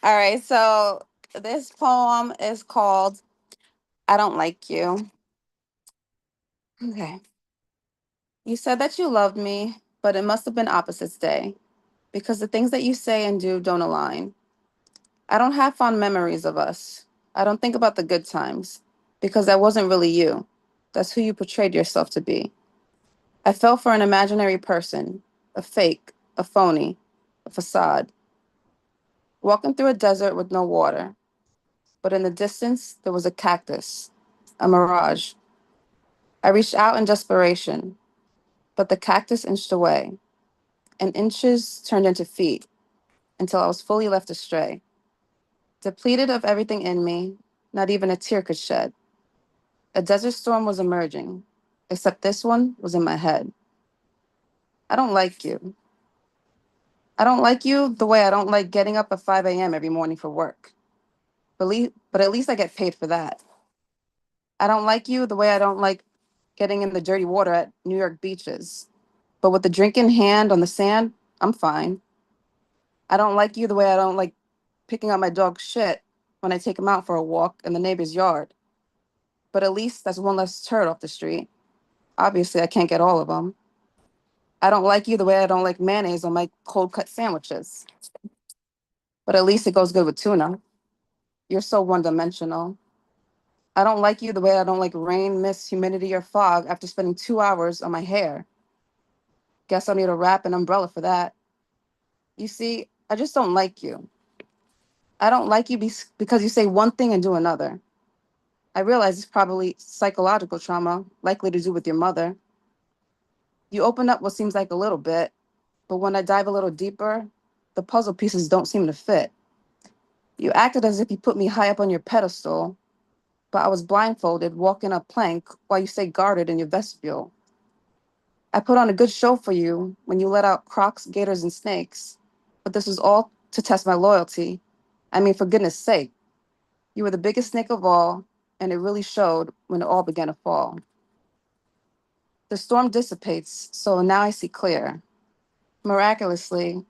Speaker 9: right. So this poem is called I Don't Like You. Okay. You said that you loved me, but it must have been opposites day because the things that you say and do don't align. I don't have fond memories of us. I don't think about the good times because that wasn't really you. That's who you portrayed yourself to be. I fell for an imaginary person, a fake, a phony, a facade, walking through a desert with no water. But in the distance, there was a cactus, a mirage. I reached out in desperation, but the cactus inched away, and inches turned into feet until I was fully left astray. Depleted of everything in me, not even a tear could shed. A desert storm was emerging, except this one was in my head. I don't like you. I don't like you the way I don't like getting up at 5 a.m. every morning for work. But at least I get paid for that. I don't like you the way I don't like getting in the dirty water at New York beaches. But with the drink in hand on the sand, I'm fine. I don't like you the way I don't like picking up my dog's shit when I take him out for a walk in the neighbor's yard. But at least that's one less turd off the street. Obviously, I can't get all of them. I don't like you the way I don't like mayonnaise on my cold cut sandwiches. But at least it goes good with tuna. You're so one dimensional. I don't like you the way I don't like rain, mist, humidity, or fog after spending 2 hours on my hair. Guess I'll need a wrap and umbrella for that. You see, I just don't like you. I don't like you because you say one thing and do another. I realize it's probably psychological trauma, likely to do with your mother. You open up what seems like a little bit, but when I dive a little deeper, the puzzle pieces don't seem to fit. You acted as if you put me high up on your pedestal, but I was blindfolded, walking a plank while you stay guarded in your vestibule. I put on a good show for you when you let out crocs, gators, and snakes, but this was all to test my loyalty. I mean, for goodness sake, you were the biggest snake of all, and it really showed when it all began to fall. The storm dissipates, so now I see clear. Miraculously,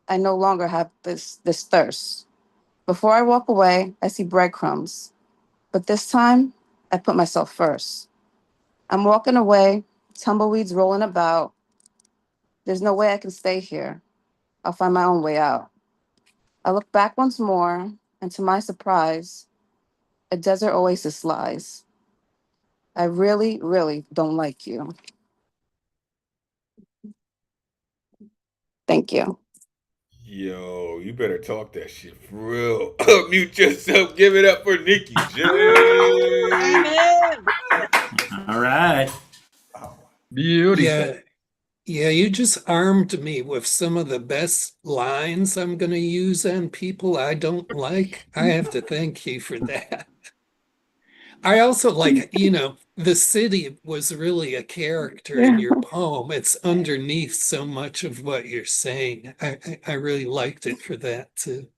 Speaker 9: I no longer have this thirst. Before I walk away, I see breadcrumbs, but this time, I put myself first. I'm walking away, tumbleweeds rolling about. There's no way I can stay here. I'll find my own way out. I look back once more, and to my surprise, a desert oasis lies. I really, really don't like you. Thank you.
Speaker 1: Yo, you better talk that shit for real. Mute yourself. Give it up for Nikki J.
Speaker 7: All right.
Speaker 21: Beautiful.
Speaker 5: Yeah, you just armed me with some of the best lines I'm going to use on people I don't like. I have to thank you for that. I also like, the city was really a character in your poem. It's underneath so much of what you're saying. I really liked it for that too.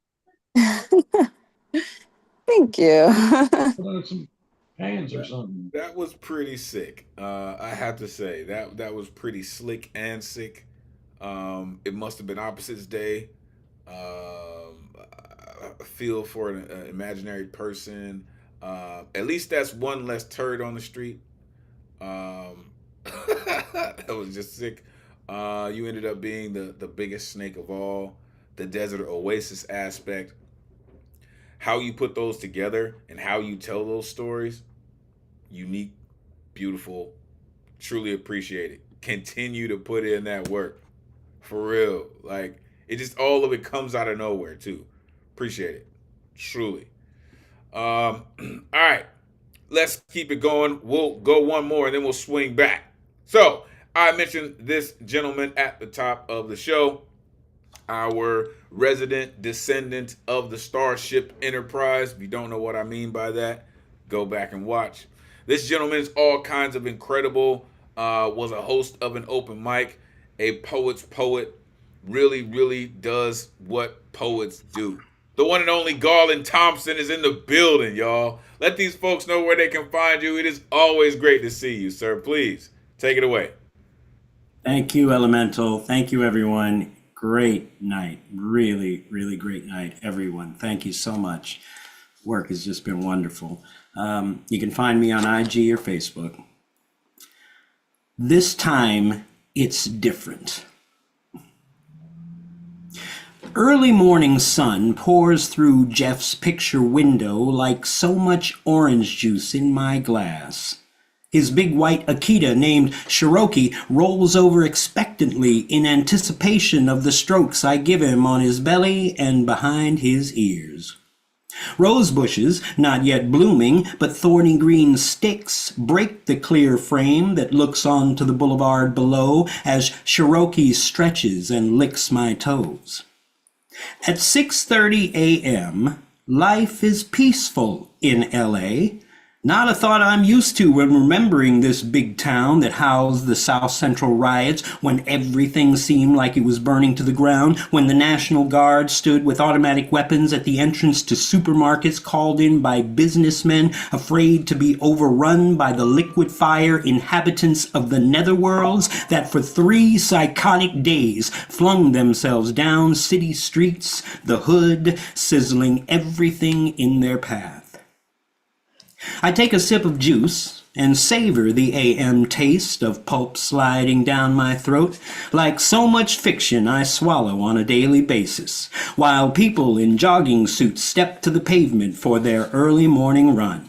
Speaker 9: Thank you.
Speaker 21: Some hands or something.
Speaker 1: That was pretty sick. I have to say that was pretty slick and sick. It must have been Opposites Day. I feel for an imaginary person. At least that's one less turd on the street. That was just sick. You ended up being the biggest snake of all. The desert oasis aspect. How you put those together and how you tell those stories. Unique, beautiful, truly appreciate it. Continue to put in that work. For real. Like, it just, all of it comes out of nowhere, too. Appreciate it. Truly. All right. Let's keep it going. We'll go one more and then we'll swing back. So, I mentioned this gentleman at the top of the show. Our resident descendant of the Starship Enterprise. If you don't know what I mean by that, go back and watch. This gentleman is all kinds of incredible. Was a host of an open mic, a poet's poet. Really, really does what poets do. The one and only Garland Thompson is in the building, y'all. Let these folks know where they can find you. It is always great to see you, sir. Please take it away.
Speaker 7: Thank you, Elemental. Thank you, everyone. Great night. Really, really great night, everyone. Thank you so much. Work has just been wonderful. You can find me on IG or Facebook. This time, it's different. Early morning sun pours through Jeff's picture window like so much orange juice in my glass. His big white Akita named Cherokee rolls over expectantly in anticipation of the strokes I give him on his belly and behind his ears. Rose bushes, not yet blooming, but thorny green sticks, break the clear frame that looks onto the boulevard below as Cherokee stretches and licks my toes. At 6:30 a.m., life is peaceful in L.A., not a thought I'm used to when remembering this big town that housed the South Central riots, when everything seemed like it was burning to the ground, when the National Guard stood with automatic weapons at the entrance to supermarkets called in by businessmen afraid to be overrun by the liquid fire inhabitants of the netherworlds that for 3 psychotic days flung themselves down city streets, the hood, sizzling everything in their path. I take a sip of juice and savor the AM taste of pulp sliding down my throat like so much fiction I swallow on a daily basis, while people in jogging suits step to the pavement for their early morning run.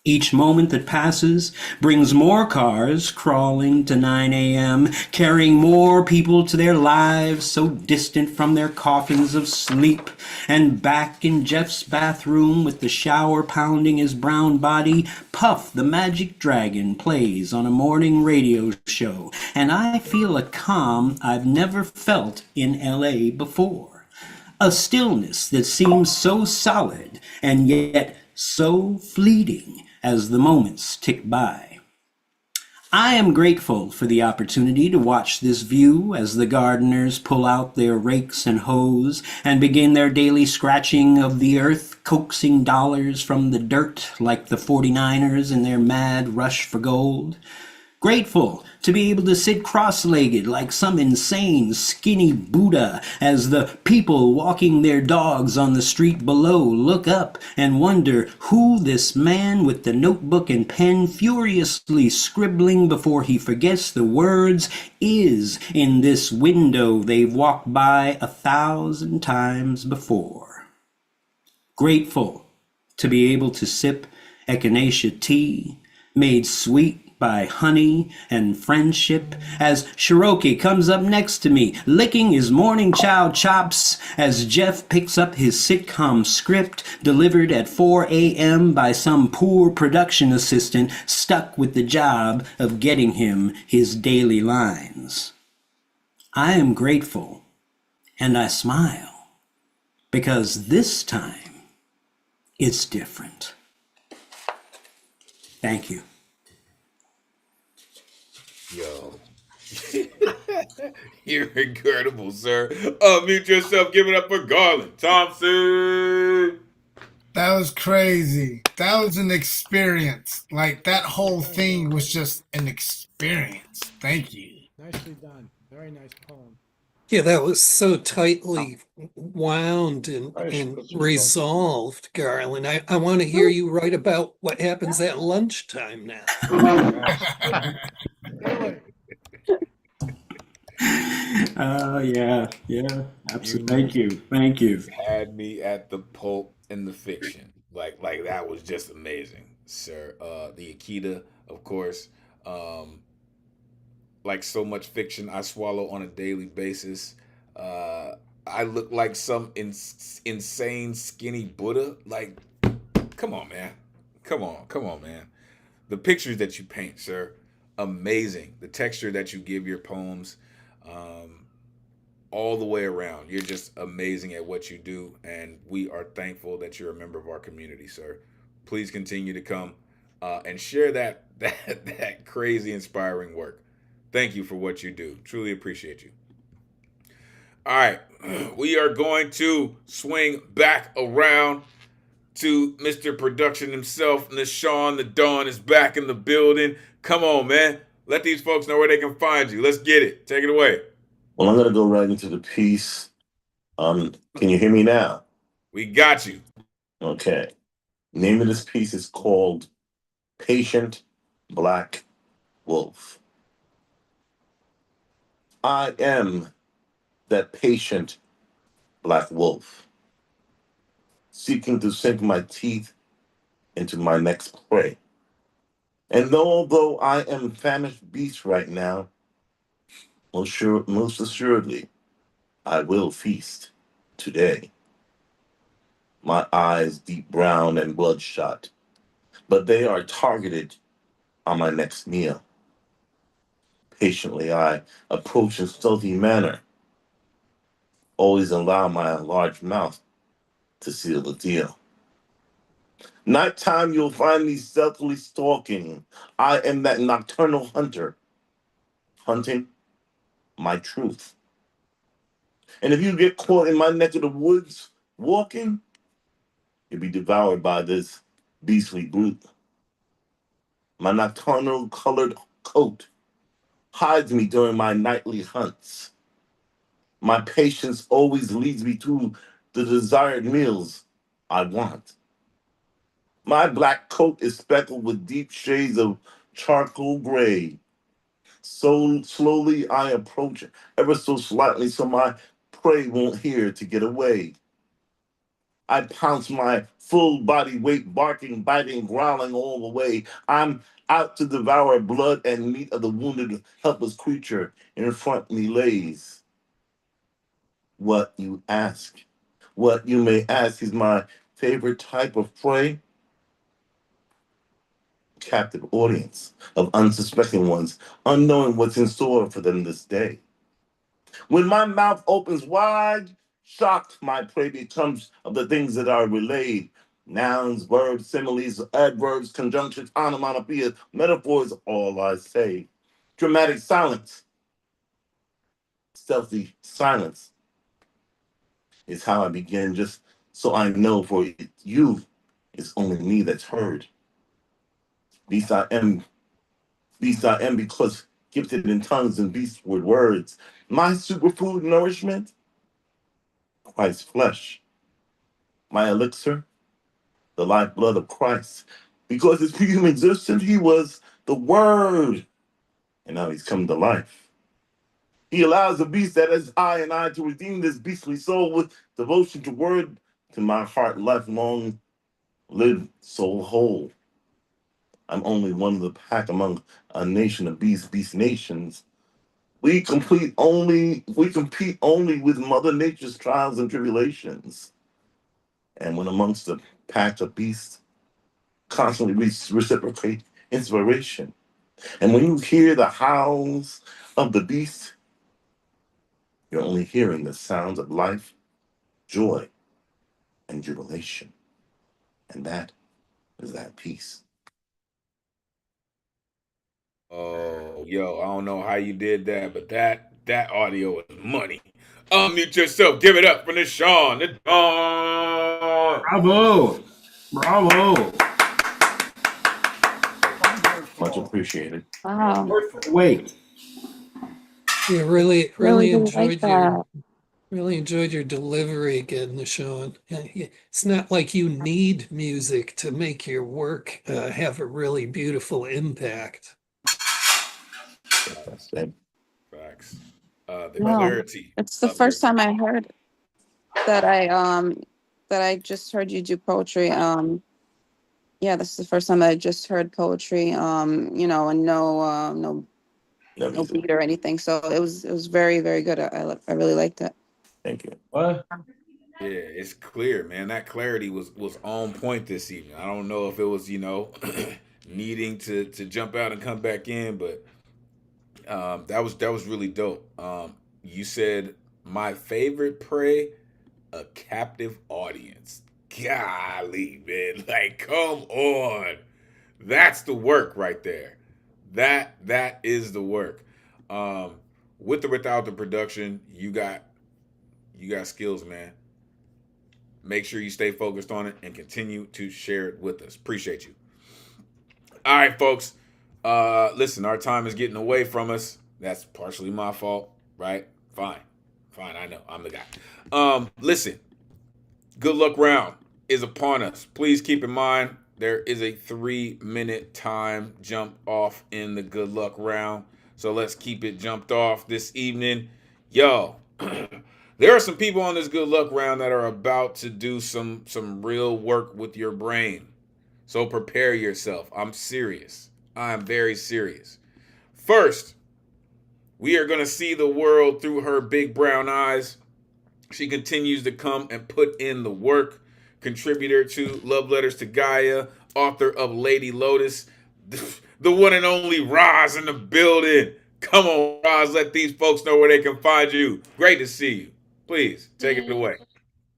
Speaker 7: Each moment that passes brings more cars crawling to 9 a.m., carrying more people to their lives so distant from their coffins of sleep, and back in Jeff's bathroom with the shower pounding his brown body, Puff the Magic Dragon plays on a morning radio show, and I feel a calm I've never felt in L.A. before. A stillness that seems so solid and yet so fleeting, as the moments tick by. I am grateful for the opportunity to watch this view as the gardeners pull out their rakes and hoes and begin their daily scratching of the earth, coaxing dollars from the dirt like the 49ers in their mad rush for gold. Grateful to be able to sit cross-legged like some insane skinny Buddha as the people walking their dogs on the street below look up and wonder who this man with the notebook and pen furiously scribbling before he forgets the words is in this window they've walked by 1,000 times before. Grateful to be able to sip echinacea tea made sweet by honey and friendship, as Cherokee comes up next to me, licking his morning chow chops, as Jeff picks up his sitcom script, delivered at 4 a.m. by some poor production assistant stuck with the job of getting him his daily lines. I am grateful, and I smile, because this time, it's different. Thank you.
Speaker 1: Yo. You're incredible, sir. Mute yourself. Give it up for Garland Thompson.
Speaker 18: That was crazy. That was an experience. Like, that whole thing was just an experience. Thank you.
Speaker 4: Nicely done. Very nice poem.
Speaker 5: Yeah, that was so tightly wound and resolved, Garland. I want to hear you write about what happens at lunchtime now.
Speaker 7: Yeah, absolutely. Thank you.
Speaker 1: Had me at the pulp and the fiction. Like that was just amazing, sir. The Akita, of course. Like so much fiction I swallow on a daily basis. I look like some insane skinny Buddha. Like, come on, man. Come on, man. The pictures that you paint, sir, amazing. The texture that you give your poems, all the way around. You're just amazing at what you do, and we are thankful that you're a member of our community, sir. Please continue to come and share that crazy inspiring work. Thank you for what you do. Truly appreciate you. All right, we are going to swing back around to Mr. Production himself. Nashawn the Dawn is back in the building. Come on, man. Let these folks know where they can find you. Let's get it. Take it away.
Speaker 10: Well, I'm going to go right into the piece. Can you hear me now?
Speaker 1: We got you.
Speaker 10: Okay. Name of this piece is called Patient Black Wolf. I am that patient black wolf, seeking to sink my teeth into my next prey. And although I am famished beast right now, most assuredly, I will feast today. My eyes deep brown and bloodshot, but they are targeted on my next meal. Patiently, I approach in stealthy manner, always allow my large mouth to seal the deal. Nighttime, you'll find me stealthily stalking. I am that nocturnal hunter, hunting my truth. And if you get caught in my neck of the woods walking, you'll be devoured by this beastly brute. My nocturnal colored coat hides me during my nightly hunts. My patience always leads me to the desired meals I want. My black coat is speckled with deep shades of charcoal gray. So slowly I approach ever so slightly so my prey won't hear to get away. I pounce my full body weight, barking, biting, growling all the way. I'm out to devour blood and meat of the wounded, helpless creature in front of me lays. What you ask, what you may ask is my favorite type of prey. Captive audience of unsuspecting ones, unknowing what's in store for them this day. When my mouth opens wide, shocked my prey becomes of the things that are relayed. Nouns, verbs, similes, adverbs, conjunctions, onomatopoeias, metaphors, all I say. Dramatic silence, stealthy silence is how I begin, just so I know for you, it's only me that's heard. Beast I am, beast I am because gifted in tongues and beastward words. My superfood nourishment, Christ's flesh. My elixir, the lifeblood of Christ. Because his human existence, he was the Word, and now he's come to life. He allows the beast that is I and I to redeem this beastly soul with devotion to word, to my heart lifelong live soul whole. I'm only one of the pack among a nation of beast nations. We compete only with Mother Nature's trials and tribulations. And when amongst the pack of beasts, constantly reciprocate inspiration. And when you hear the howls of the beast, you're only hearing the sounds of life, joy, and jubilation. And that is that peace.
Speaker 1: Oh, yo, I don't know how you did that, but that audio is money. Unmute yourself. Give it up for Nishan. The Dawn.
Speaker 7: Bravo! Bravo!
Speaker 10: Much appreciated.
Speaker 9: Wow.
Speaker 7: Wait.
Speaker 5: Yeah, really,
Speaker 9: Really, really like that.
Speaker 5: really enjoyed your delivery again, Nishan. It's not like you need music to make your work have a really beautiful impact.
Speaker 1: Facts. The
Speaker 9: No,
Speaker 1: clarity
Speaker 9: it's the
Speaker 1: of your
Speaker 9: first time I heard that I just heard you do poetry. Yeah, this is the first time I just heard poetry. You know, and no beat or anything. So it was very, very good. I really liked it.
Speaker 10: Thank you.
Speaker 21: What?
Speaker 1: Yeah, it's clear, man. That clarity was on point this evening. I don't know if it was, needing to jump out and come back in, but that was really dope. You said my favorite prey, a captive audience. Golly, man, like come on, that's the work right there. That is the work. Um, with or without the production, you got skills, man. Make sure you stay focused on it and continue to share it with us. Appreciate you. All right, folks. Listen, our time is getting away from us. That's partially my fault, right? Fine. I know. I'm the guy. Listen, good luck round is upon us. Please keep in mind there is a 3-minute time jump off in the good luck round. So let's keep it jumped off this evening. Yo, there are some people on this good luck round that are about to do some real work with your brain. So prepare yourself. I'm serious. I am very serious. First, we are going to see the world through her big brown eyes. She continues to come and put in the work. Contributor to Love Letters to Gaia, author of Lady Lotus, the one and only Roz in the building. Come on, Roz, let these folks know where they can find you. Great to see you. Please, take it away.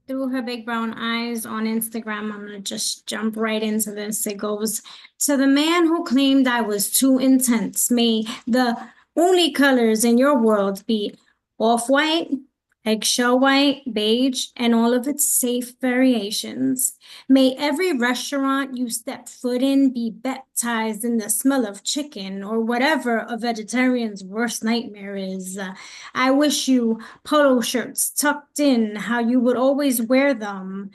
Speaker 11: Through her big brown eyes on Instagram. I'm gonna just jump right into this. It goes, to the man who claimed I was too intense, may the only colors in your world be off-white, eggshell white, beige, and all of its safe variations. May every restaurant you step foot in be baptized in the smell of chicken or whatever a vegetarian's worst nightmare is. I wish you polo shirts tucked in how you would always wear them,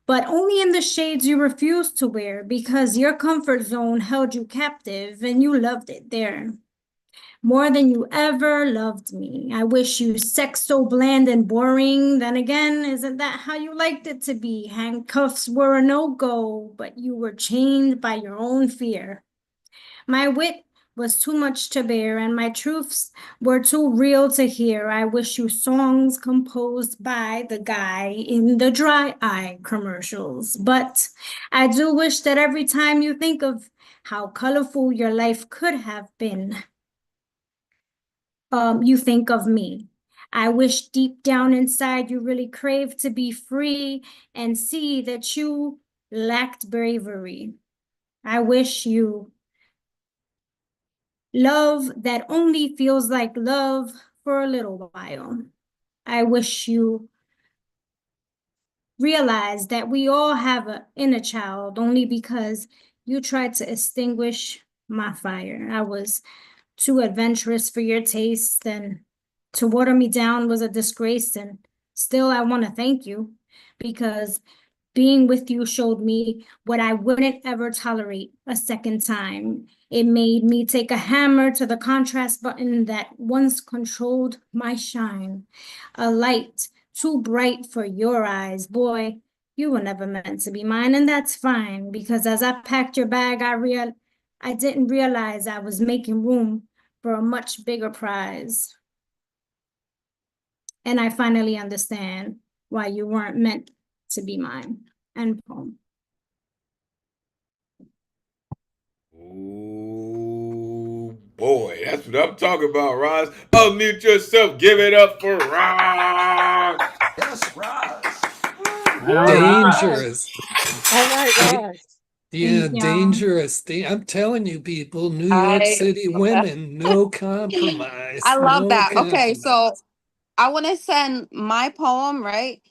Speaker 11: but only in the shades you refused to wear because your comfort zone held you captive and you loved it there. More than you ever loved me. I wish you sex so bland and boring. Then again, isn't that how you liked it to be? Handcuffs were a no-go, but you were chained by your own fear. My wit was too much to bear, and my truths were too real to hear. I wish you songs composed by the guy in the dry eye commercials. But I do wish that every time you think of how colorful your life could have been, you think of me. I wish deep down inside you really crave to be free and see that you lacked bravery. I wish you love that only feels like love for a little while. I wish you realize that we all have an inner child only because you tried to extinguish my fire. I was too adventurous for your taste, and to water me down was a disgrace. And still, I want to thank you because being with you showed me what I wouldn't ever tolerate a second time. It made me take a hammer to the contrast button that once controlled my shine. A light too bright for your eyes. Boy, you were never meant to be mine, and that's fine, because as I packed your bag, I didn't realize I was making room for a much bigger prize. And I finally understand why you weren't meant to be mine. End poem.
Speaker 1: Ooh, boy, that's what I'm talking about, Roz. Unmute yourself. Give it up for Roz.
Speaker 22: Yes, Roz.
Speaker 5: Dangerous.
Speaker 12: All right, Roz.
Speaker 5: Yeah,
Speaker 11: Thank y'all.
Speaker 5: dangerous. I'm telling you, people, New York
Speaker 9: I
Speaker 5: City
Speaker 9: love that.
Speaker 5: women, no compromise.
Speaker 9: I love
Speaker 5: No
Speaker 9: that. Okay,
Speaker 5: compromise.
Speaker 9: so I want to send my poem, right,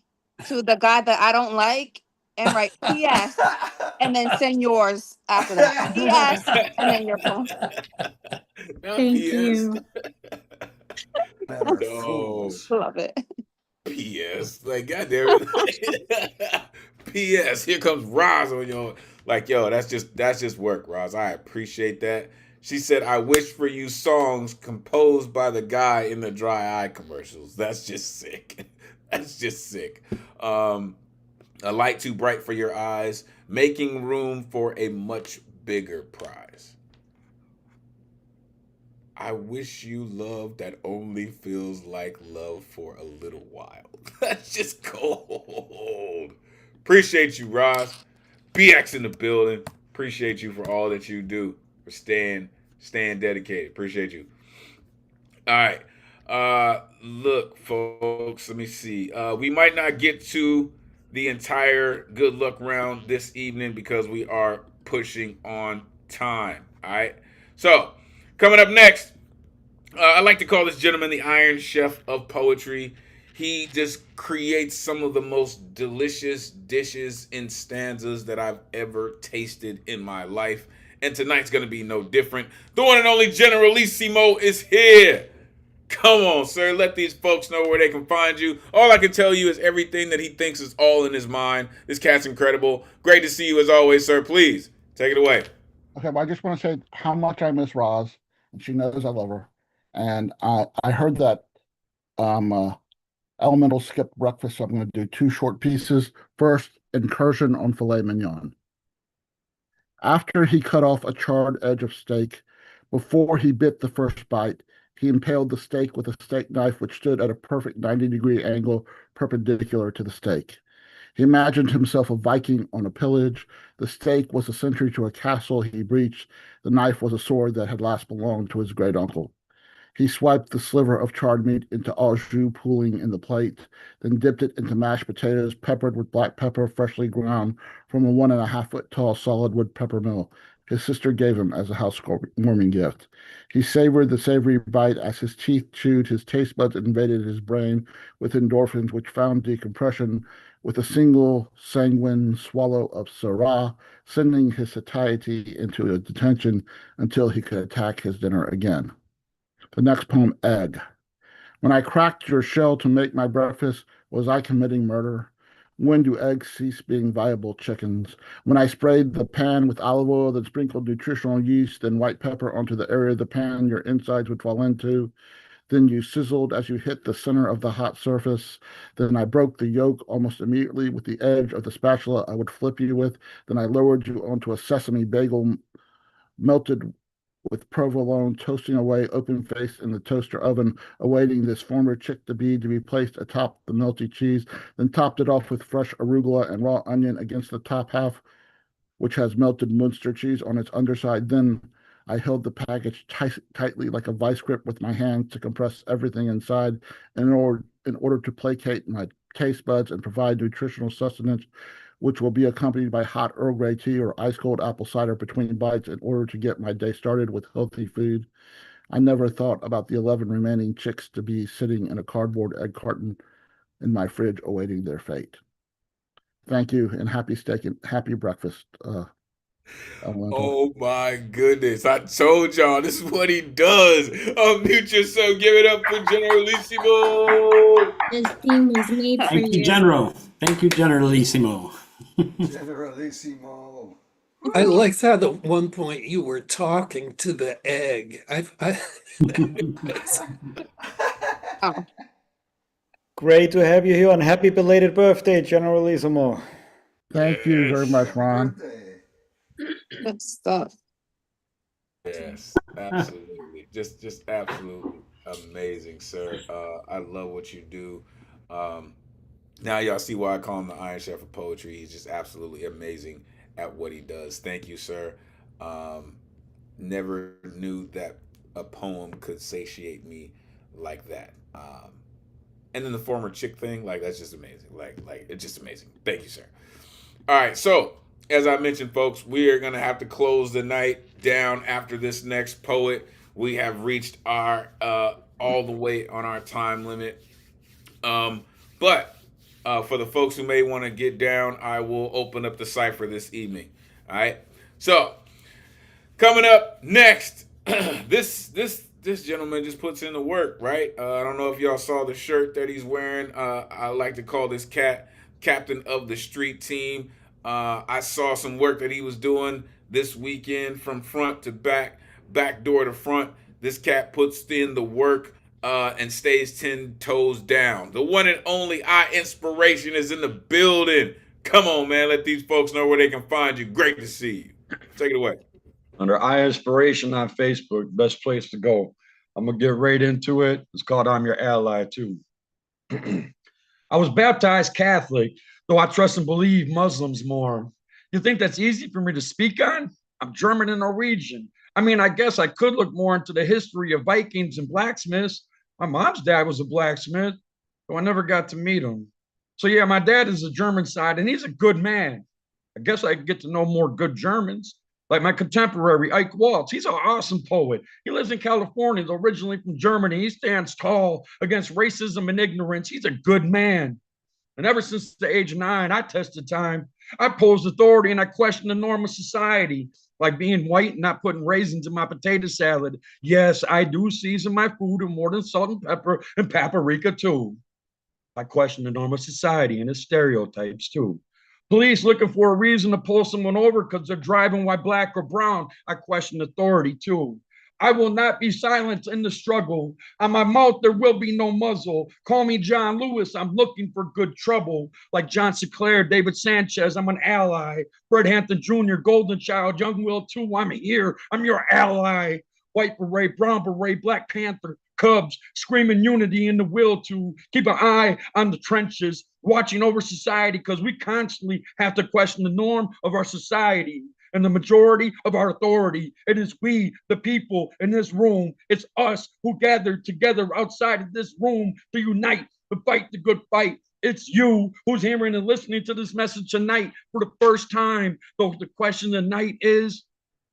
Speaker 9: to the guy that I don't like and write PS and then send yours after that. PS and then your poem.
Speaker 1: Not
Speaker 11: Thank
Speaker 1: PS.
Speaker 11: you.
Speaker 22: Better
Speaker 1: No.
Speaker 22: fools.
Speaker 9: Love it.
Speaker 1: PS. Like, goddamn it. PS. Here comes Roz on your. Like, yo, that's just work, Roz. I appreciate that. She said, "I wish for you songs composed by the guy in the dry eye commercials." That's just sick. That's just sick. A light too bright for your eyes, making room for a much bigger prize. I wish you love that only feels like love for a little while. That's just cold. Appreciate you, Roz. BX in the building. Appreciate you for all that you do. For staying dedicated. Appreciate you. All right. Look, folks, let me see. We might not get to the entire good luck round this evening because we are pushing on time. All right. So, coming up next, I like to call this gentleman the Iron Chef of poetry. He just creates some of the most delicious dishes in stanzas that I've ever tasted in my life. And tonight's going to be no different. The one and only Generalissimo is here. Come on, sir. Let these folks know where they can find you. All I can tell you is everything that he thinks is all in his mind. This cat's incredible. Great to see you as always, sir. Please, take it away.
Speaker 13: Okay, well, I just want to say how much I miss Roz, and she knows I love her. And I heard that Elemental skipped breakfast, so I'm going to do two short pieces. First, incursion on filet mignon. After he cut off a charred edge of steak, before he bit the first bite, he impaled the steak with a steak knife which stood at a perfect 90-degree angle perpendicular to the steak. He imagined himself a Viking on a pillage. The steak was a sentry to a castle he breached. The knife was a sword that had last belonged to his great uncle. He swiped the sliver of charred meat into au jus pooling in the plate, then dipped it into mashed potatoes peppered with black pepper freshly ground from a 1.5-foot tall solid wood pepper mill his sister gave him as a housewarming gift. He savored the savory bite as his teeth chewed, his taste buds invaded his brain with endorphins which found decompression with a single sanguine swallow of Syrah, sending his satiety into a detention until he could attack his dinner again. The next poem, Egg. When I cracked your shell to make my breakfast, was I committing murder? When do eggs cease being viable chickens? When I sprayed the pan with olive oil, then sprinkled nutritional yeast and white pepper onto the area of the pan your insides would fall into, then you sizzled as you hit the center of the hot surface. Then I broke the yolk almost immediately with the edge of the spatula I would flip you with. Then I lowered you onto a sesame bagel melted with provolone toasting away open-faced in the toaster oven, awaiting this former chick-to-be to be placed atop the melty cheese, then topped it off with fresh arugula and raw onion against the top half, which has melted Munster cheese on its underside. Then I held the package tightly like a vice grip with my hands to compress everything inside in order to placate my taste buds and provide nutritional sustenance which will be accompanied by hot Earl Grey tea or ice cold apple cider between bites in order to get my day started with healthy food. I never thought about the 11 remaining chicks to be sitting in a cardboard egg carton in my fridge awaiting their fate. Thank you and happy steak and happy breakfast, Elemental.
Speaker 1: Oh my goodness. I told y'all this is what he does. Unmute yourself. Give it up for Generalissimo.
Speaker 11: This theme was made for
Speaker 7: Thank you,
Speaker 11: you.
Speaker 7: General. Thank you, Generalissimo.
Speaker 22: Generalissimo.
Speaker 5: I like that at one point you were talking to the egg.
Speaker 9: Oh,
Speaker 16: Great to have you here, and happy belated birthday, Generalissimo.
Speaker 13: Thank you very much, Ron.
Speaker 9: good stuff.
Speaker 1: Yes, absolutely. Just absolutely amazing, sir. I love what you do. Now y'all see why I call him the Iron Chef of Poetry. He's just absolutely amazing at what he does. Thank you, sir. Never knew that a poem could satiate me like that. And then the former chick thing, like that's just amazing. Like it's just amazing. Thank you, sir. All right, so as I mentioned, folks, we are gonna have to close the night down after this next poet. We have reached our all the way on our time limit. But for the folks who may want to get down, I will open up the cipher this evening. All right. So coming up next, this gentleman just puts in the work, right? I don't know if y'all saw the shirt that he's wearing. I like to call this cat captain of the street team. I saw some work that he was doing this weekend from front to back door to front. This cat puts in the work and stays 10 toes down. The one and only Inspiration is in the building. Come on, man. Let these folks know where they can find you. Great to see you. Take it away.
Speaker 21: Under Inspiration on Facebook, best place to go. I'm going to get right into it. It's called I'm Your Ally, too. I was baptized Catholic, though I trust and believe Muslims more. You think that's easy for me to speak on? I'm German and Norwegian. I mean, I guess I could look more into the history of Vikings and blacksmiths. My mom's dad was a blacksmith, though I never got to meet him. So yeah, my dad is the German side, and he's a good man. I guess I could get to know more good Germans. Like my contemporary, Ike Waltz. He's an awesome poet. He lives in California, though originally from Germany. He stands tall against racism and ignorance. He's a good man. And ever since the age of 9, I tested time. I posed authority and I questioned the norm of society, like being white and not putting raisins in my potato salad. Yes, I do season my food with more than salt and pepper and paprika too. I question the norm of society and its stereotypes too. Police looking for a reason to pull someone over because they're driving white, black, or brown. I question authority too. I will not be silent in the struggle. On my mouth, there will be no muzzle. Call me John Lewis. I'm looking for good trouble. Like John Sinclair, David Sanchez, I'm an ally. Fred Hampton Jr., Golden Child, Young Will too. I'm here. I'm your ally. White Beret, Brown Beret, Black Panther, Cubs, screaming unity in the will to keep an eye on the trenches, watching over society because we constantly have to question the norm of our society and the majority of our authority. It is we, the people in this room. It's us who gathered together outside of this room to unite, to fight the good fight. It's you who's hearing and listening to this message tonight for the first time. So the question tonight is,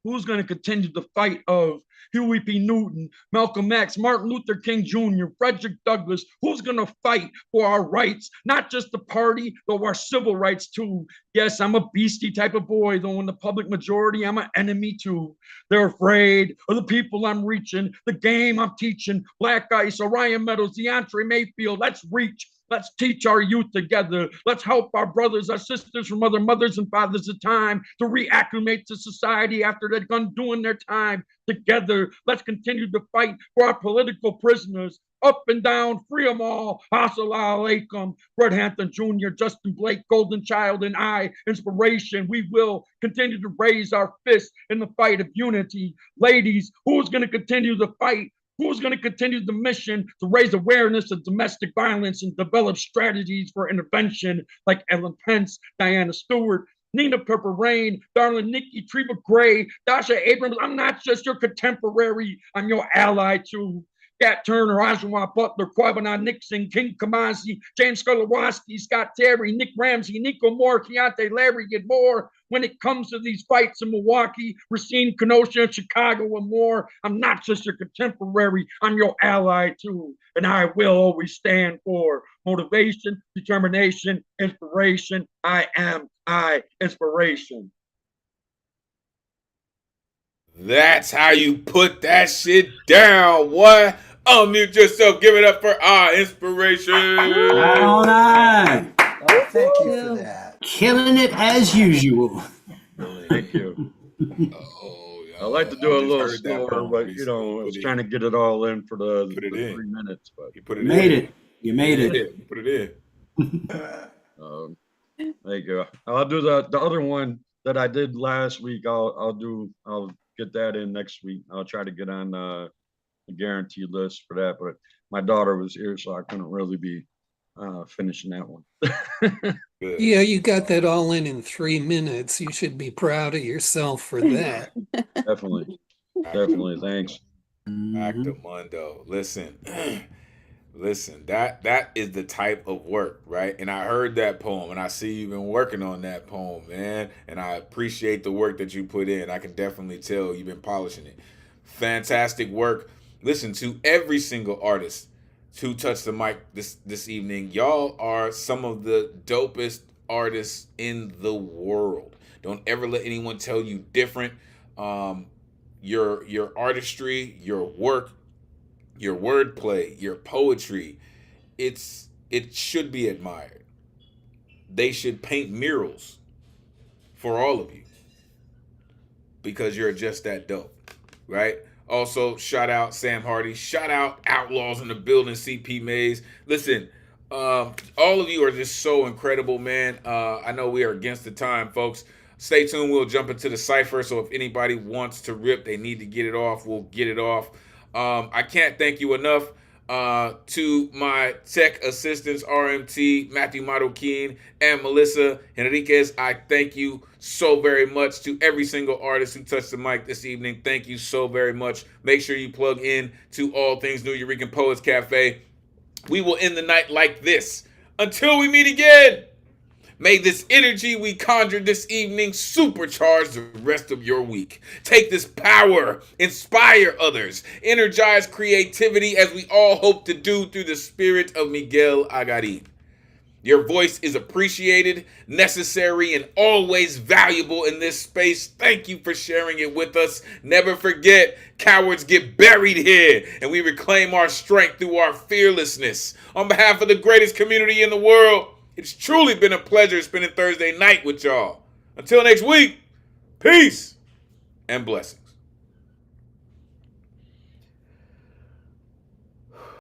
Speaker 21: who's going to continue the fight of Huey P. Newton, Malcolm X, Martin Luther King Jr., Frederick Douglass? Who's going to fight for our rights, not just the party, but our civil rights too? Yes, I'm a beastie type of boy, though in the public majority, I'm an enemy too. They're afraid of the people I'm reaching, the game I'm teaching, Black Ice, Orion Meadows, DeAndre Mayfield. Let's reach. Let's teach our youth together. Let's help our brothers, our sisters from other mothers and fathers of time to reacclimate to society after they're done doing their time. Together, let's continue to fight for our political prisoners. Up and down, free them all. Assalamu alaikum. Fred Hampton Jr., Justin Blake, Golden Child, and I, Inspiration. We will continue to raise our fists in the fight of unity. Ladies, who's going to continue the fight? Who's going to continue the mission to raise awareness of domestic violence and develop strategies for intervention like Ellen Pence, Diana Stewart, Nina Pepper Rain, Darlene Nikki, Treva Gray, Dasha Abrams? I'm not just your contemporary, I'm your ally too. Scott Turner, Oswald Butler, Quavon Nixon, King Kamasi, James Skolowaski, Scott Terry, Nick Ramsey, Nico Moore, Keontae Larry, and more. When it comes to these fights in Milwaukee, Racine, Kenosha, Chicago, and more, I'm not just your contemporary, I'm your ally too. And I will always stand for motivation, determination, inspiration. I am inspiration.
Speaker 1: That's how you put that shit down, boy. Unmute yourself. Give it up for our inspiration.
Speaker 7: All right.
Speaker 22: Oh, thank you for that.
Speaker 7: Killing it as usual.
Speaker 21: Thank you. I like to do it a little slower, but you know, I was trying to get it all in for the 3 minutes. But
Speaker 1: you put it
Speaker 7: made
Speaker 1: in.
Speaker 7: it. You made it.
Speaker 1: You put it in.
Speaker 21: There you go. I'll do the other one that I did last week. I'll get that in next week. I'll try to get on the guaranteed list for that. But my daughter was here, so I couldn't really be finishing that one.
Speaker 5: Yeah, you got that all in 3 minutes. You should be proud of yourself for that.
Speaker 21: Definitely. Thanks.
Speaker 1: Actamundo. Listen, listen. That is the type of work, right? And I heard that poem, and I see you've been working on that poem, man. And I appreciate the work that you put in. I can definitely tell you've been polishing it. Fantastic work. Listen, to every single artist who touched the mic this evening, y'all are some of the dopest artists in the world. Don't ever let anyone tell you different. Your artistry, your work, your wordplay, your poetry, it should be admired. They should paint murals for all of you because you're just that dope, right? Also, shout out Sam Hardy. Shout out Outlaws in the building, CP Mays. Listen, all of you are just so incredible, man. I know we are against the time, folks. Stay tuned. We'll jump into the cipher. So if anybody wants to rip, they need to get it off. We'll get it off. I can't thank you enough. To my tech assistants, RMT, Matthew Marroquin, and Melissa Henriquez, I thank you so very much. To every single artist who touched the mic this evening, thank you so very much. Make sure you plug in to All Things New Eurekan Poets Cafe. We will end the night like this. Until we meet again, may this energy we conjured this evening supercharge the rest of your week. Take this power, inspire others, energize creativity as we all hope to do through the spirit of Miguel Agarin. Your voice is appreciated, necessary, and always valuable in this space. Thank you for sharing it with us. Never forget, cowards get buried here, and we reclaim our strength through our fearlessness. On behalf of the greatest community in the world, it's truly been a pleasure spending Thursday night with y'all. Until next week, peace and blessings.